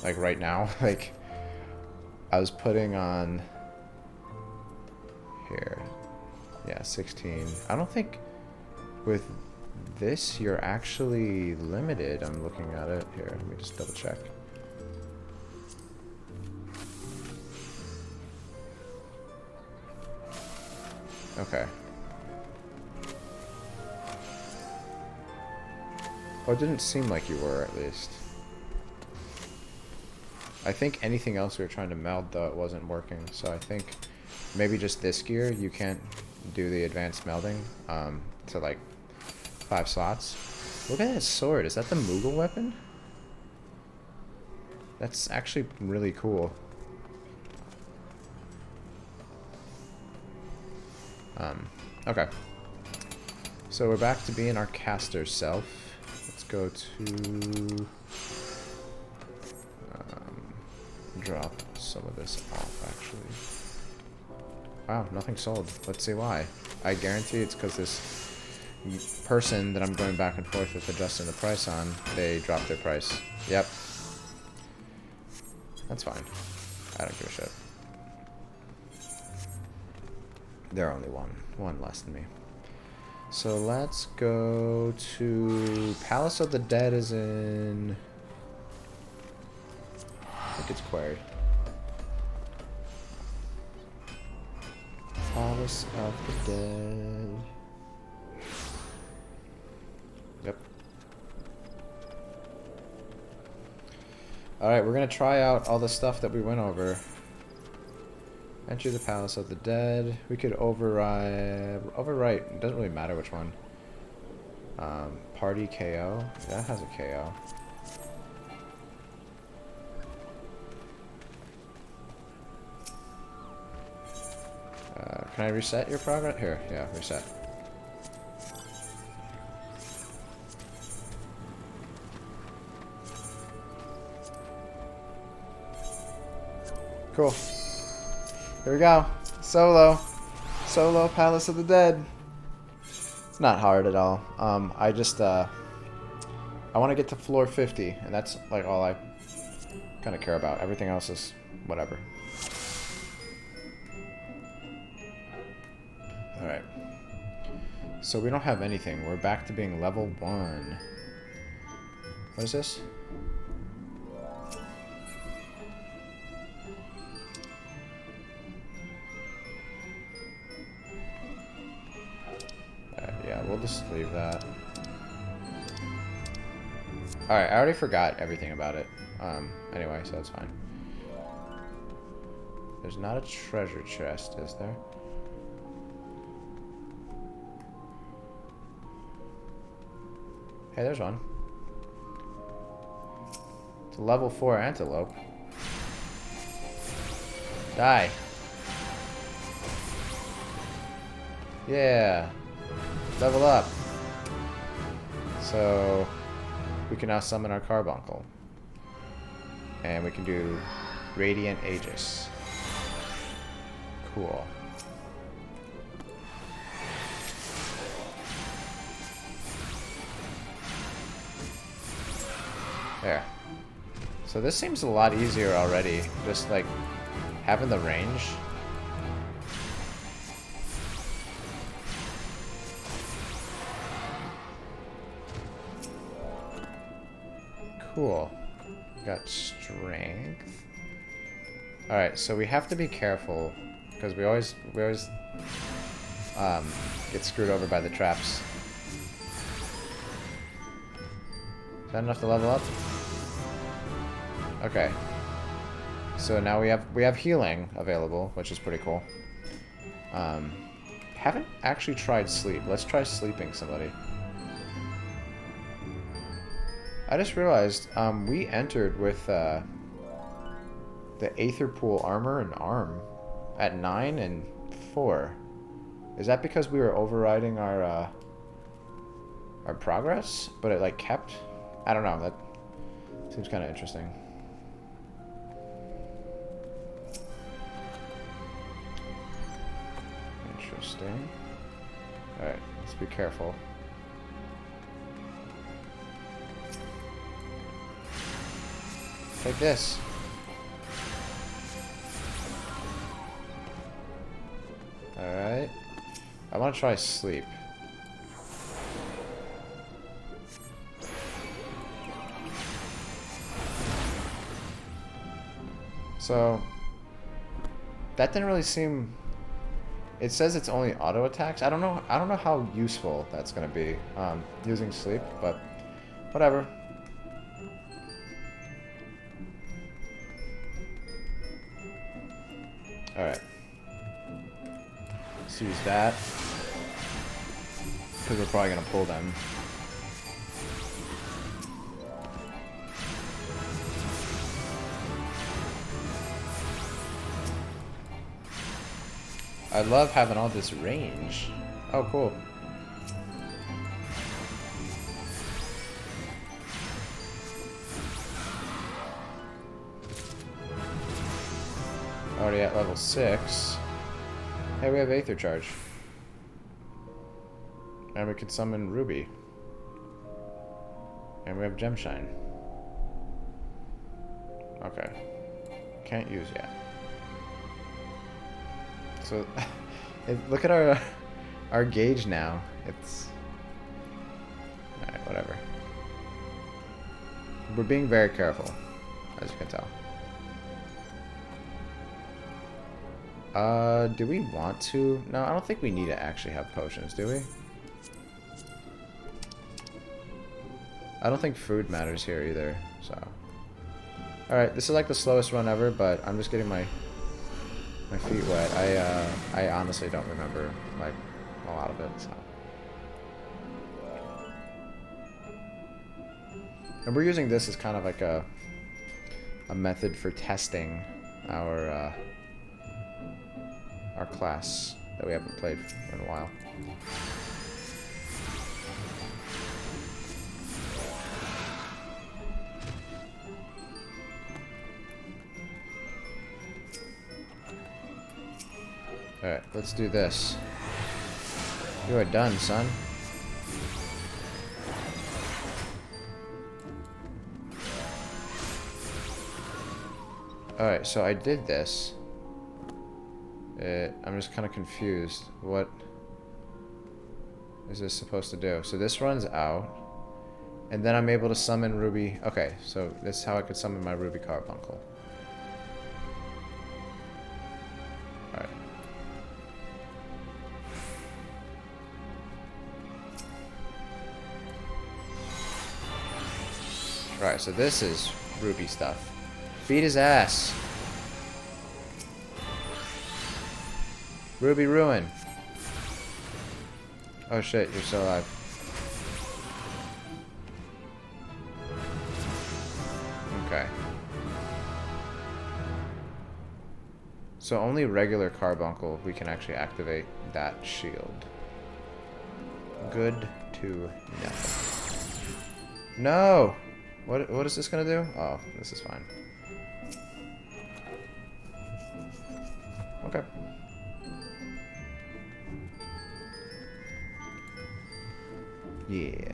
like right now. Like, I was putting on here, yeah, 16. I don't think with this you're actually limited. I'm looking at it here, let me just double check. Okay. Oh, it didn't seem like you were, at least. I think anything else we were trying to meld, though, it wasn't working. So I think maybe just this gear, you can't do the advanced melding to, like, 5 slots. Look at that sword. Is that the Moogle weapon? That's actually really cool. Okay. So we're back to being our caster self. Let's go to drop some of this off, actually. Wow, nothing sold. Let's see why. I guarantee it's because this person that I'm going back and forth with adjusting the price on, they dropped their price. Yep. That's fine. I don't give a shit. They're only one less than me. So let's go to Palace of the Dead is in... I think it's Quarry. Palace of the Dead. Yep. Alright, we're gonna try out all the stuff that we went over. Enter the Palace of the Dead. We could overwrite. It doesn't really matter which one. Party KO. That has a KO. Can I reset your progress? Here, yeah, reset. Cool. Here we go. Solo. Solo Palace of the Dead. It's not hard at all. I just, I want to get to floor 50, and that's, like, all I kind of care about. Everything else is whatever. Alright. So we don't have anything. We're back to being level 1. What is this? Yeah, we'll just leave that. Alright, I already forgot everything about it. Anyway, so that's fine. There's not a treasure chest, is there? Hey, there's one. It's a level 4 antelope. Die. Yeah. Level up. So we can now summon our Carbuncle. And we can do Radiant Aegis. Cool. There. So this seems a lot easier already. Just like having the range. Cool. Got strength. Alright, so we have to be careful because we always get screwed over by the traps. Is that enough to level up? Okay. So now we have healing available, which is pretty cool. Haven't actually tried sleep. Let's try sleeping somebody. I just realized we entered with the Aether pool armor and arm at 9 and 4. Is that because we were overriding our progress, but it like kept? I don't know. That seems kind of interesting. Interesting. All right, let's be careful. Take this. Alright. I want to try sleep. So that didn't really seem. It says it's only auto attacks. I don't know how useful that's gonna be using sleep, but whatever. Alright. Let's use that. Because we're probably going to pull them. I love having all this range. Oh, cool. Already at level 6. Hey, we have Aether Charge. And we could summon Ruby. And we have Gemshine. Okay. Can't use yet. So, look at our gauge now. It's... Alright, whatever. We're being very careful, as you can tell. Do we want to? No, I don't think we need to actually have potions, do we? I don't think food matters here either, so. Alright, this is like the slowest run ever, but I'm just getting my feet wet. I honestly don't remember, like, a lot of it, so. And we're using this as kind of like a method for testing our class that we haven't played in a while. Alright, let's do this. You are done, son. Alright, so I did this. I'm just kind of confused. What is this supposed to do? So this runs out. And then I'm able to summon Ruby. Okay, so this is how I could summon my Ruby Carbuncle. Alright. Alright, so this is Ruby stuff. Beat his ass. Ruby Ruin. Oh shit, you're still alive. Okay. So only regular Carbuncle we can actually activate that shield. Good to know. No! What is this gonna do? Oh, this is fine. Okay. Yeah.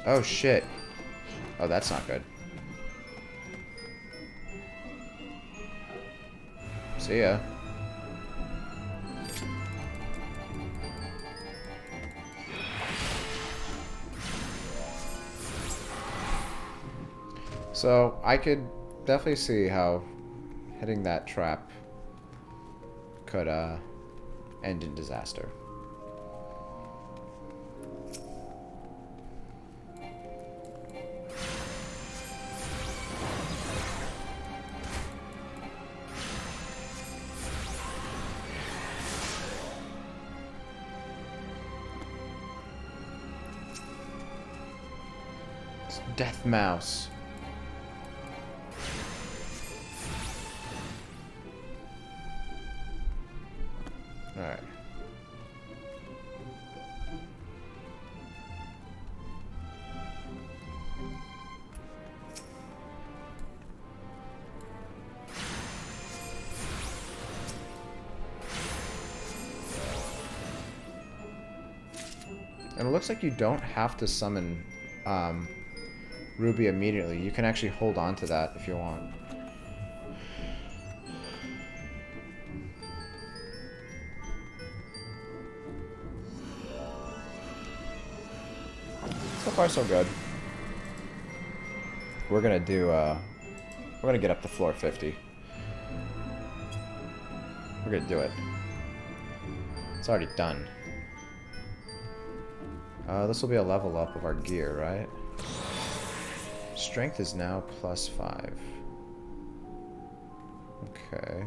Oh shit. Oh, that's not good. See ya. So, I could definitely see how hitting that trap could end in disaster. Death Mouse. Alright. And it looks like you don't have to summon Ruby immediately. You can actually hold on to that if you want. So far, so good. We're gonna do, we're gonna get up to floor 50. We're gonna do it. It's already done. This will be a level up of our gear, right? Strength is now +5. Okay.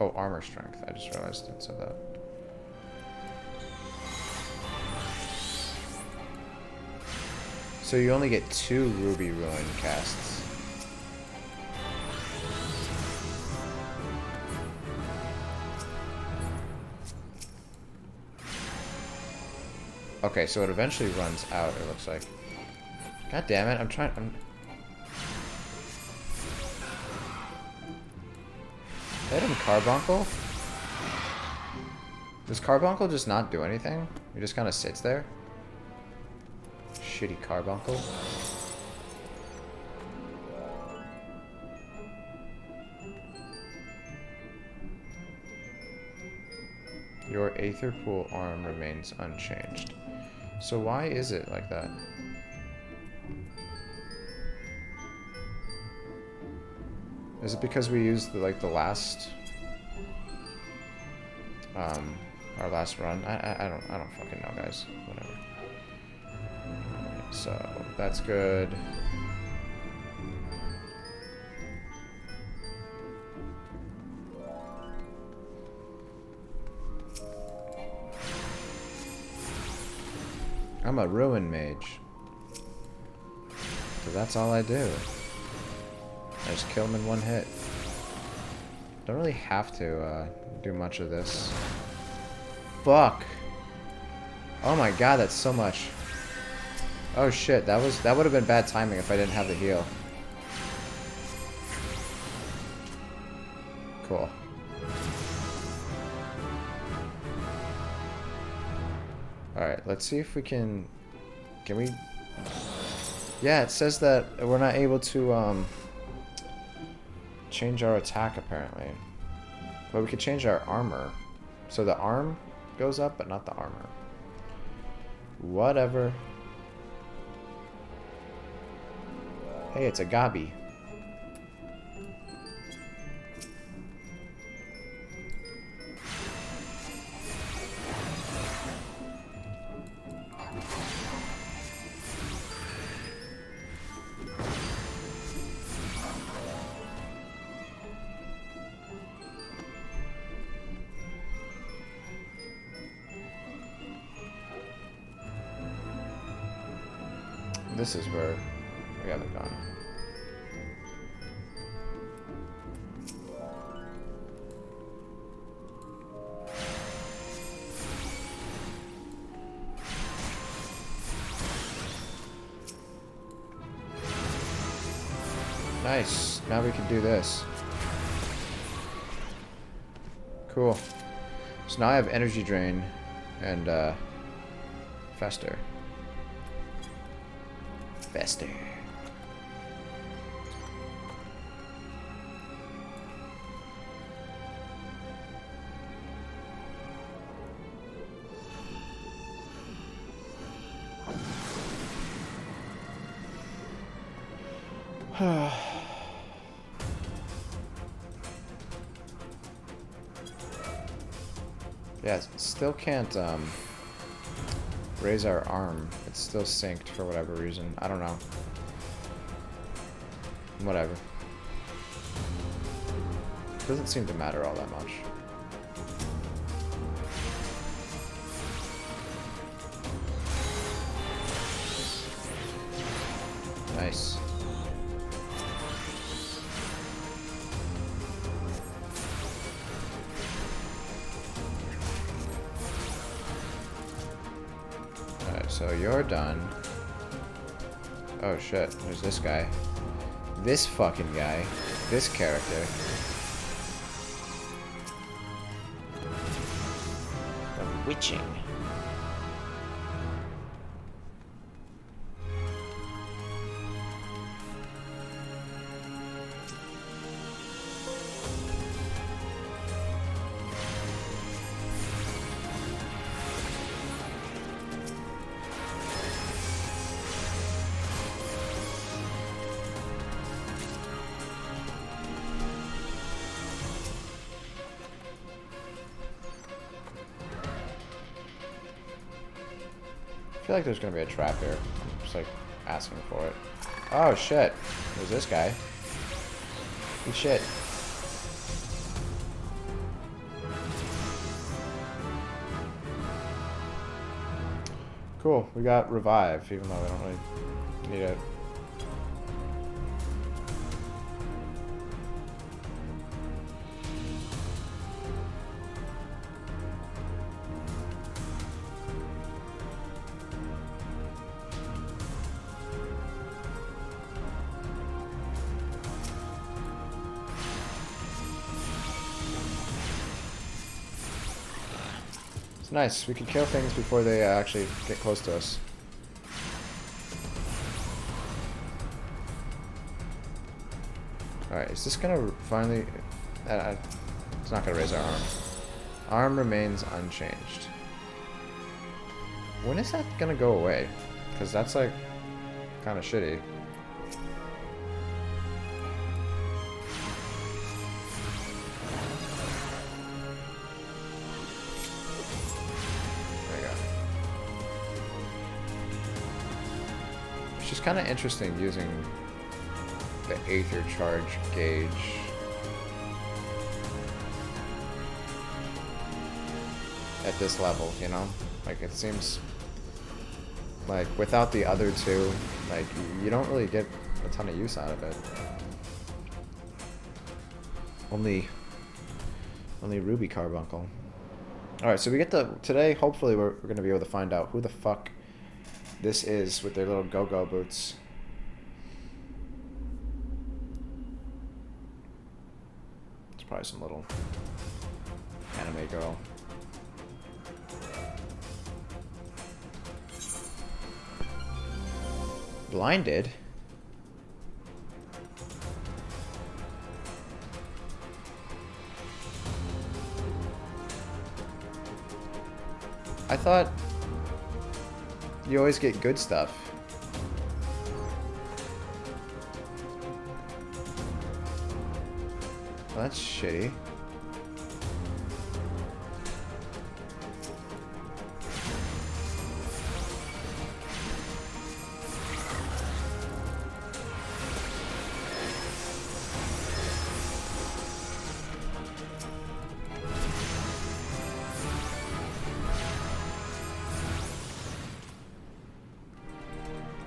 Oh, armor strength. I just realized it said that. So you only get 2 Ruby Ruin casts. Okay, so it eventually runs out, it looks like. God damn it, I'm... Hit him, Carbuncle? Does Carbuncle just not do anything? He just kind of sits there? Shitty Carbuncle. Your Aether Pool arm remains unchanged. So why is it like that? Is it because we used the last our last run? I don't fucking know, guys. Whatever. Alright, so that's good. I'm a Ruin Mage. So that's all I do. I just kill him in one hit. Don't really have to do much of this. Fuck! Oh my god, that's so much. Oh shit, that would have been bad timing if I didn't have the heal. Cool. Alright, let's see if we can we... Yeah, it says that we're not able to change our attack apparently. But we could change our armor. So the arm goes up, but not the armor. Whatever. Hey, it's a Gabi. This is where we haven't gone. Nice. Now we can do this. Cool. So now I have energy drain and fester. Fester. Yeah, still can't raise our arm. It's still synced for whatever reason. I don't know. Whatever. Doesn't seem to matter all that much. Nice. So you're done. Oh shit, there's this guy. This fucking guy. This character. The witching. I feel like there's gonna be a trap here. I'm just like asking for it. Oh shit. There's this guy. Good shit. Cool. We got revive, even though we don't really need it. Nice. We can kill things before they actually get close to us. Alright, is this gonna finally... it's not gonna raise our arm. Arm remains unchanged. When is that gonna go away? Because that's like kind of shitty. It's kind of interesting using the Aether charge gauge. At this level, you know? Like, it seems like without the other two, like, you don't really get a ton of use out of it. Only Ruby Carbuncle. Alright, so we get today, hopefully we're going to be able to find out who the fuck This is with their little go-go boots. It's probably some little anime girl. Blinded? I thought you always get good stuff. Well, that's shitty.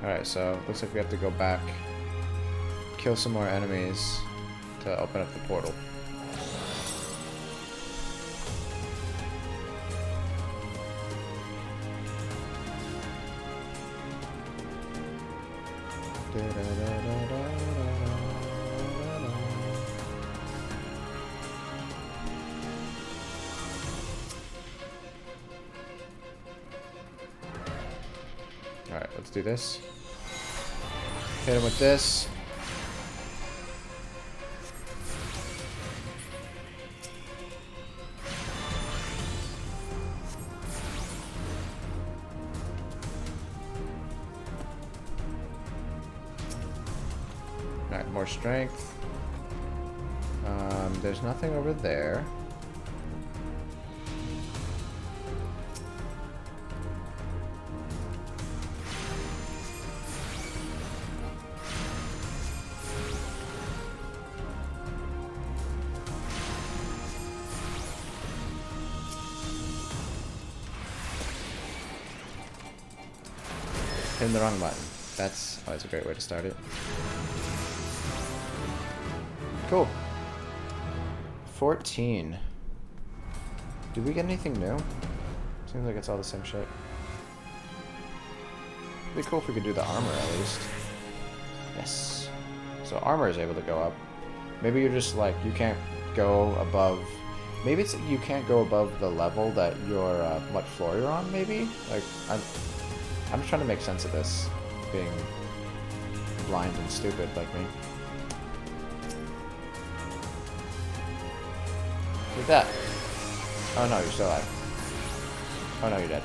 Alright, so looks like we have to go back, kill some more enemies to open up the portal. Alright, let's do this. Hit him with this. Alright, more strength. There's nothing over there. Hitting the wrong button. That's always a great way to start it. Cool. 14. Did we get anything new? Seems like it's all the same shit. It'd be cool if we could do the armor at least. Yes. So armor is able to go up. Maybe you're just like, you can't go above... Maybe it's you can't go above the level that you're, what floor you're on, maybe? Like, I'm just trying to make sense of this, being blind and stupid like me. Look at that. Oh no, you're still alive. Oh no, you're dead.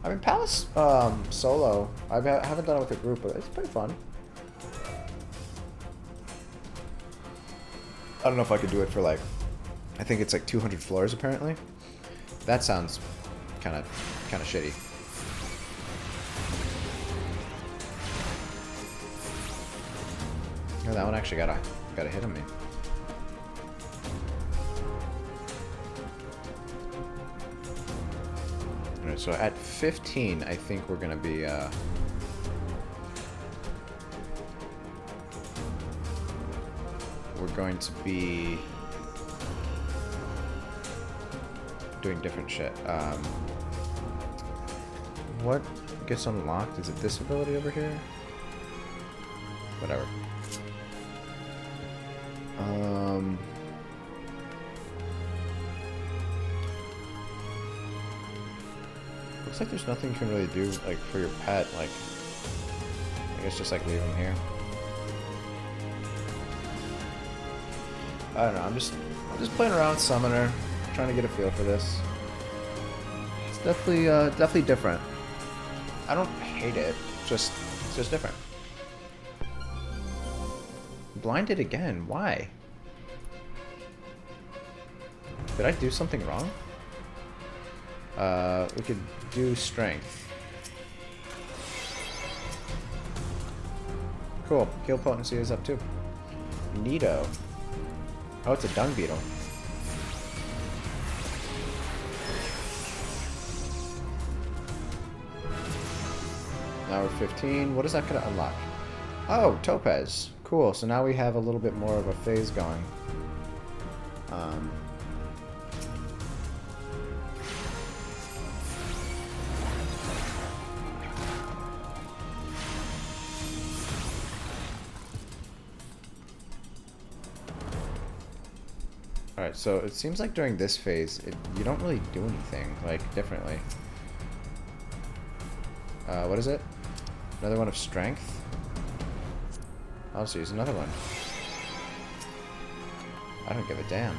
I mean, Palace solo, I haven't done it with a group, but it's pretty fun. I don't know if I could do it for like, I think it's like 200 floors apparently. That sounds kind of shitty. Oh, that one actually got a hit on me. Alright, so at 15, I think we're gonna be we're going to be doing different shit. What gets unlocked? Is it this ability over here? Whatever. Looks like there's nothing you can really do like for your pet. Like, I guess just like leave him here. I don't know. I'm just playing around with Summoner, trying to get a feel for this. It's definitely different. I don't hate it. It's just different. Blinded again. Why? Did I do something wrong? We could do strength. Cool. Heal potency is up too. Neato. Oh, it's a dung beetle. Now we're 15. What is that going to unlock? Oh, Topaz. Cool. So now we have a little bit more of a phase going. Alright, so it seems like during this phase, you don't really do anything, like, differently. What is it? Another one of strength? I'll just use another one. I don't give a damn.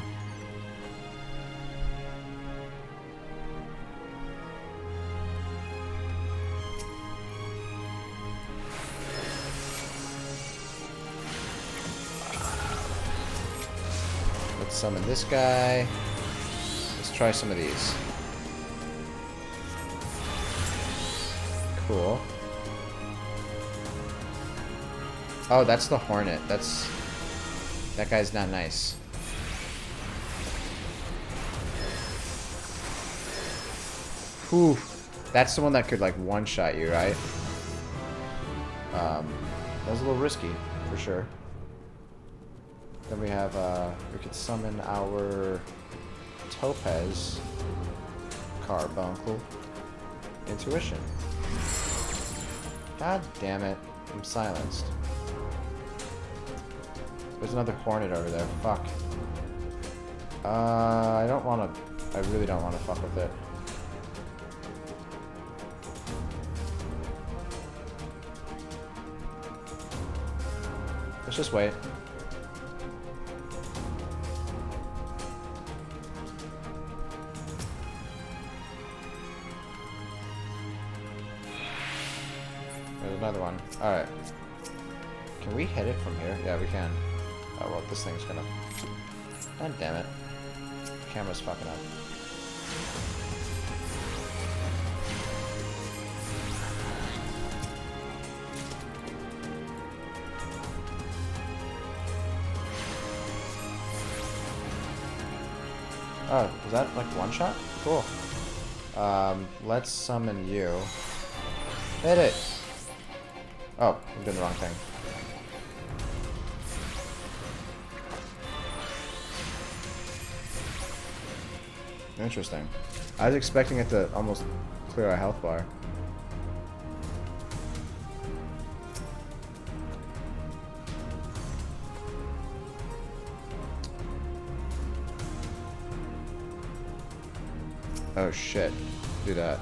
Let's summon this guy. Let's try some of these. Cool. Oh, that's the Hornet. That guy's not nice. Whew. That's the one that could, like, one-shot you, right? That was a little risky, for sure. Then we have, we could summon our Topaz, Carbuncle, Intuition. God damn it. I'm silenced. There's another Hornet over there. Fuck. I don't want to... I really don't want to fuck with it. Let's just wait. There's another one. Alright. Can we hit it from here? Yeah, we can. Oh, well, this thing's gonna... God damn it. Camera's fucking up. Oh, is that like one shot? Cool. Let's summon you. Hit it! Oh, I'm doing the wrong thing. Interesting. I was expecting it to almost clear our health bar. Oh shit. Do that.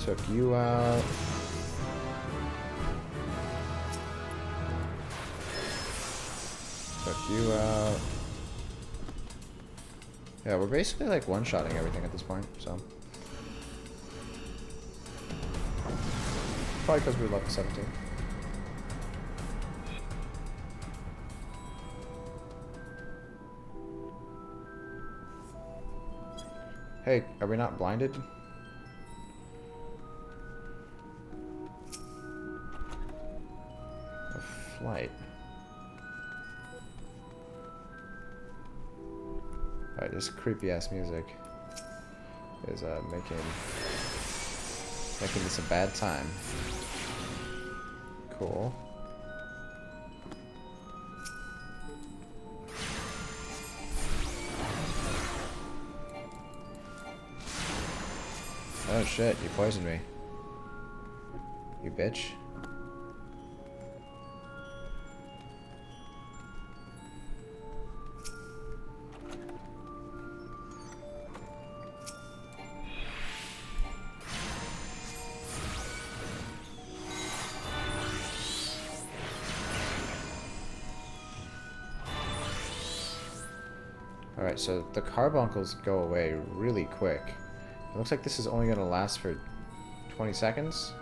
Took you out. Took you out. Yeah, we're basically like one-shotting everything at this point, so. Probably because we're level 17. Hey, are we not blinded? A flight. Alright, this creepy ass music is making this a bad time. Cool. Oh shit, you poisoned me. You bitch. Alright, so the carbuncles go away really quick. It looks like this is only going to last for 20 seconds.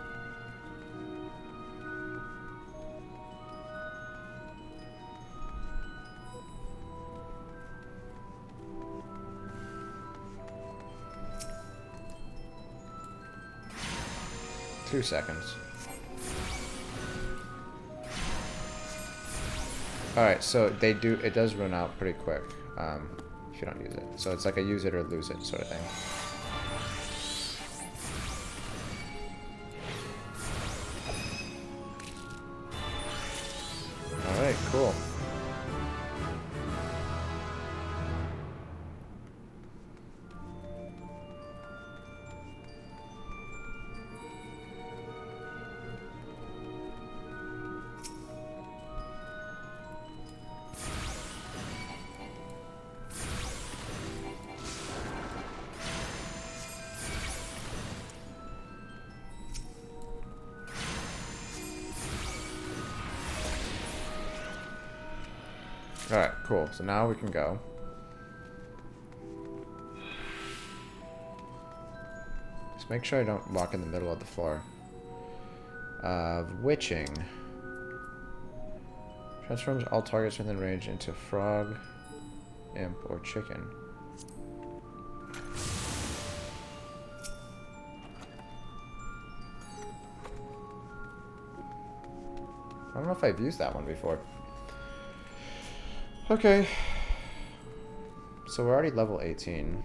Two seconds. Alright, so it does run out pretty quick if you don't use it. So it's like a use it or lose it sort of thing. Alright, cool. Alright, cool. So now we can go. Just make sure I don't walk in the middle of the floor. Witching. Transforms all targets within range into frog, imp, or chicken. I don't know if I've used that one before. Okay. So we're already level 18.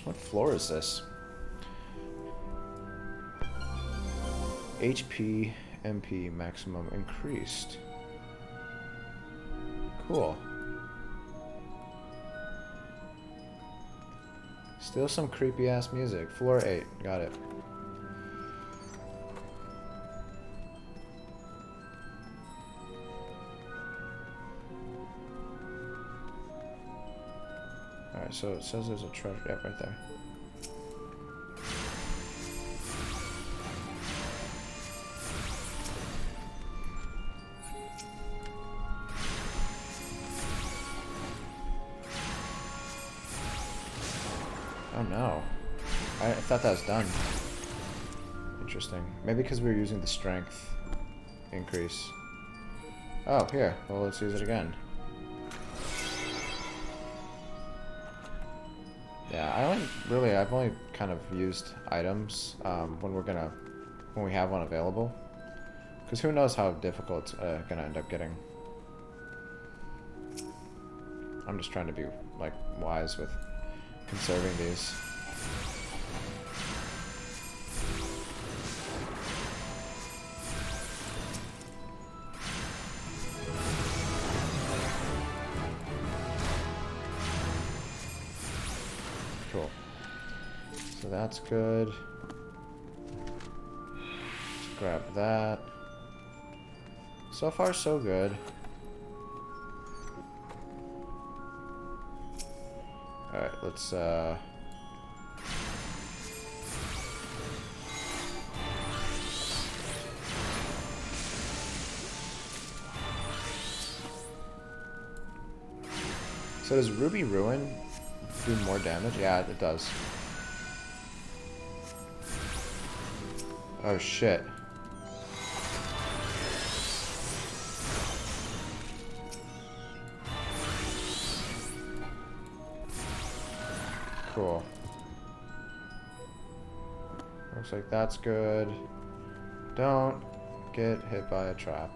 What floor is this? HP, MP maximum increased. Cool. Still some creepy ass music. Floor 8. Got it. Alright, so it says there's a treasure. Yep, right there. Oh no. I thought that was done. Interesting. Maybe because we were using the strength increase. Oh, here. Well, let's use it again. Yeah, I've only kind of used items when we have one available. Because who knows how difficult it's gonna end up getting. I'm just trying to be, like, wise with conserving these. Cool. So that's good. Let's grab that. So far, so good. Alright, let's so does Ruby Ruin do more damage? Yeah, it does. Oh shit. Cool. Looks like that's good. Don't get hit by a trap.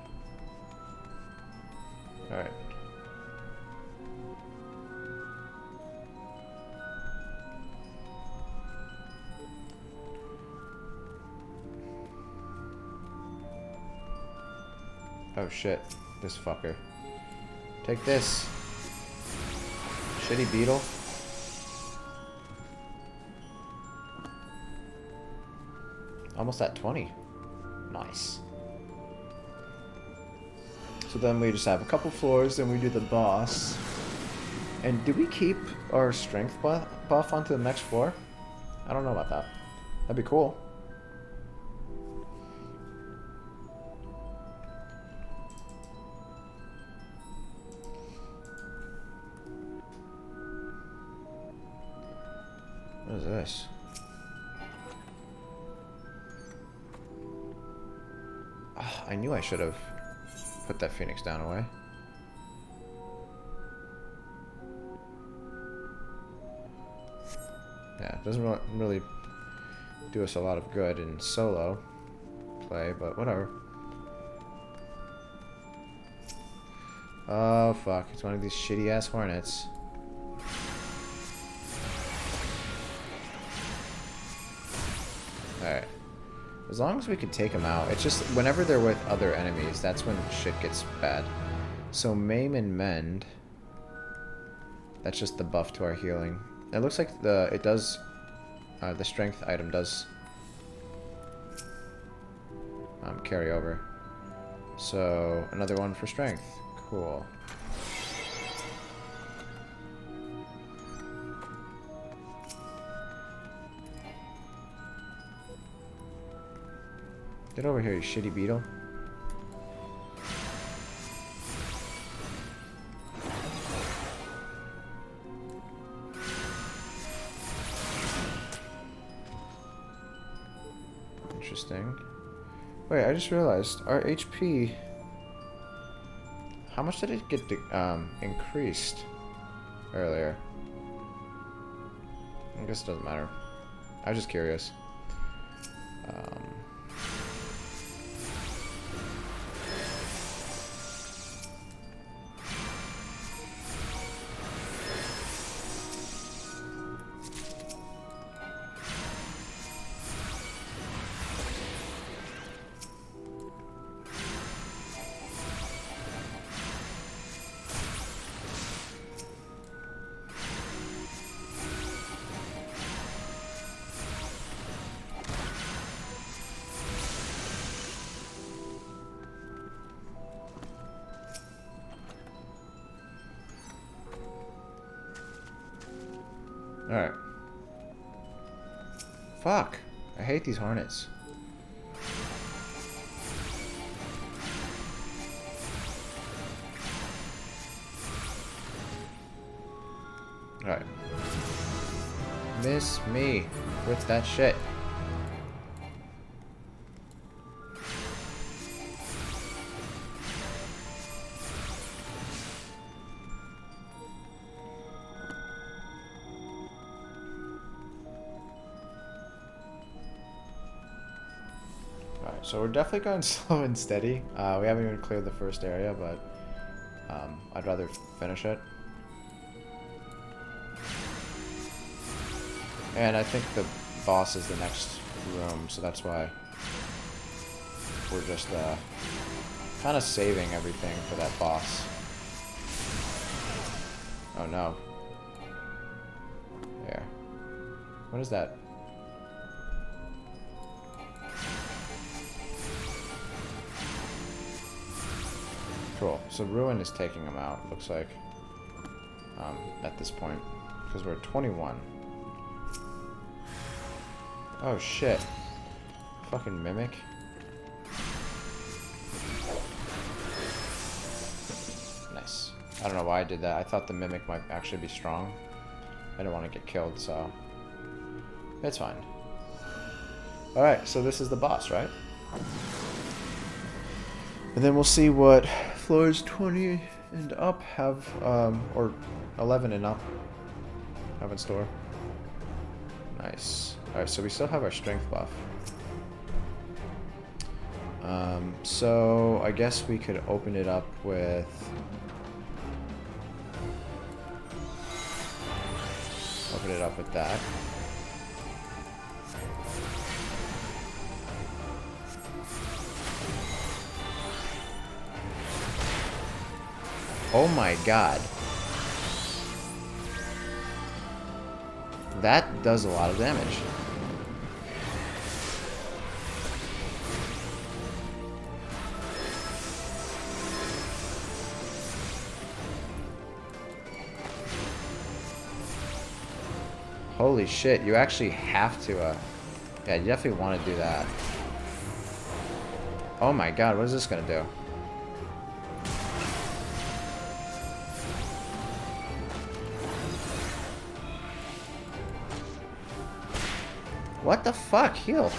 Alright. Oh shit. This fucker. Take this. Shitty beetle. Almost at 20. Nice. So then we just have a couple floors, then we do the boss. And do we keep our strength buff onto the next floor? I don't know about that. That'd be cool. What is this? Oh, I knew I should have put that Phoenix down away. Yeah, it doesn't really do us a lot of good in solo play, but whatever. Oh fuck, it's one of these shitty ass hornets. Alright. As long as we can take them out. It's just whenever they're with other enemies, that's when shit gets bad. So Maim and Mend. That's just the buff to our healing. It looks like the strength item does carry over. So another one for strength. Cool. Get over here, you shitty beetle. Interesting. Wait, I just realized our HP. How much did it get increased earlier? I guess it doesn't matter. I was just curious. Alright. Fuck. I hate these hornets. Alright. Miss me with that shit. So we're definitely going slow and steady. We haven't even cleared the first area, but I'd rather finish it. And I think the boss is the next room, so that's why we're just kind of saving everything for that boss. Oh no. There. What is that? Cool. So Ruin is taking him out, it looks like, at this point, because we're at 21. Oh shit. Fucking Mimic. Nice. I don't know why I did that. I thought the Mimic might actually be strong. I didn't want to get killed, so it's fine. Alright, so this is the boss, right? And then we'll see what floors 20 and up have, or 11 and up have in store. Nice. Alright, so we still have our strength buff. So I guess we could open it up with... Open it up with that. Oh my god. That does a lot of damage. Holy shit, you actually have to, yeah, you definitely want to do that. Oh my god, what is this gonna do? What the fuck? Heal.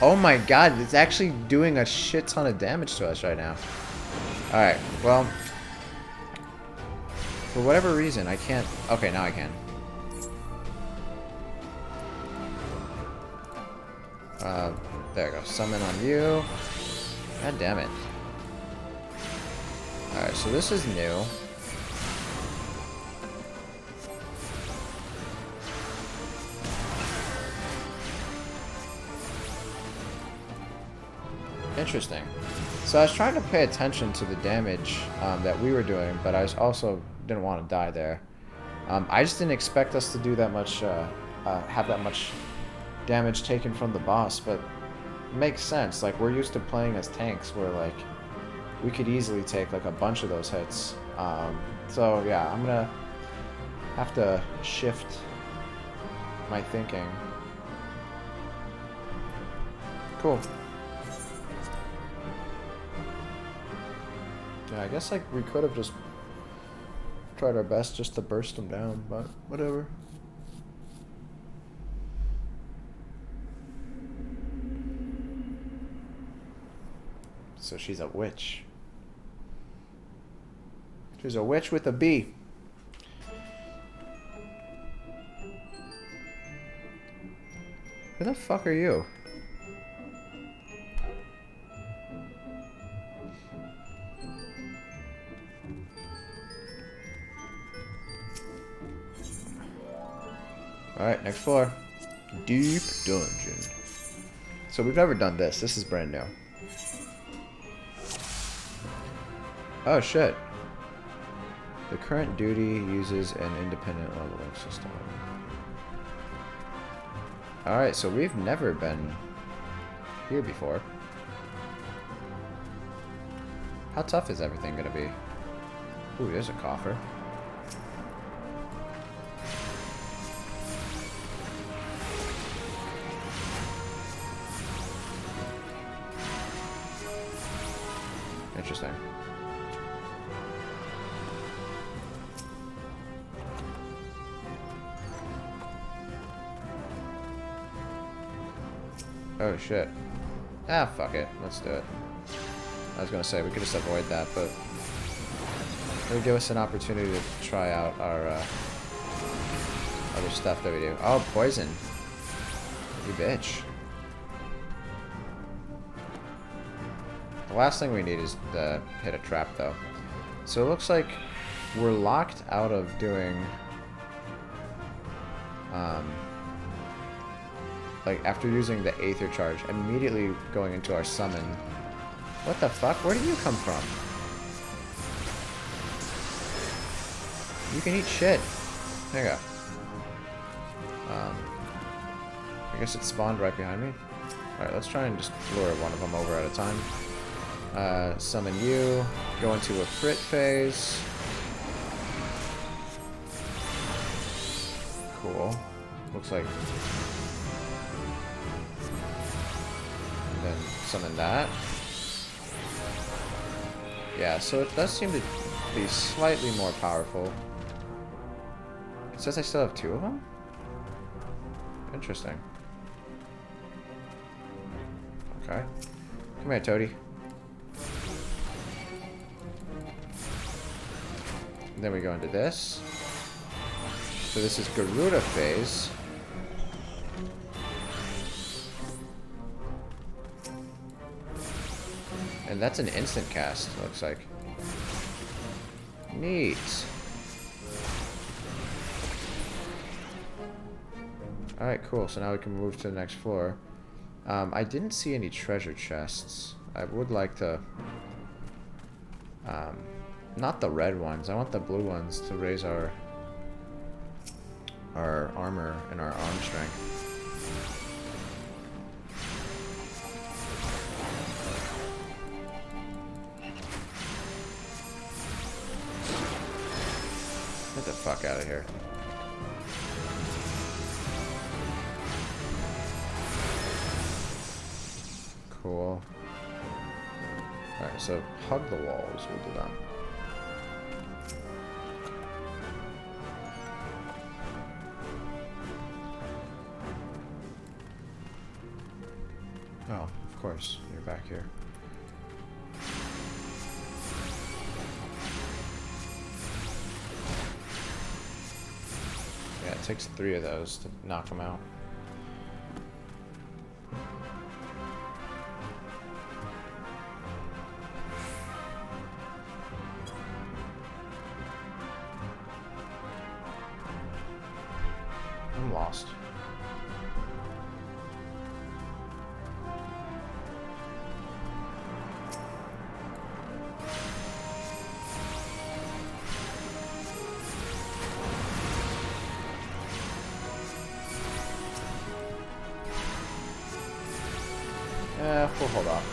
Oh my god, it's actually doing a shit ton of damage to us right now. Alright, well, for whatever reason, I can't... Okay, now I can. There we go. Summon on you. God damn it. Alright, so this is new. Interesting. So I was trying to pay attention to the damage that we were doing, but I also didn't want to die there. I just didn't expect us to do that much, have that much damage taken from the boss, but it makes sense. Like, we're used to playing as tanks where, like, we could easily take, like, a bunch of those hits. So, yeah, I'm gonna have to shift my thinking. Cool. Yeah, I guess like we could have just tried our best just to burst them down, but whatever. So she's a witch. She's a witch with a B. Who the fuck are you? Alright, next floor. Deep dungeon. So we've never done this. This is brand new. Oh shit. The current duty uses an independent leveling system. Alright, so we've never been here before. How tough is everything gonna be? Ooh, there's a coffer. Interesting. Oh shit. Ah, fuck it. Let's do it. I was gonna say, we could just avoid that, but it would give us an opportunity to try out our other stuff that we do. Oh, poison. You bitch. The last thing we need is to hit a trap, though. So it looks like we're locked out of doing... like, after using the Aether charge, immediately going into our summon. What the fuck? Where did you come from? You can eat shit. There you go. I guess it spawned right behind me. Alright, let's try and just lure one of them over at a time. Summon you. Go into a crit phase. Cool. Looks like... and then summon that. Yeah, so it does seem to be slightly more powerful. It says I still have 2 of them? Interesting. Okay. Come here, Toady. And then we go into this. So this is Garuda phase. And that's an instant cast, looks like. Neat. Alright, cool. So now we can move to the next floor. I didn't see any treasure chests. I would like to... not the red ones. I want the blue ones to raise our armor and our arm strength. Get the fuck out of here. Cool. Alright, so hug the walls. We'll do that. Oh, of course. You're back here. Yeah, it takes 3 of those to knock them out. I'm lost. We'll hold off.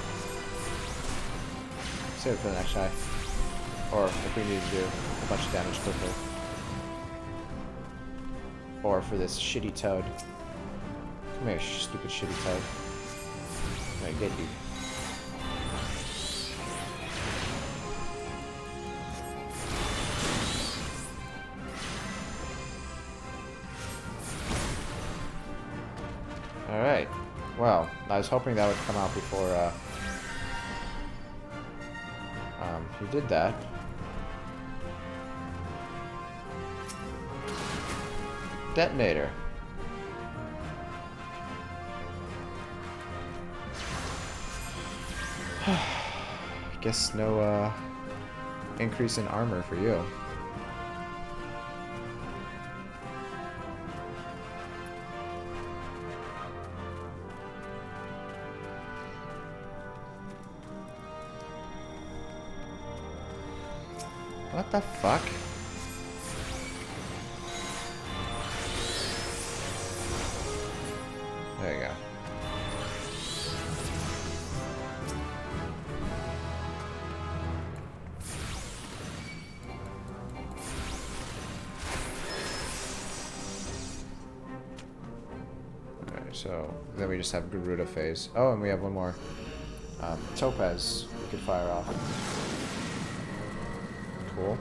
Save it for the next guy. Or if we need to do a bunch of damage quickly. Or for this shitty toad. Come here, stupid shitty toad. I'm gonna get you. Alright. Well, I was hoping that would come out before, he did that. Detonator. Guess no, increase in armor for you. What the fuck? There you go. Alright, so then we just have Garuda phase. Oh, and we have one more. Topaz we could fire off. Cool.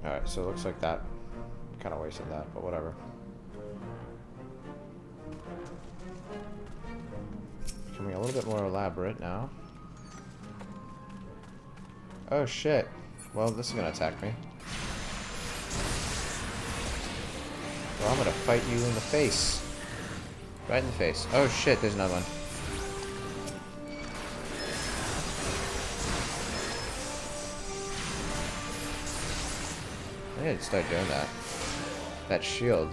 Alright, so it looks like that kind of wasted that, but whatever. Becoming a little bit more elaborate now. Oh shit. Well, this is gonna attack me. Well, I'm gonna fight you in the face. Right in the face. Oh shit, there's another one. I need to start doing that. That shield.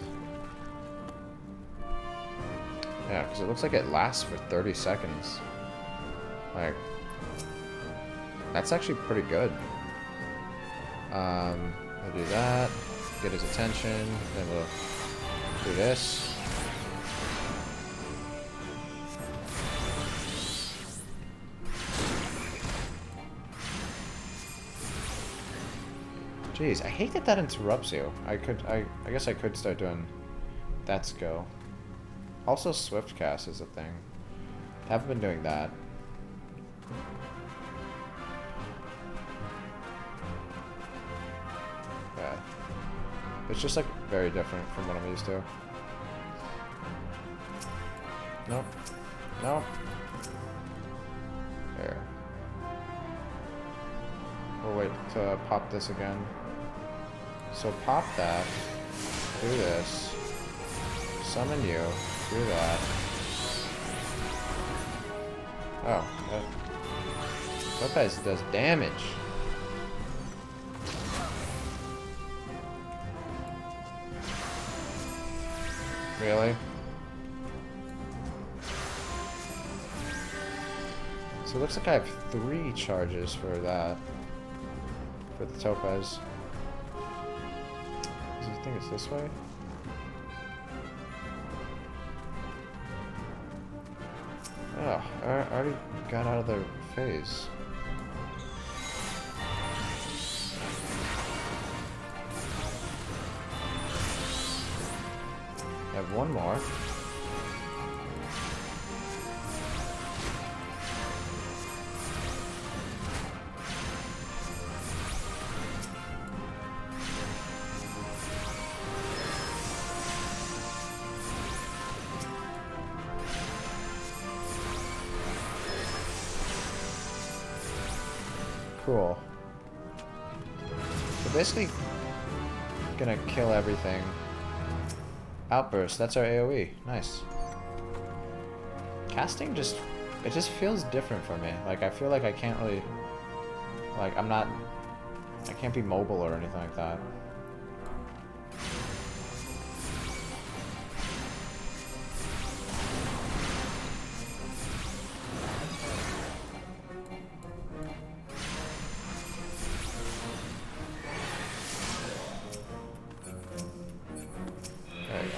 Yeah, because it looks like it lasts for 30 seconds. Like, that's actually pretty good. We'll do that. Get his attention. Then we'll do this. Jeez, I hate that that interrupts you. I guess I could start doing that's go. Also, swift cast is a thing. Haven't been doing that. Yeah, it's just like very different from what I'm used to. Nope. Nope. Here. We'll wait to pop this again. So pop that, do this, summon you, do that. Oh, Topaz does damage. Really? So it looks like I have 3 charges for that. For the Topaz. Do you think it's this way? Oh, I already got out of the phase. I have one more. Cool. So basically, gonna kill everything. Outburst, that's our AoE. Nice. Casting just, it just feels different for me. Like, I feel like I can't really, like, I can't be mobile or anything like that. There you go.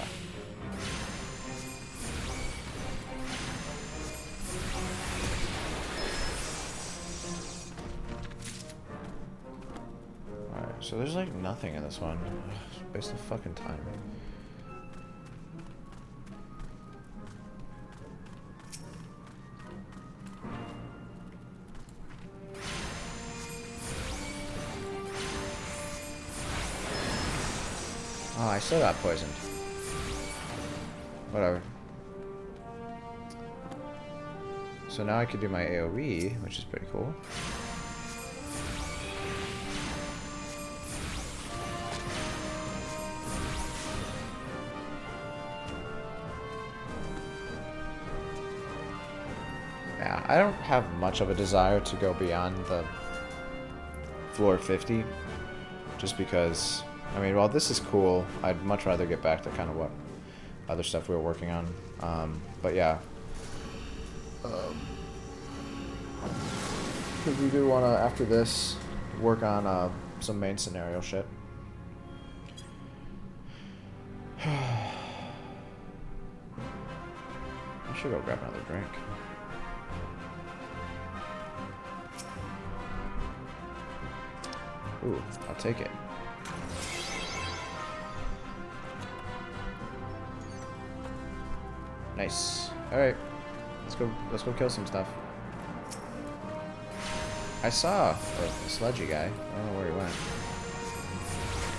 Alright, so there's like nothing in this one. Ugh, waste of fucking time. Oh, I still got poisoned. Whatever. So now I can do my AoE, which is pretty cool. Yeah, I don't have much of a desire to go beyond the floor 50. Just because, I mean, while this is cool, I'd much rather get back to kind of what other stuff we were working on. But yeah. Because we do want to, after this, work on some main scenario shit. I should go grab another drink. Ooh, I'll take it. Nice. Alright. Let's go kill some stuff. I saw a sludgy guy. I don't know where he went.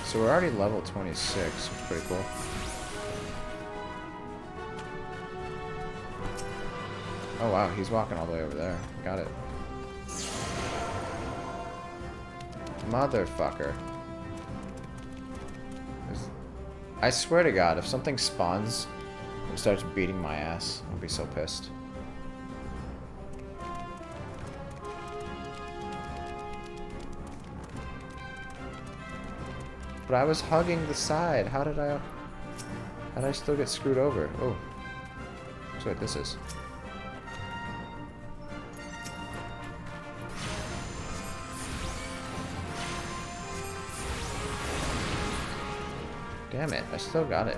So we're already level 26, which is pretty cool. Oh wow, he's walking all the way over there. Got it. Motherfucker. I swear to God, if something spawns and starts beating my ass, I'll be so pissed. But I was hugging the side. How did I still get screwed over? Oh. That's what this is. Damn it, I still got it.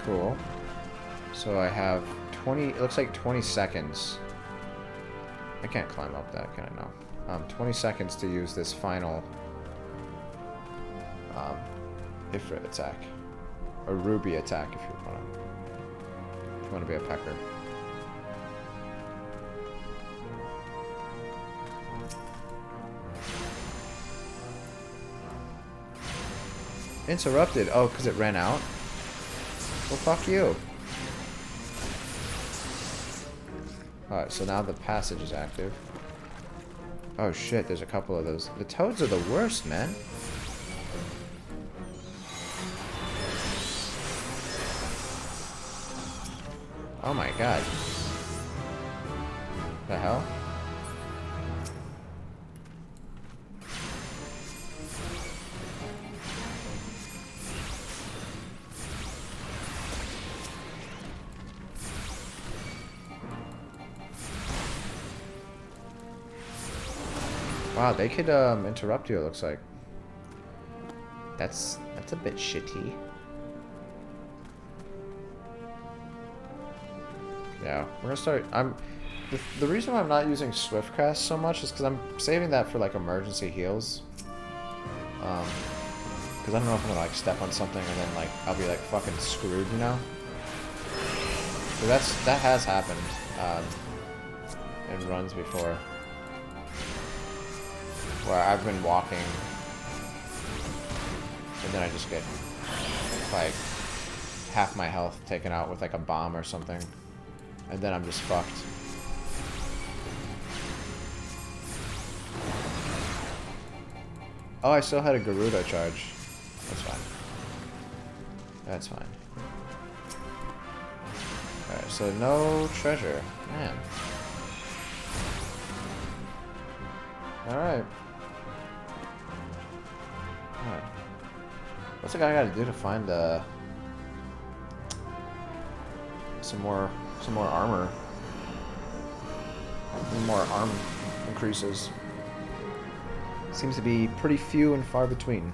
Cool. So I have 20, it looks like 20 seconds. I can't climb up that, can I? No. 20 seconds to use this final Ifrit attack. Or Ruby attack if you want to be a pecker. Interrupted. Oh, because it ran out? Well, fuck you. Alright, so now the passage is active. Oh shit, there's a couple of those. The toads are the worst, man. Oh my god. The hell? Wow, they could interrupt you, it looks like. That's a bit shitty. Yeah, we're gonna start. The reason why I'm not using Swiftcast so much is because I'm saving that for like emergency heals. Because I don't know if I'm gonna like step on something and then like I'll be like fucking screwed, you know? So that has happened in runs before, where I've been walking and then I just get like half my health taken out with like a bomb or something. And then I'm just fucked. Oh, I still had a Garuda charge. That's fine. That's fine. Alright, so no treasure. Man. Alright. Alright. What's the guy gotta do to find some more armor? More arm increases. Seems to be pretty few and far between.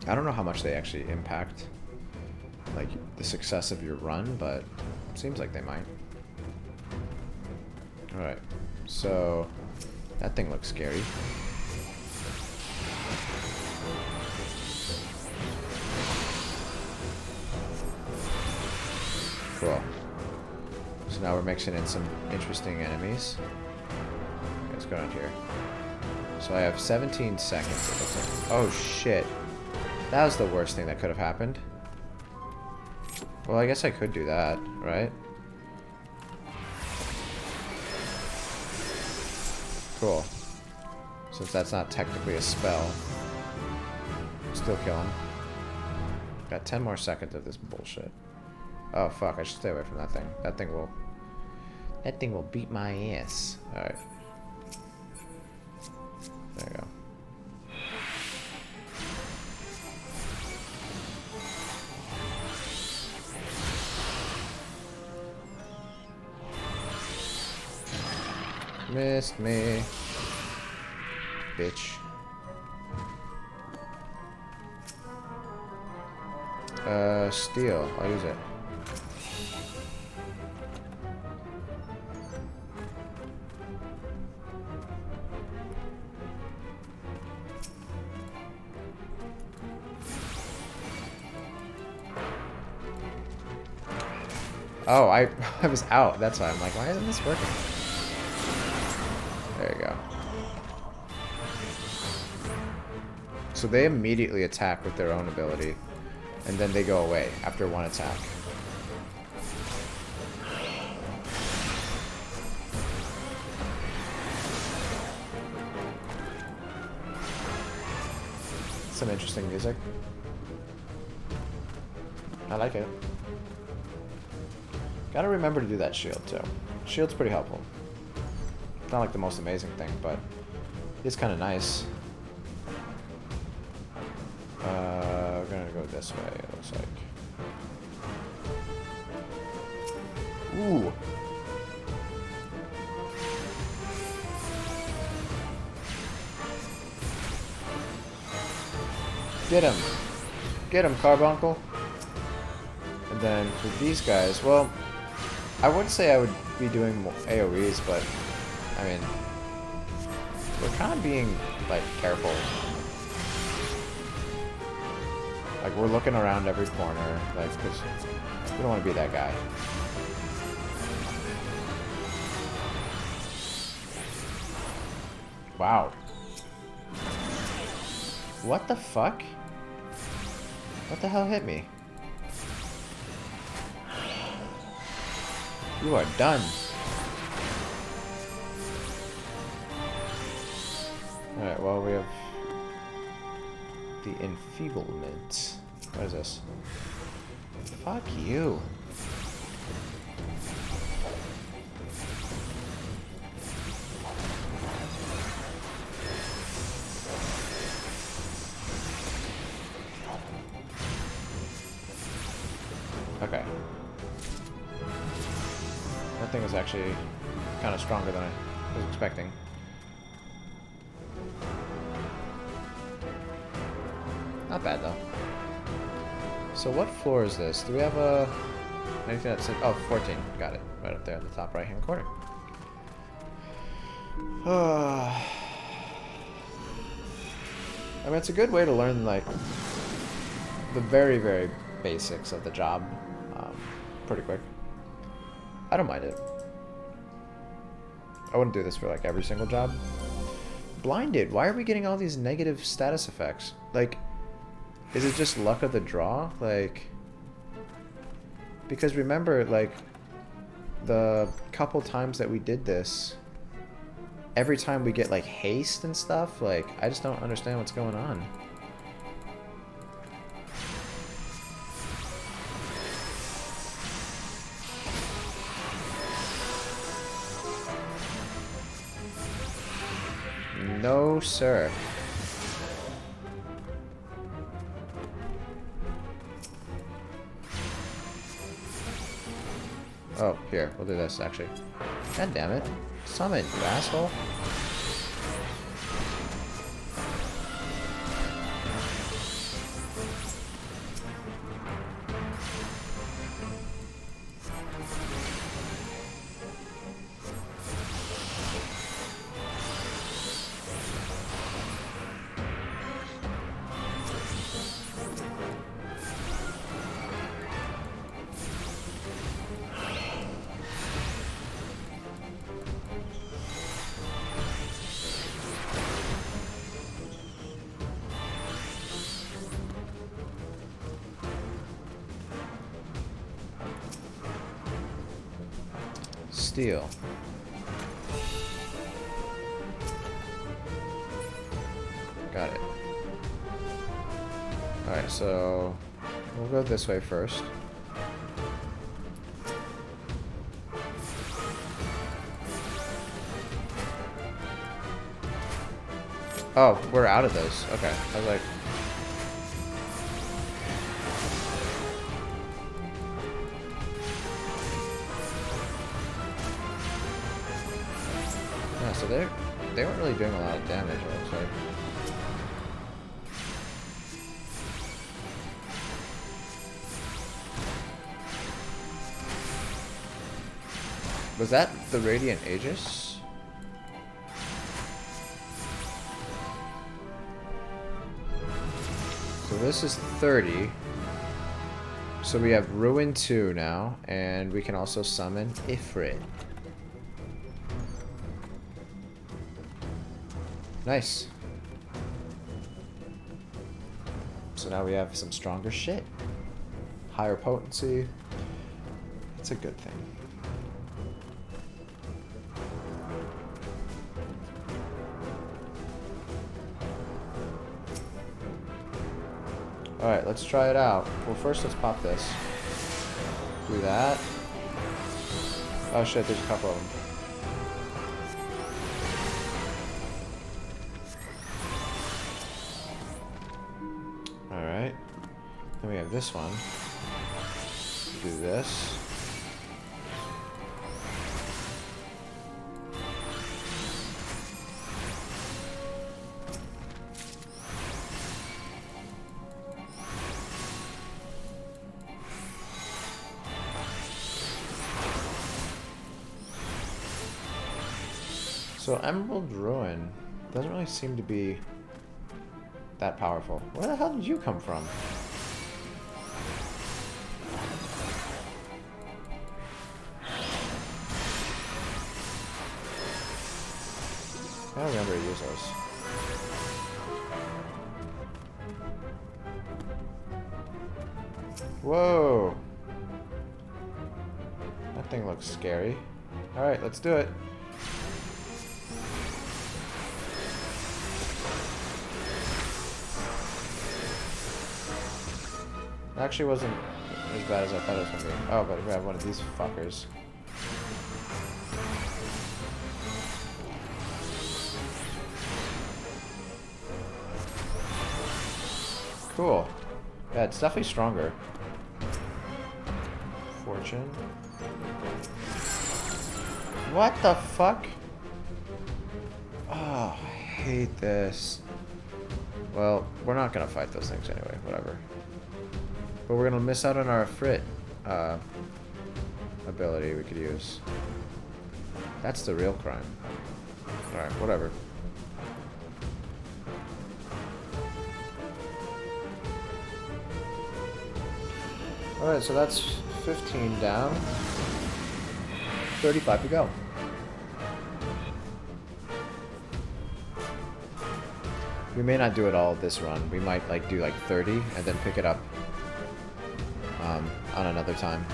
I don't know how much they actually impact like the success of your run, but it seems like they might. Alright, so that thing looks scary. Cool. So now we're mixing in some interesting enemies. Okay, let's go down here. So I have 17 seconds. It looks like. Oh shit. That was the worst thing that could have happened. Well, I guess I could do that, right? Cool. Since that's not technically a spell. Still kill him. Got 10 more seconds of this bullshit. Oh fuck, I should stay away from that thing. That thing will beat my ass. Alright. There you go. Missed me. Bitch. Steel. I'll use it. Oh, I was out. That's why I'm like, why isn't this working? There you go. So they immediately attack with their own ability, and then they go away after one attack. Some interesting music. I like it. Gotta remember to do that shield too. Shield's pretty helpful. Not like the most amazing thing, but it's kind of nice. We're gonna go this way, it looks like. Ooh! Get him! Get him, Carbuncle! And then for these guys, well, I would say I would be doing more AoEs, but I mean, we're kind of being, like, careful. Like, we're looking around every corner, like, because we don't want to be that guy. Wow. What the fuck? What the hell hit me? You are done. Alright, well, we have the enfeeblement. What is this? Fuck you. Okay. That thing is actually kind of stronger than I was expecting. Not bad though. So what floor is this? Do we have anything that says, oh, 14. Got it. Right up there in the top right hand corner. I mean, it's a good way to learn, like, the very, very basics of the job pretty quick. I don't mind it. I wouldn't do this for, like, every single job. Blinded. Why are we getting all these negative status effects? Like, is it just luck of the draw? Like, because remember, like, the couple times that we did this, every time we get, like, haste and stuff, like, I just don't understand what's going on. No, sir. Oh, here, we'll do this, actually. God damn it. Summon, you asshole. deal. Got it. Alright, so we'll go this way first. Oh, we're out of those. Okay. I was like... Yeah, so they weren't really doing a lot of damage, it looks like. Was that the Radiant Aegis? So this is 30. So we have Ruin 2 now, and we can also summon Ifrit. Nice. So now we have some stronger shit. Higher potency. It's a good thing. Alright, let's try it out. Well, first let's pop this. Do that. Oh shit, there's a couple of them. Alright. Then we have this one. Do this. So Emerald Ruin doesn't really seem to be that powerful. Where the hell did you come from? I don't remember to use those. Whoa! That thing looks scary. Alright, let's do it. It actually wasn't as bad as I thought it was going to be. Oh, but we have one of these fuckers. Cool. Yeah, it's definitely stronger. Fortune. What the fuck? Oh, I hate this. Well, we're not going to fight those things anyway. Whatever. But we're gonna miss out on our Frit ability we could use. That's the real crime. Alright, whatever. Alright, so that's 15 down. 35 to go. We may not do it all this run. We might like do like 30 and then pick it up on another time.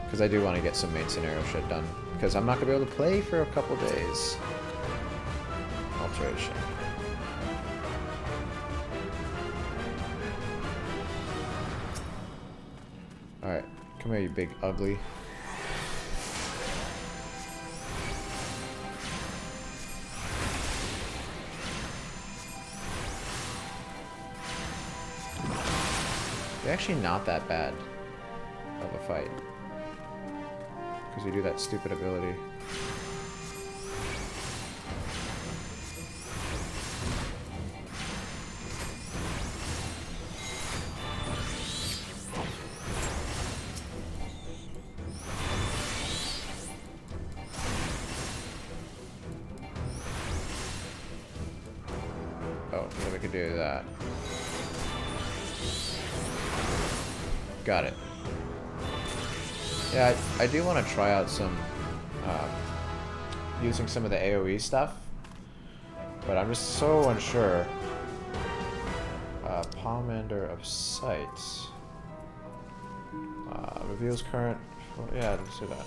Because I do want to get some main scenario shit done. Because I'm not going to be able to play for a couple days. Alteration. Alright, come here you big ugly. They're actually not that bad of a fight. Because we do that stupid ability. Oh, so we could do that. Got it. Yeah, I do want to try out some, using some of the AoE stuff, but I'm just so unsure. Pomander of Sight. Reveals current, well, yeah, let's do that.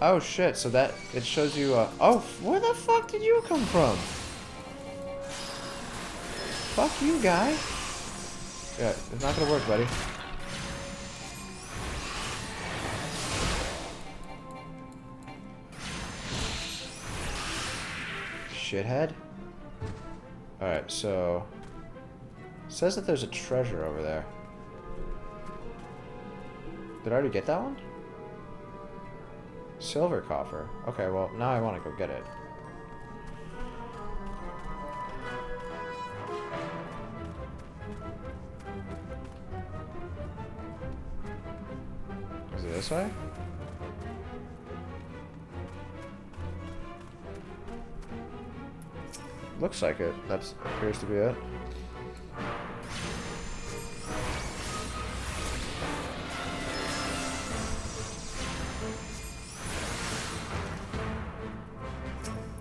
Oh shit, so that, it shows you, oh, where the fuck did you come from? Fuck you, guy. Yeah, it's not gonna work, buddy. Shithead. Alright, so... It says that there's a treasure over there. Did I already get that one? Silver coffer. Okay, well, now I want to go get it. Is it this way? Looks like it. That appears to be it.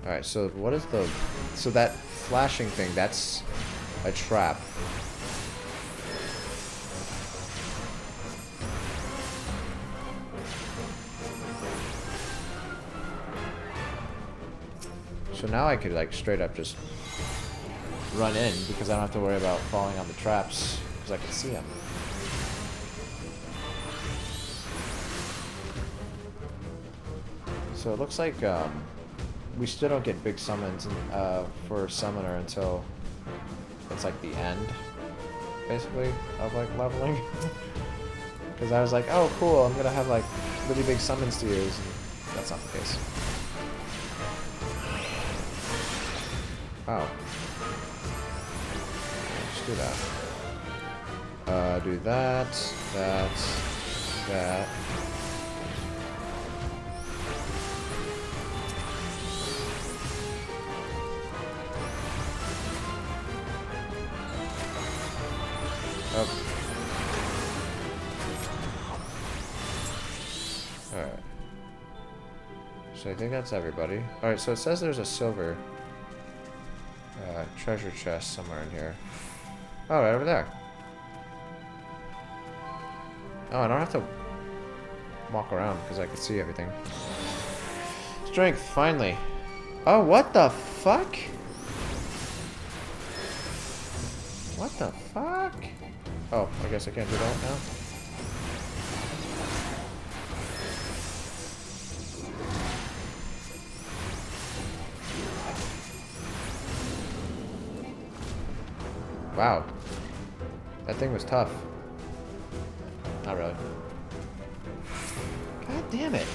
Alright, so what is the... So that flashing thing, that's a trap. So now I could, like, straight up just run in because I don't have to worry about falling on the traps because I can see them. So it looks like we still don't get big summons for Summoner until it's like the end, basically, of like leveling. Because I was like, oh cool, I'm gonna have like really big summons to use, and that's not the case. Oh. Just do that. Do that, that. Oh. Alright. So I think that's everybody. Alright, so it says there's a silver treasure chest somewhere in here. Oh, right over there. Oh, I don't have to walk around because I can see everything. Strength, finally. Oh, what the fuck? What the fuck? Oh, I guess I can't do that now. Wow. That thing was tough. Not really. God damn it.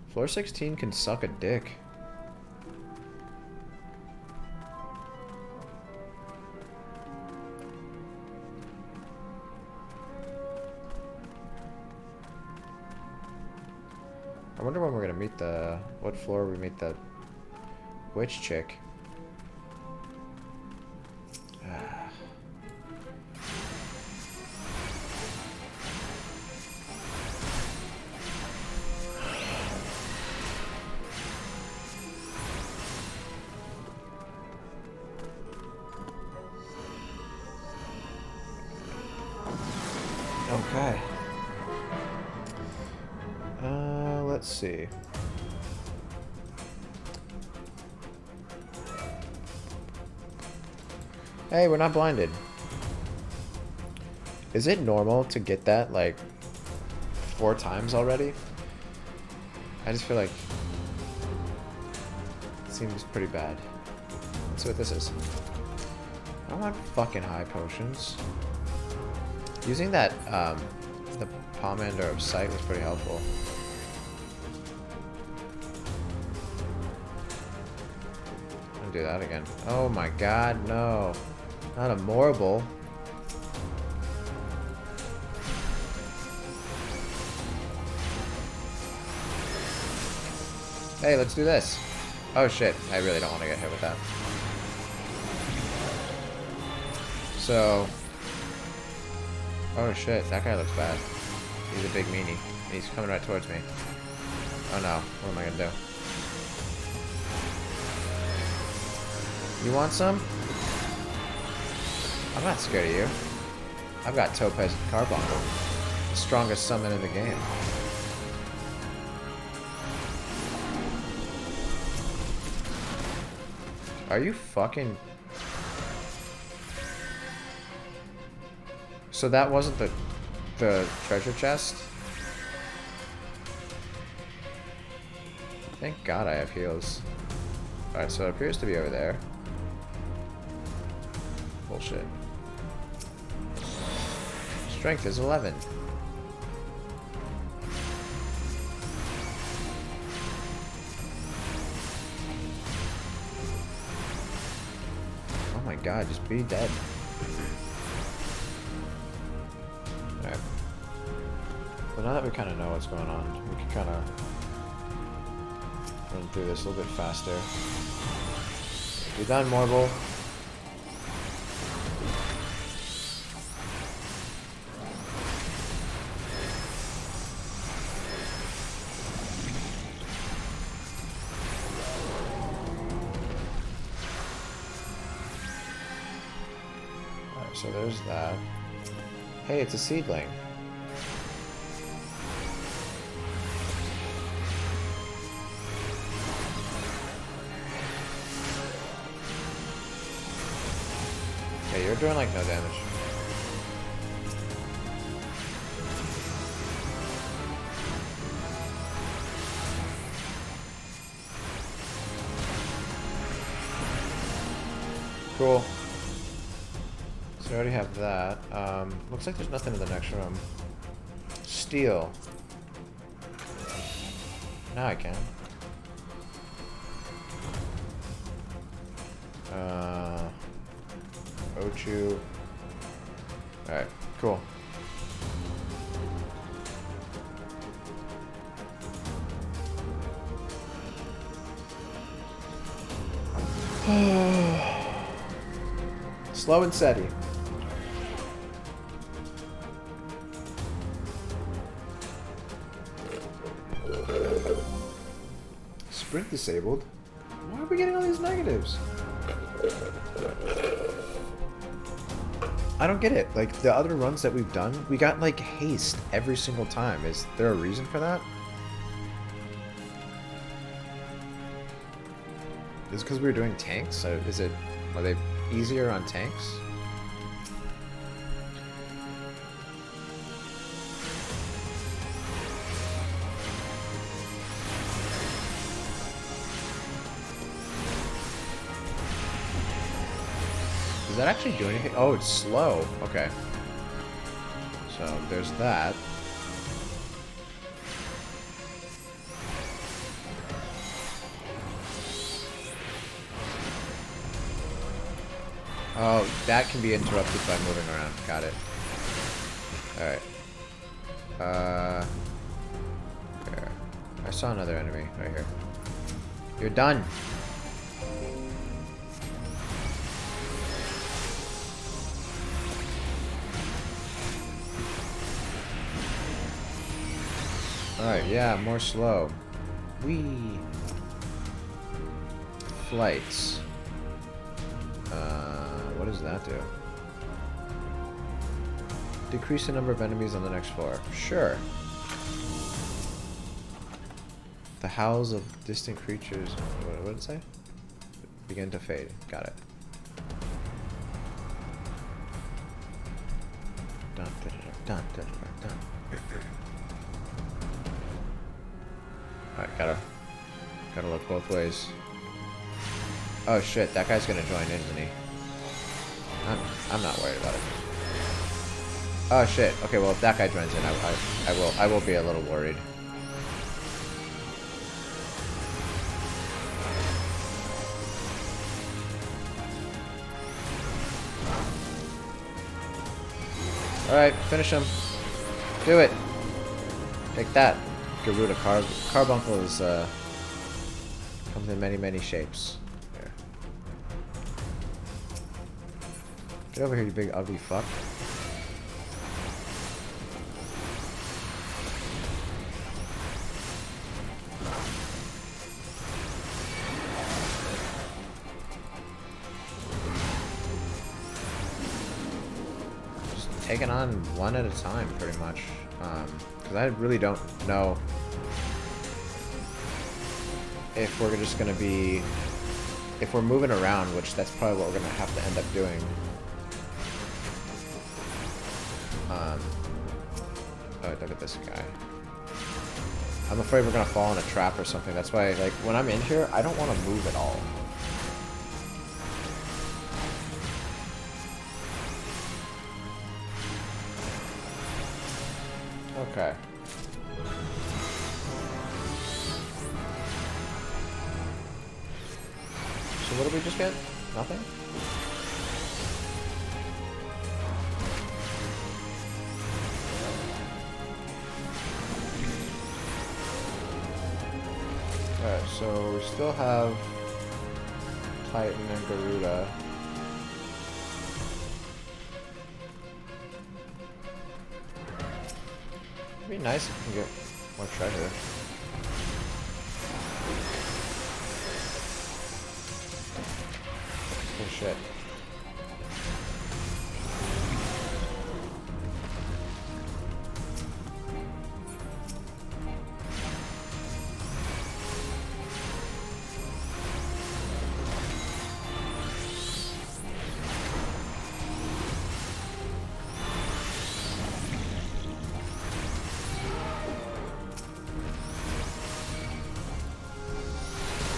Floor 16 can suck a dick. I wonder when we're gonna meet the... What floor we meet the witch chick. Okay. Let's see. Hey, we're not blinded. Is it normal to get that, like, 4 times already? I just feel like it seems pretty bad. Let's see what this is. I don't want fucking high potions. Using that, the Pomander of Sight was pretty helpful. I'm gonna do that again. Oh my god, no. Not a Morble. Hey, let's do this. Oh shit, I really don't want to get hit with that. So... Oh shit, that guy looks bad. He's a big meanie. He's coming right towards me. Oh no, what am I gonna do? You want some? I'm not scared of you. I've got Topaz and Carbuncle. The strongest summon in the game. Are you fucking... So that wasn't the treasure chest? Thank God I have heals. Alright, so it appears to be over there. Bullshit. Strength is 11. Oh my god, just be dead. Alright. Well, now that we kind of know what's going on, we can kind of run through this a little bit faster. You done, Morgul? Alright, so there's that. Hey, it's a seedling. Okay, you're doing like no damage. Cool. So we already have that. Looks like there's nothing in the next room. Steel. Now I can. Ochu. Alright, cool. Slow and steady. Sprint disabled? Why are we getting all these negatives? I don't get it. Like, the other runs that we've done, we got, like, haste every single time. Is there a reason for that? Is it because we were doing tanks? So are they easier on tanks? Does that actually do anything? Oh, it's slow. Okay. So there's that. Oh, that can be interrupted by moving around. Got it. Alright. There. I saw another enemy right here. You're done. Alright, yeah, more slow. Whee! Flights. What does that do? Decrease the number of enemies on the next floor. Sure. The howls of distant creatures. What did it say? Begin to fade. Got it. Dun, dun, dun, dun, dun, dun. Alright, gotta look both ways. Oh shit, that guy's gonna join in, isn't he? I'm not worried about it. Oh shit. Okay, well if that guy joins in, I will be a little worried. Alright, finish him. Do it. Take that. Garuda Carbuncle is comes in many shapes. Here. Get over here, you big ugly fuck. taking on one at a time, pretty much. Because I really don't know if we're just going to be... If we're moving around, which that's probably what we're going to have to end up doing. Oh, look at this guy. I'm afraid we're going to fall in a trap or something. That's why, like, when I'm in here, I don't want to move at all. Okay. So what did we just get? Nothing? Alright, so we still have Titan and Garuda. It'd be nice if we can get more treasure. Oh shit.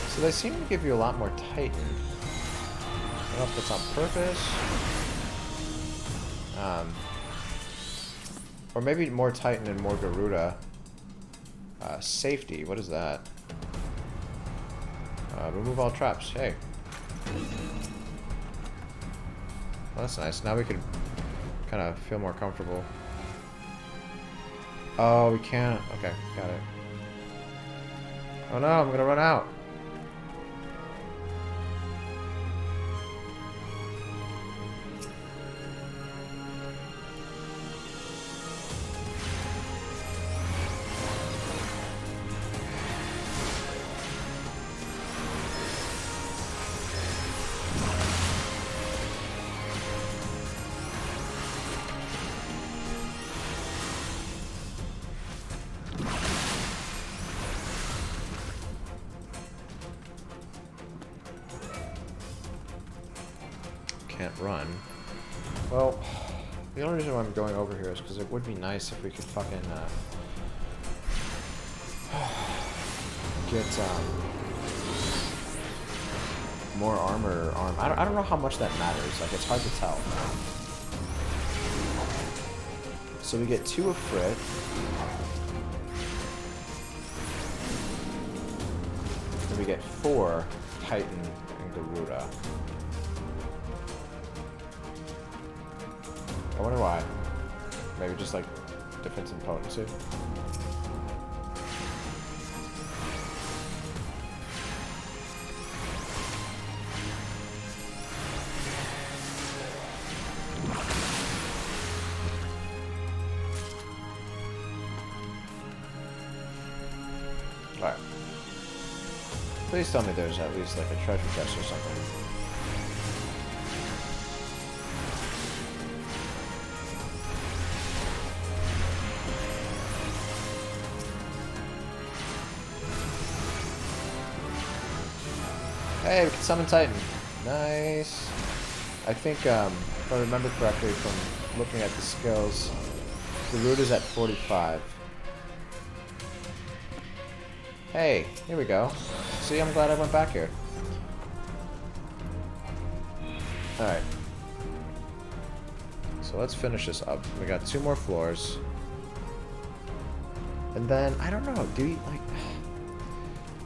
So they seem to give you a lot more Titan. I don't know if that's on purpose. Or maybe more Titan and more Garuda. Safety, what is that? Remove all traps, hey. Well, that's nice. Now we can kind of feel more comfortable. Oh, we can't. Okay, got it. Oh no, I'm gonna run out. Can't run. Well, the only reason why I'm going over here is because it would be nice if we could fucking get more armor. I don't know how much that matters. Like, it's hard to tell. So we get 2 of Frit. And we get 4 Titan and Garuda. I wonder why. Maybe just like difference in potency. Alright. Please tell me there's at least like a treasure chest or something. Hey, we can summon Titan. Nice. I think, if I remember correctly from looking at the skills, the root is at 45. Hey, here we go. See, I'm glad I went back here. Alright. So let's finish this up. We got 2 more floors. And then, I don't know, do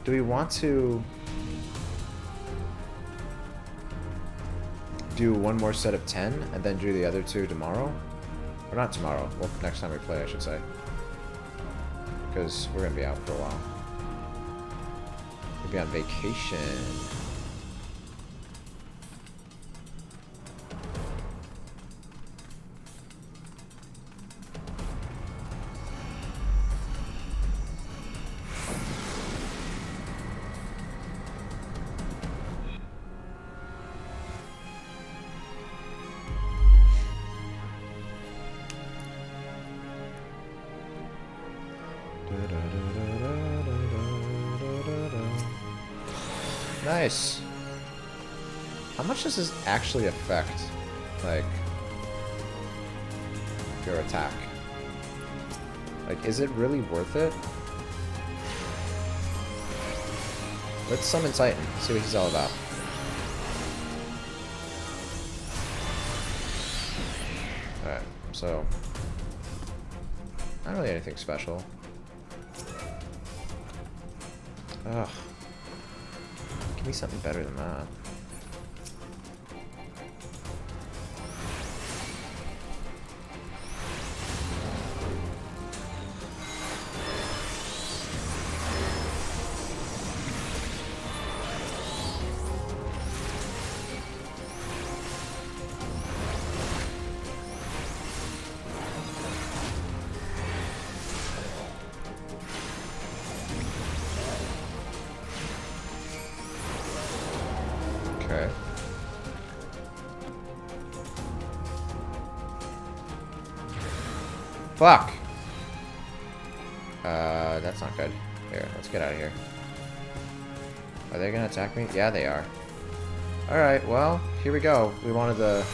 we want to do 1 more set of 10 and then do the other 2 tomorrow? Or not tomorrow, well, next time we play, I should say. Because we're gonna be out for a while. We'll be on vacation. Nice. How much does this actually affect, like, your attack? Like, is it really worth it? Let's summon Titan, see what he's all about. Alright, so... not really anything special. Ugh. Give me something better than that. Okay. Fuck! That's not good. Here, let's get out of here. Are they gonna attack me? Yeah, they are. Alright, well, here we go. We wanted to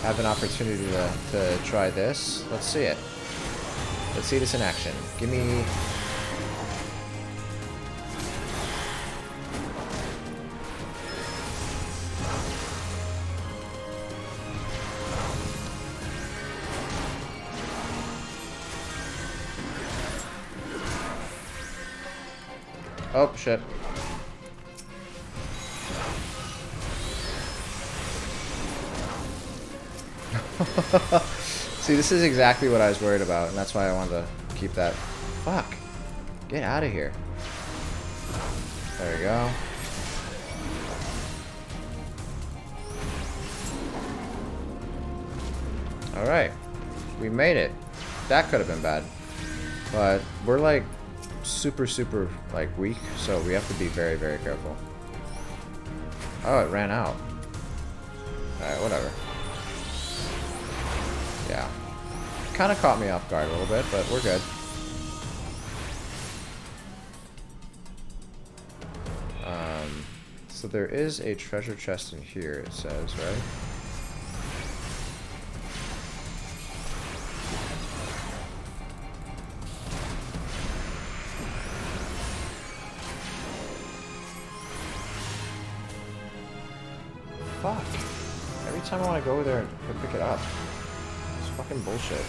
have an opportunity to try this. Let's see it. Let's see this in action. Give me... oh, shit. See, this is exactly what I was worried about, and that's why I wanted to keep that. Fuck. Get out of here. There we go. Alright. We made it. That could have been bad. But we're like super like weak, so we have to be very careful. Oh, it ran out. Alright, whatever. Yeah. Kind of caught me off guard a little bit, but we're good. So there is a treasure chest in here, it says, right? Fuck. Every time I want to go over there and pick it up. It's fucking bullshit.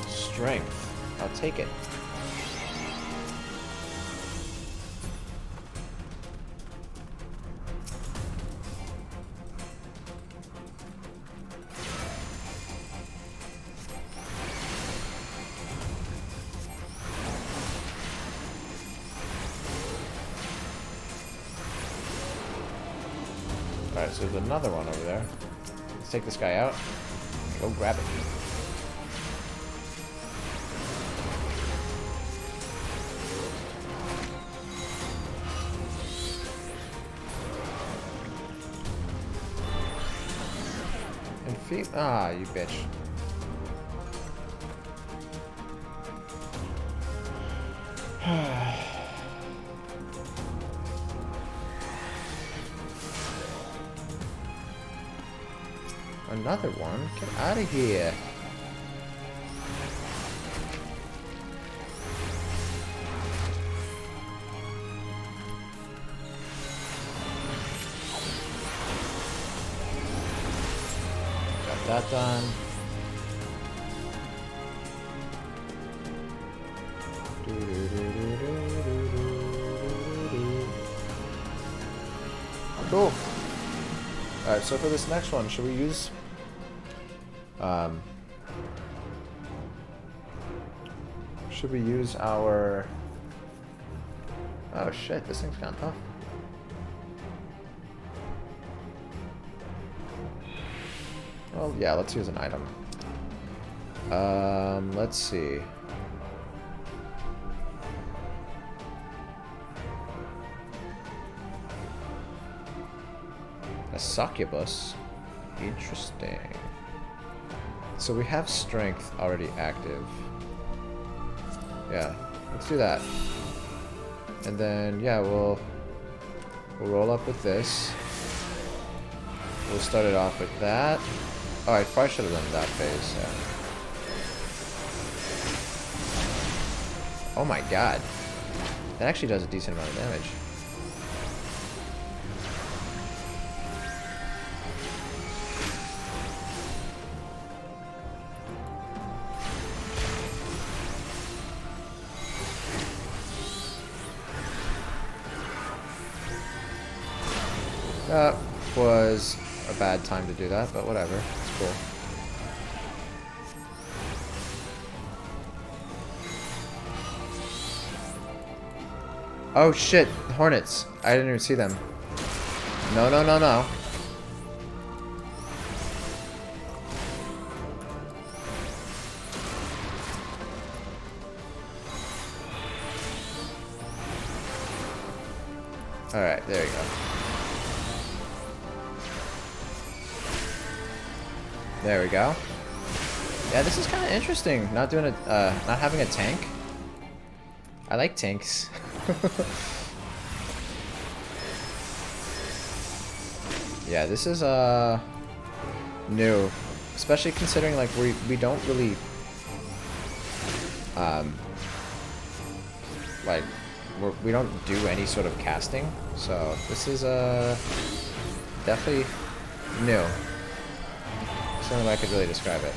Strength. I'll take it. Alright, so there's another one over there. Let's take this guy out. Go grab it. And feet. Ah, you bitch. Another one? Get out of here. Got that done. Cool. Alright, so for this next one, should we use... should we use our... oh shit, this thing's kind of tough. Well, yeah, let's use an item. Let's see. A succubus? Interesting. So we have strength already active. Yeah, let's do that. And then, yeah, we'll roll up with this. We'll start it off with that. Oh, I probably should have done that phase, yeah. Oh my god. That actually does a decent amount of damage. That was a bad time to do that, but whatever. It's cool. Oh shit, hornets. I didn't even see them. No, no, no, no. Alright, there you go. There we go. Yeah, this is kind of interesting. Not doing not having a tank. I like tanks. Yeah, this is new, especially considering like we don't really like we don't do any sort of casting, so this is definitely new. That's the only way I could really describe it.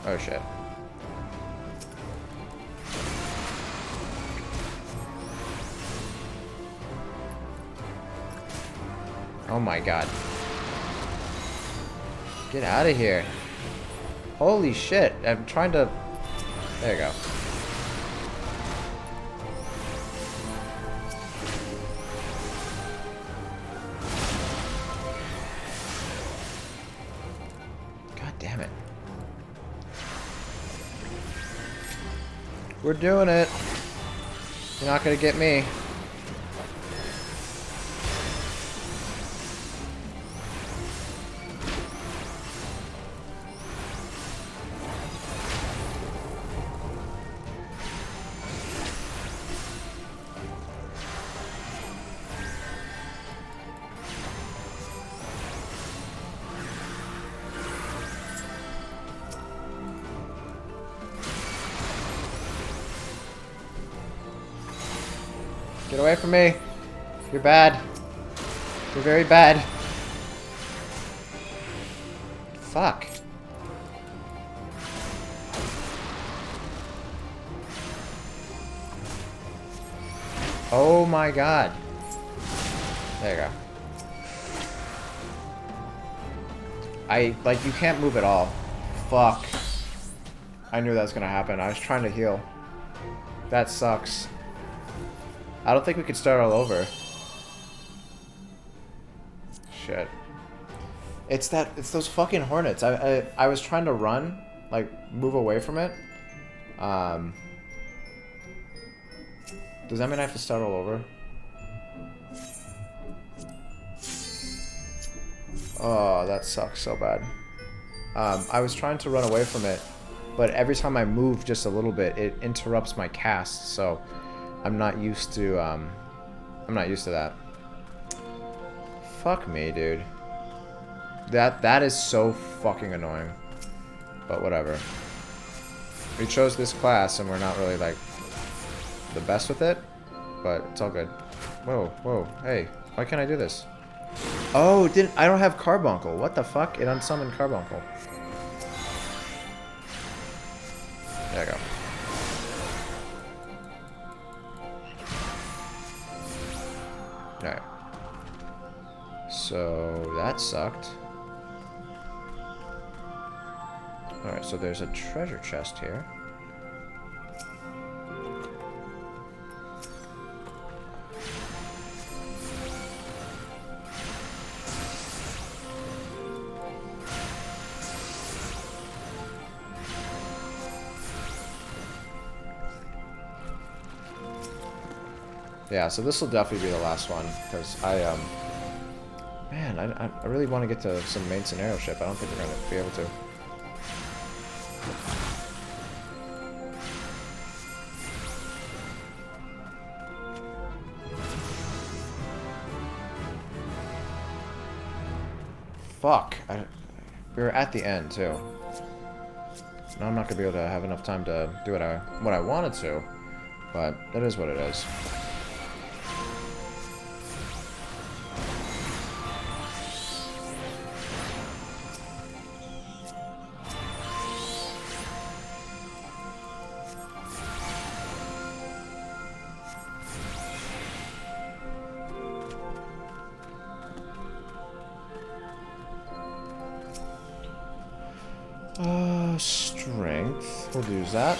Oh shit. Oh my god. Get out of here. Holy shit. I'm trying to... There you go. God damn it. We're doing it. You're not gonna get me. Get away from me. You're bad. You're very bad. Fuck. Oh my god. There you go. Like, you can't move at all. Fuck. I knew that was gonna happen. I was trying to heal. That sucks. I don't think we could start all over. Shit. It's those fucking hornets. I was trying to run, like move away from it. Does that mean I have to start all over? Oh, that sucks so bad. I was trying to run away from it, but every time I move just a little bit, it interrupts my cast, so I'm not used to that. Fuck me, dude. That is so fucking annoying. But whatever. We chose this class and we're not really like the best with it, but it's all good. Whoa, whoa, hey, why can't I do this? Oh, I don't have Carbuncle. What the fuck? It unsummoned Carbuncle. There you go. Alright. So that sucked. Alright, so there's a treasure chest here. Yeah, so this will definitely be the last one, because man, I really want to get to some main scenario ship. I don't think we're going to be able to. Fuck. We were at the end, too. Now I'm not going to be able to have enough time to do what I wanted to, but it is what it is. Strength. We'll use that.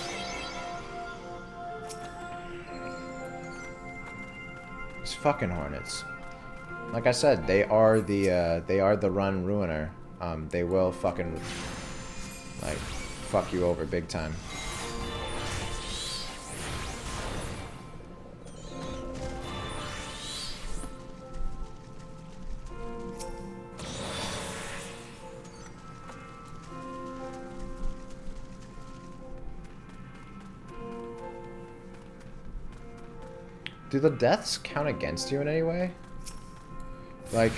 These fucking hornets. Like I said, they are the run ruiner. They will fucking like fuck you over big time. Do the deaths count against you in any way? Like...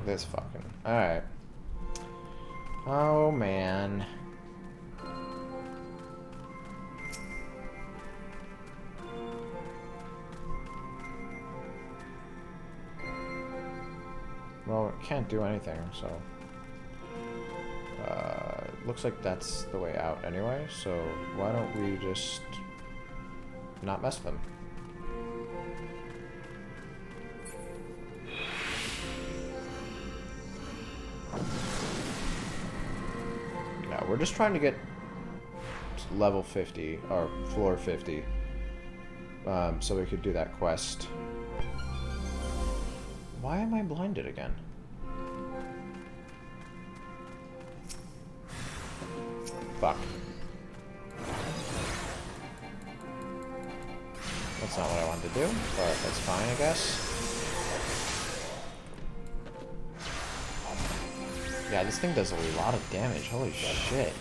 This fucking... Alright. Oh, man. Well, it can't do anything, so... looks like that's the way out anyway, so why don't we just... not mess with them? Yeah, we're just trying to get level 50, or floor 50, so we could do that quest. Why am I blinded again? Fuck. That's not what I wanted to do, but that's fine, I guess. Yeah, this thing does a lot of damage. Holy shit.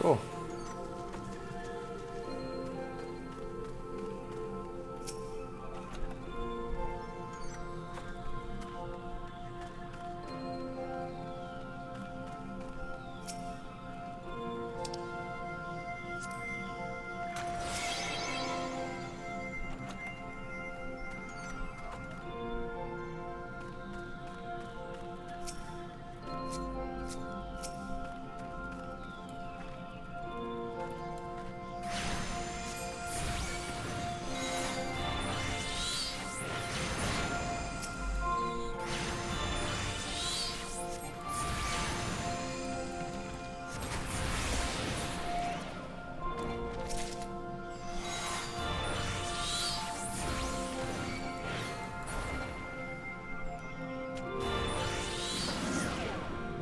Cool.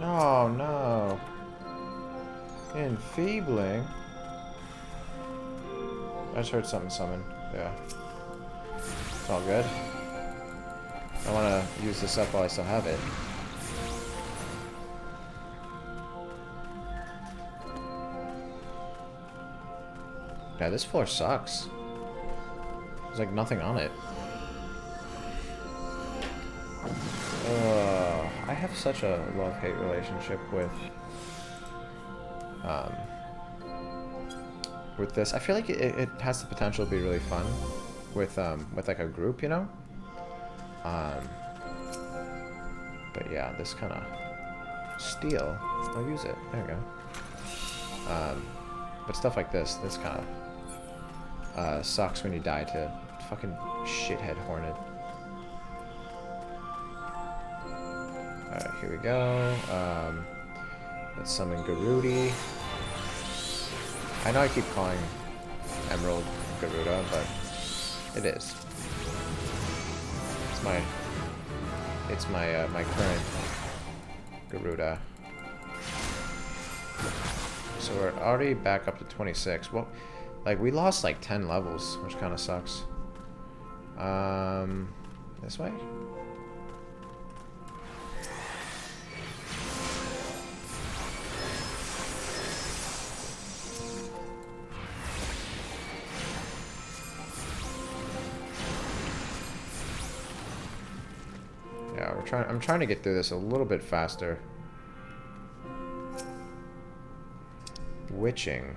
Oh no. Enfeebling? I just heard something summon. Yeah. It's all good. I want to use this up while I still have it. Yeah, this floor sucks. There's like nothing on it. I have such a love-hate relationship with this. I feel like it has the potential to be really fun with like a group, you know. But yeah, this kind of steel. I'll use it. There we go. But stuff like this kind of sucks when you die to fucking shithead hornet. Alright, here we go. Let's summon Garudi. I know I keep calling Emerald Garuda, but it is. It's my current Garuda. So we're already back up to 26. Well, like we lost like 10 levels, which kind of sucks. This way? Yeah, I'm trying to get through this a little bit faster. Witching.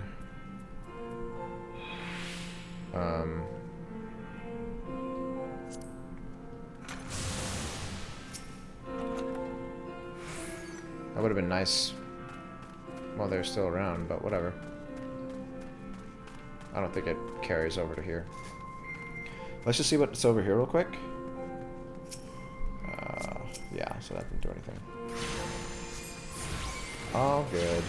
That would have been nice while they're still around, but whatever. I don't think it carries over to here. Let's just see what's over here real quick. Yeah, so that didn't do anything. All good.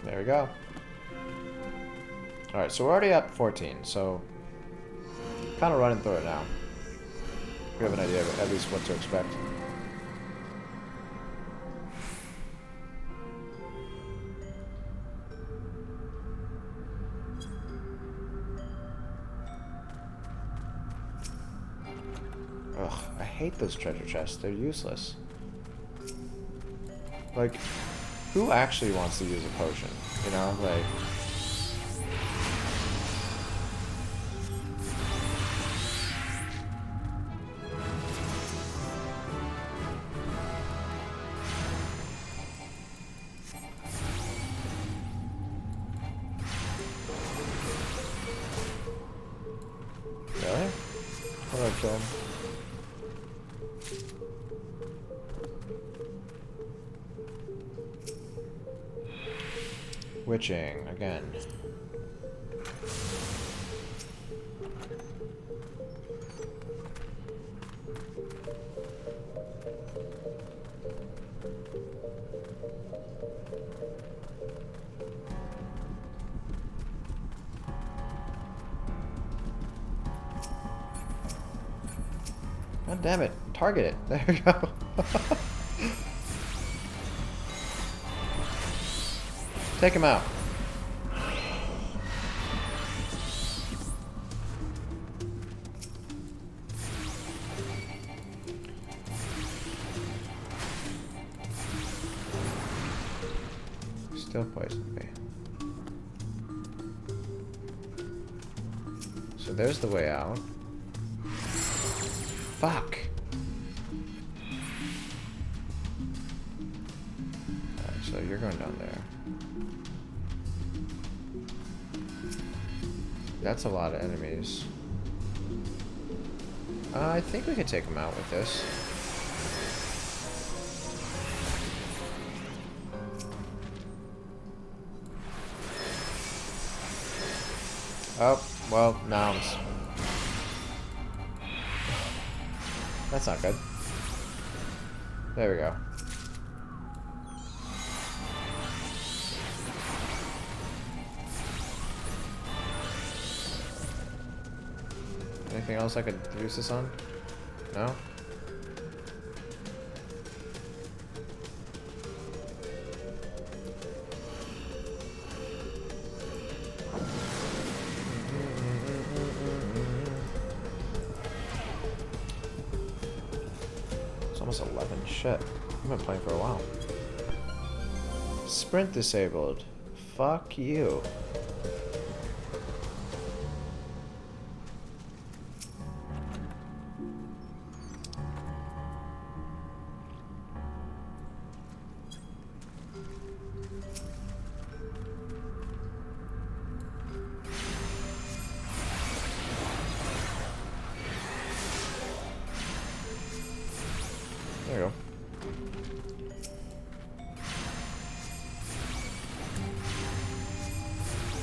There we go. Alright, so we're already at 14, so kind of running through it now. We have an idea of at least what to expect. Ugh, I hate those treasure chests. They're useless. Like, who actually wants to use a potion? You know, like... Really? How do I kill him? Witching, again. God damn it. Target it. There we go. Take him out. Still poisoned me. So there's the way out. Fuck. Alright, so you're going down there. That's a lot of enemies. I think we can take them out with this. Oh, well, nouns. That's not good. There we go. Anything else I could use this on? No? It's almost 11. Shit. I've been playing for a while. Sprint disabled. Fuck you. There you go.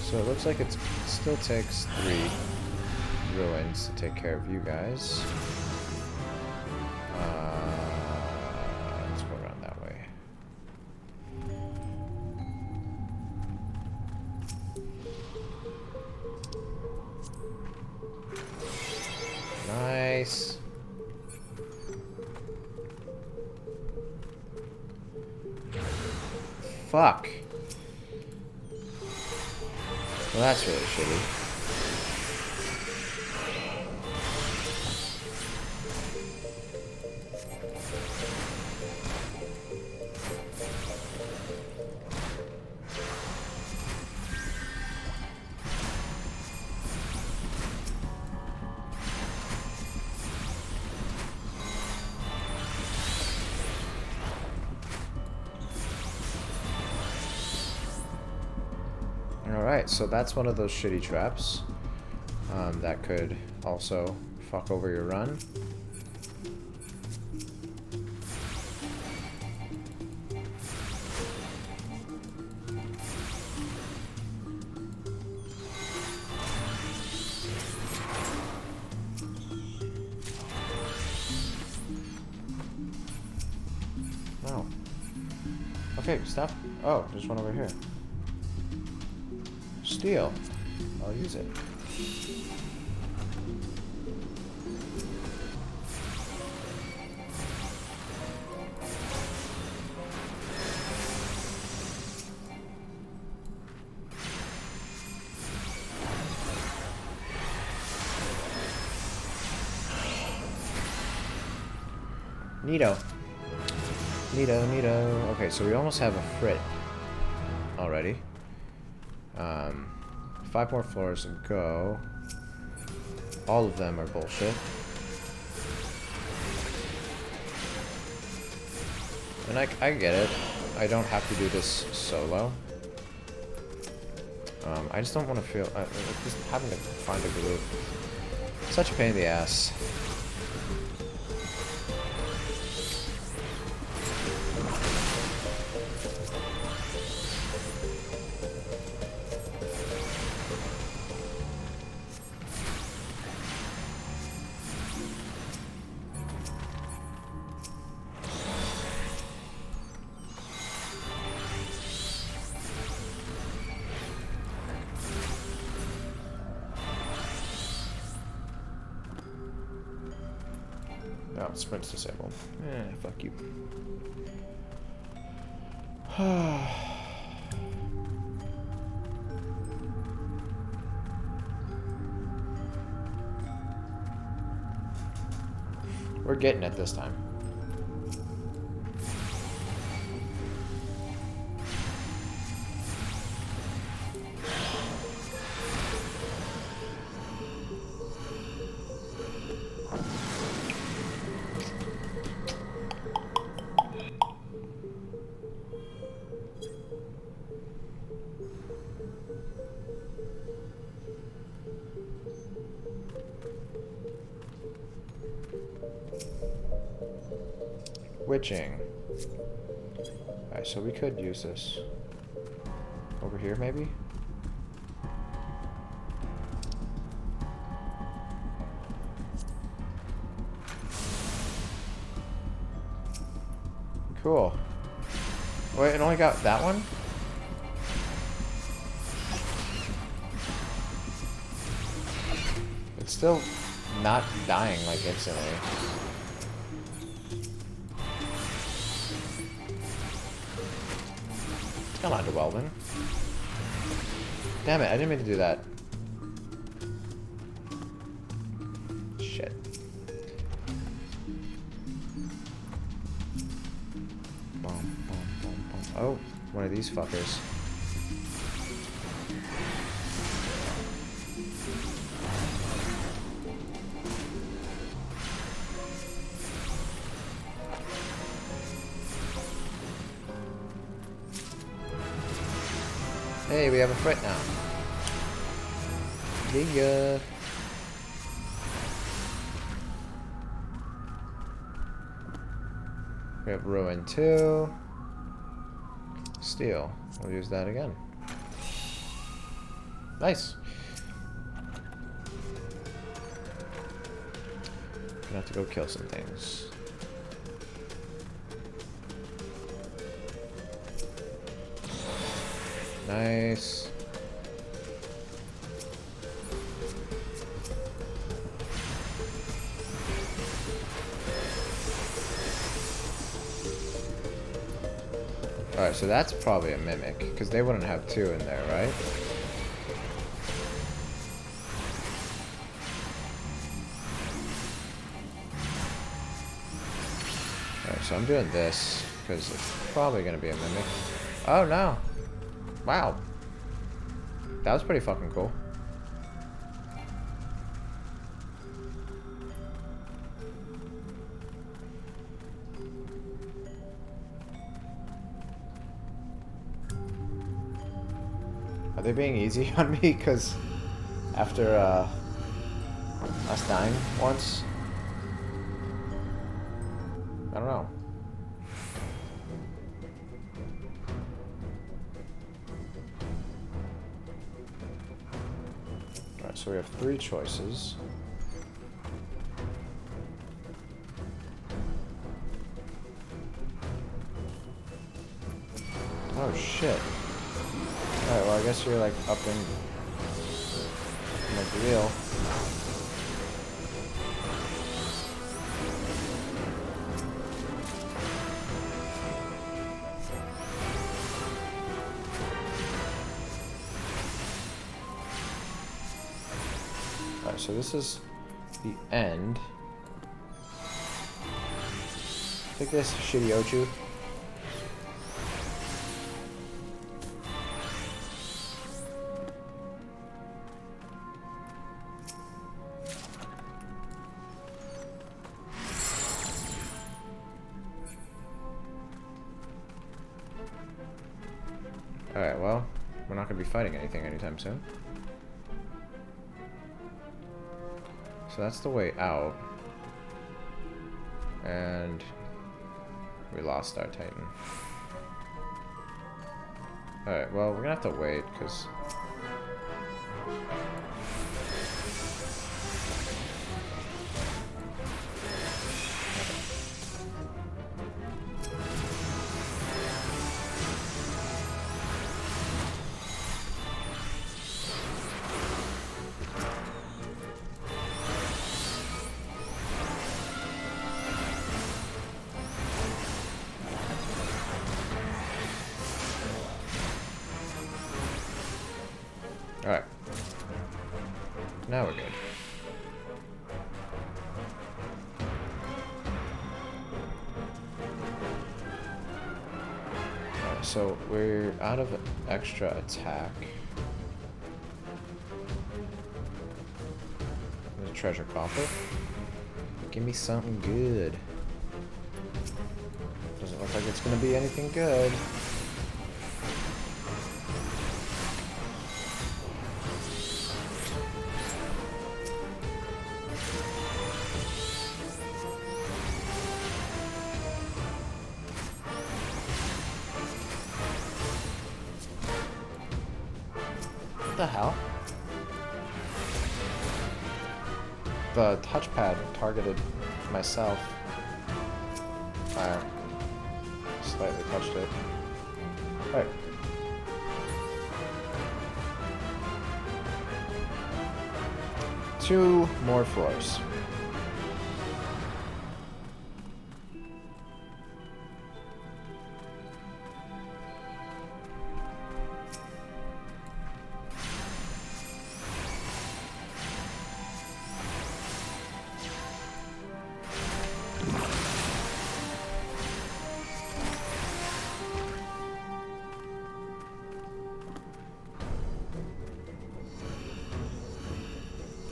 So it looks like it still takes 3 ruins to take care of you guys. Let's go around that way. Nice. Fuck. Well, that's really shitty. Alright, so that's one of those shitty traps that could also fuck over your run. Oh. Okay, stop. Oh, there's one over here. Steel. I'll use it. Neato. Neato, neato. Okay, so we almost have a frit already. 5 more floors to go. All of them are bullshit. And I get it. I don't have to do this solo. I just don't want to feel... just having to find a group. Such a pain in the ass. No, sprint's disabled. Fuck you. We're getting it this time. Witching. Alright, so we could use this. Over here, maybe? Cool. Wait, it only got that one? It's still not dying like instantly. Come on, Dwellman. Damn it, I didn't mean to do that. Shit. Oh, one of these fuckers. Hey, we have a threat now. Yeah. We have Ruin 2. Steel. We'll use that again. Nice. Gonna have to go kill some things. Nice. Alright, so that's probably a mimic, because they wouldn't have two in there, right? Alright, so I'm doing this, because it's probably going to be a mimic. Oh, no! Wow. That was pretty fucking cool. Are they being easy on me? Because after us dying once? I don't know. Alright, so we have 3 choices. Oh shit. Alright, well I guess you're like up in like the wheel. Alright, so this is the end. Take this, shitty Ochu. Alright, well, we're not going to be fighting anything anytime soon. So that's the way out. And we lost our Titan. Alright, well, we're going to have to wait, because... Alright. Now we're good. Alright, so we're out of extra attack. There's a treasure coffer. Give me something good. Doesn't look like it's gonna be anything good. What the hell? The touchpad targeted myself. I slightly touched it. Alright. Two more floors.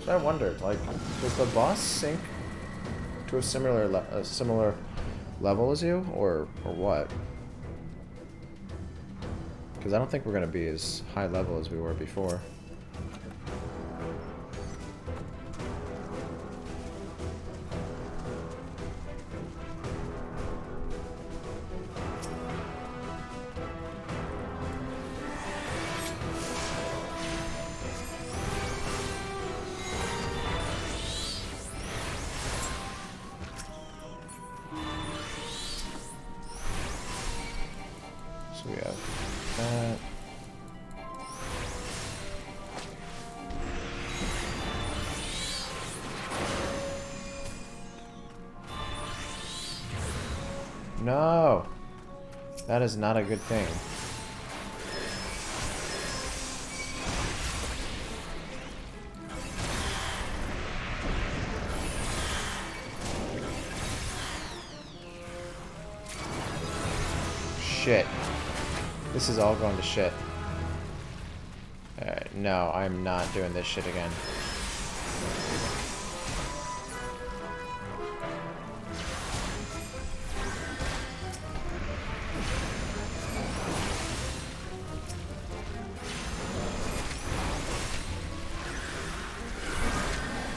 So I wondered, like, does the boss sink to a similar level as you, or what? Because I don't think we're gonna be as high level as we were before. So we have that. No! That is not a good thing. Shit. This is all going to shit. Alright, no, I'm not doing this shit again.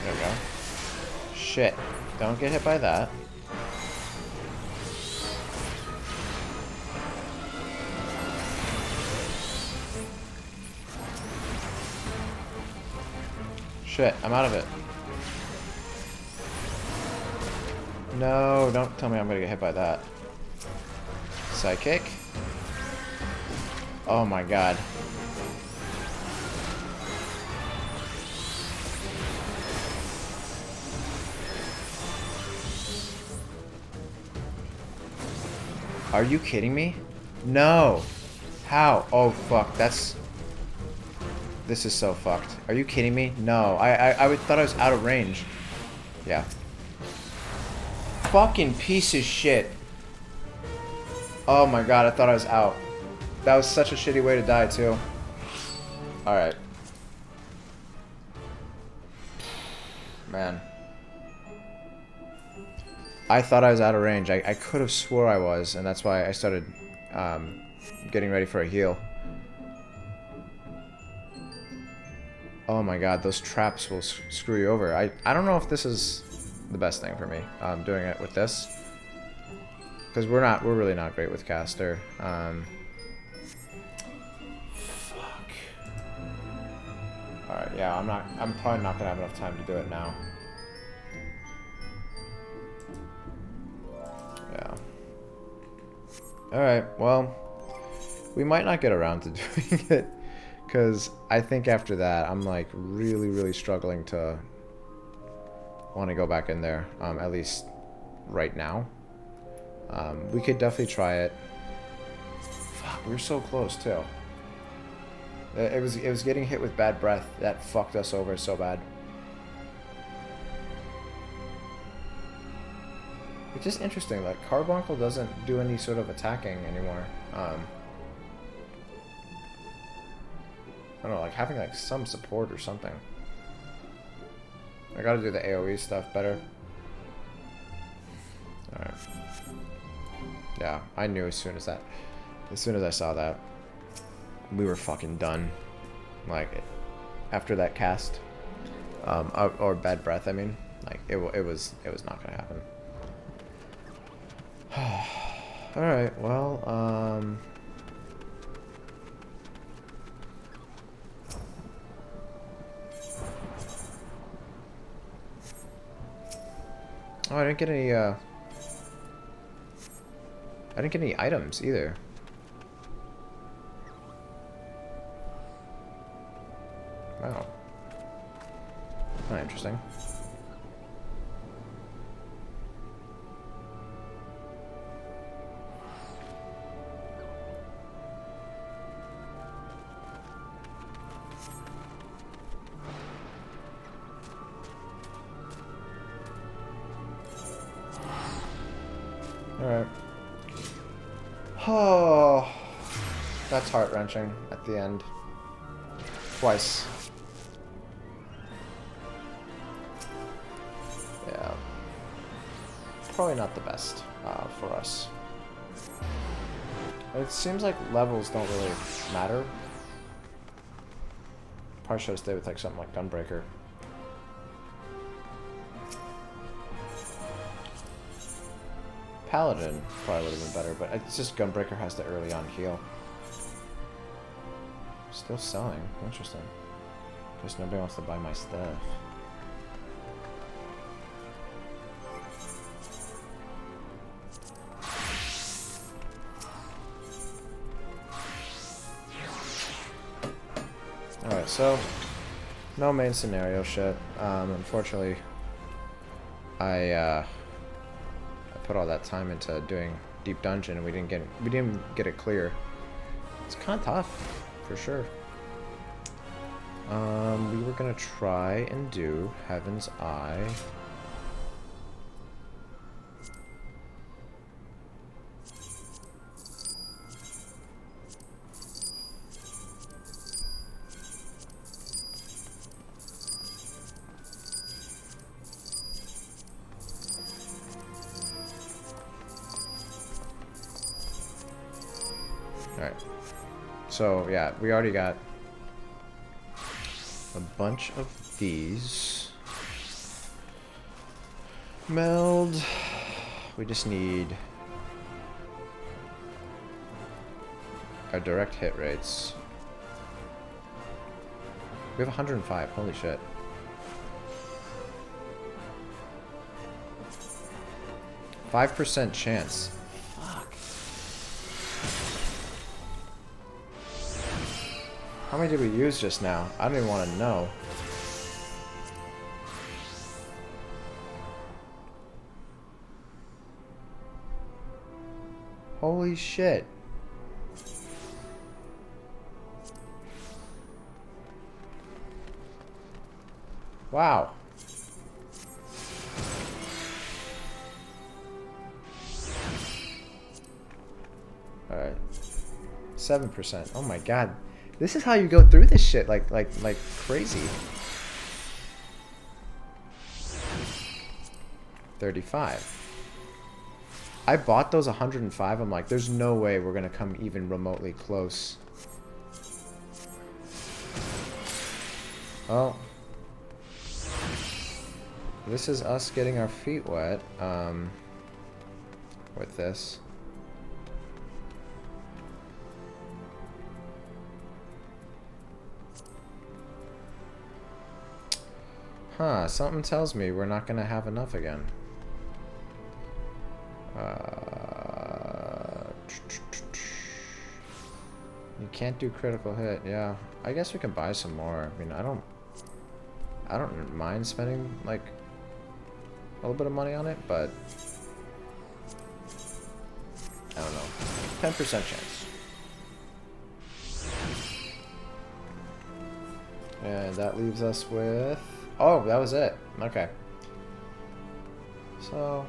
There we go. Shit. Don't get hit by that. Shit, I'm out of it. No, don't tell me I'm gonna get hit by that. Sidekick? Oh my god. Are you kidding me? No! How? Oh fuck, that's... This is so fucked. Are you kidding me? No, I thought I was out of range. Yeah. Fucking piece of shit. Oh my god, I thought I was out. That was such a shitty way to die, too. Alright. Man. I thought I was out of range. I could have swore I was, and that's why I started getting ready for a heal. Oh my god, those traps will screw you over. I don't know if this is the best thing for me, doing it with this. Because we're really not great with caster. Fuck. Alright, yeah, I'm probably not gonna have enough time to do it now. Yeah. Alright, well, we might not get around to doing it. Because I think after that, I'm like really struggling to want to go back in there, at least right now. We could definitely try it. Fuck, we were so close too. It was getting hit with bad breath that fucked us over so bad. It's just interesting, like Carbuncle doesn't do any sort of attacking anymore. I don't know, like having like some support or something. I gotta do the AoE stuff better. Alright. Yeah, I knew as soon as I saw that, we were fucking done. Like, after that cast. Or bad breath, I mean. Like, it was not gonna happen. Alright, well, oh, I didn't get any items either. Wow. Not interesting. Alright. Oh, that's heart-wrenching at the end. Twice. probably not the best for us. It seems like levels don't really matter. Probably should have stayed with like something like Gunbreaker. Paladin probably would have been better, but it's just Gunbreaker has the early on heal. Still selling. Interesting. Guess nobody wants to buy my stuff. Alright, so no main scenario shit. Unfortunately, I put all that time into doing Deep Dungeon and we didn't get it clear. It's kind of tough, for sure. We were gonna try and do Heaven's Eye. Alright. So, yeah, we already got a bunch of these. Meld. We just need our direct hit rates. We have 105. Holy shit. %5 chance. Fuck. How many did we use just now? I don't even want to know. Holy shit. Wow. Alright. 7%. Oh my god. This is how you go through this shit like crazy. 35. I bought those 105. I'm like, there's no way we're gonna come even remotely close. Oh. This is us getting our feet wet, with this. Huh, something tells me we're not gonna have enough again. You can't do critical hit, yeah. I guess we can buy some more. I mean, I don't mind spending like a little bit of money on it, but I don't know. 10% chance. And that leaves us with, oh, that was it. Okay. So,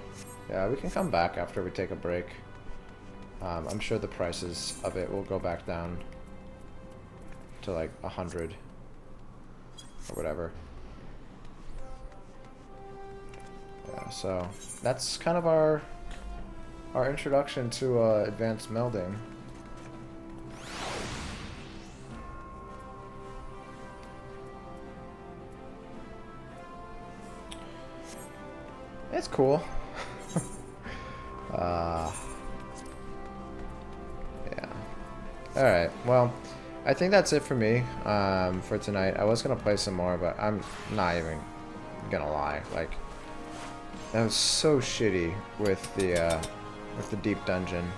yeah, we can come back after we take a break. I'm sure the prices of it will go back down to like 100 or whatever. Yeah, so that's kind of our introduction to advanced melding. It's cool. Yeah. Alright, well, I think that's it for me for tonight. I was going to play some more, but I'm not even going to lie. Like, that was so shitty with the deep dungeon.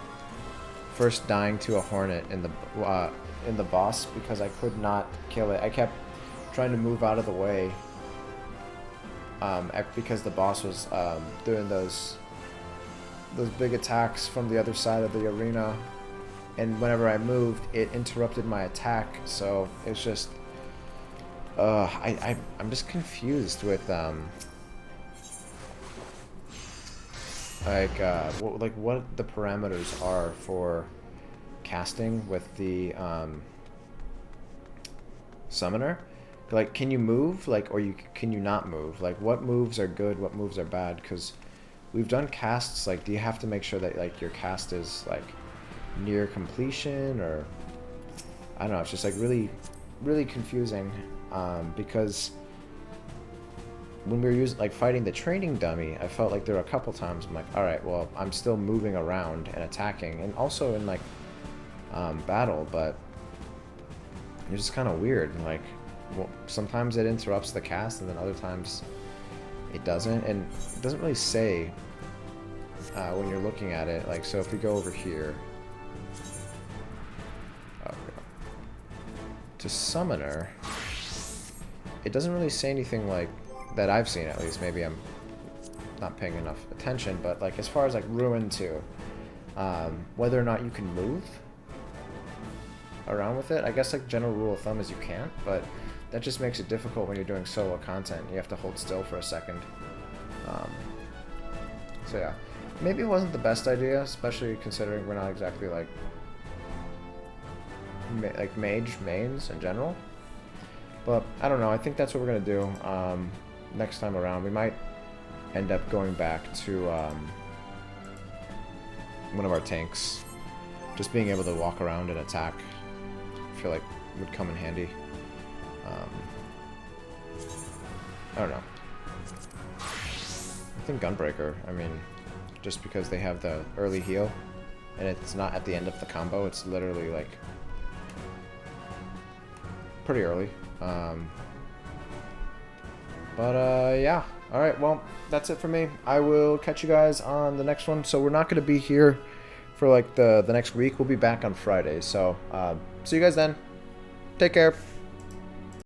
First dying to a hornet in the boss because I could not kill it. I kept trying to move out of the way. Because the boss was doing those big attacks from the other side of the arena, and whenever I moved, it interrupted my attack. So it's just, I'm just confused with what the parameters are for casting with the summoner. Like, can you move? Like, or can you not move? Like, what moves are good? What moves are bad? Because we've done casts, like, do you have to make sure that, like, your cast is, like, near completion, or I don't know, it's just, like, really, really confusing, because when we were using, like, fighting the training dummy, I felt like there were a couple times I'm like, alright, well, I'm still moving around and attacking, and also in, like, battle, but it's just kind of weird, like, well, sometimes it interrupts the cast, and then other times it doesn't, and it doesn't really say when you're looking at it, like, so if we go over here, to Summoner, it doesn't really say anything, like, that I've seen, at least. Maybe I'm not paying enough attention, but, like, as far as, like, Ruin 2, whether or not you can move around with it, I guess, like, general rule of thumb is you can't, but that just makes it difficult when you're doing solo content. You have to hold still for a second. So yeah, maybe it wasn't the best idea, especially considering we're not exactly, like mage mains in general. But I don't know, I think that's what we're gonna do next time around. We might end up going back to one of our tanks. Just being able to walk around and attack, I feel like would come in handy. I don't know. I think Gunbreaker, I mean, just because they have the early heal, and it's not at the end of the combo, it's literally, like, pretty early. Yeah. Alright, well, that's it for me. I will catch you guys on the next one. So we're not going to be here for, like, the next week. We'll be back on Friday. So, see you guys then. Take care.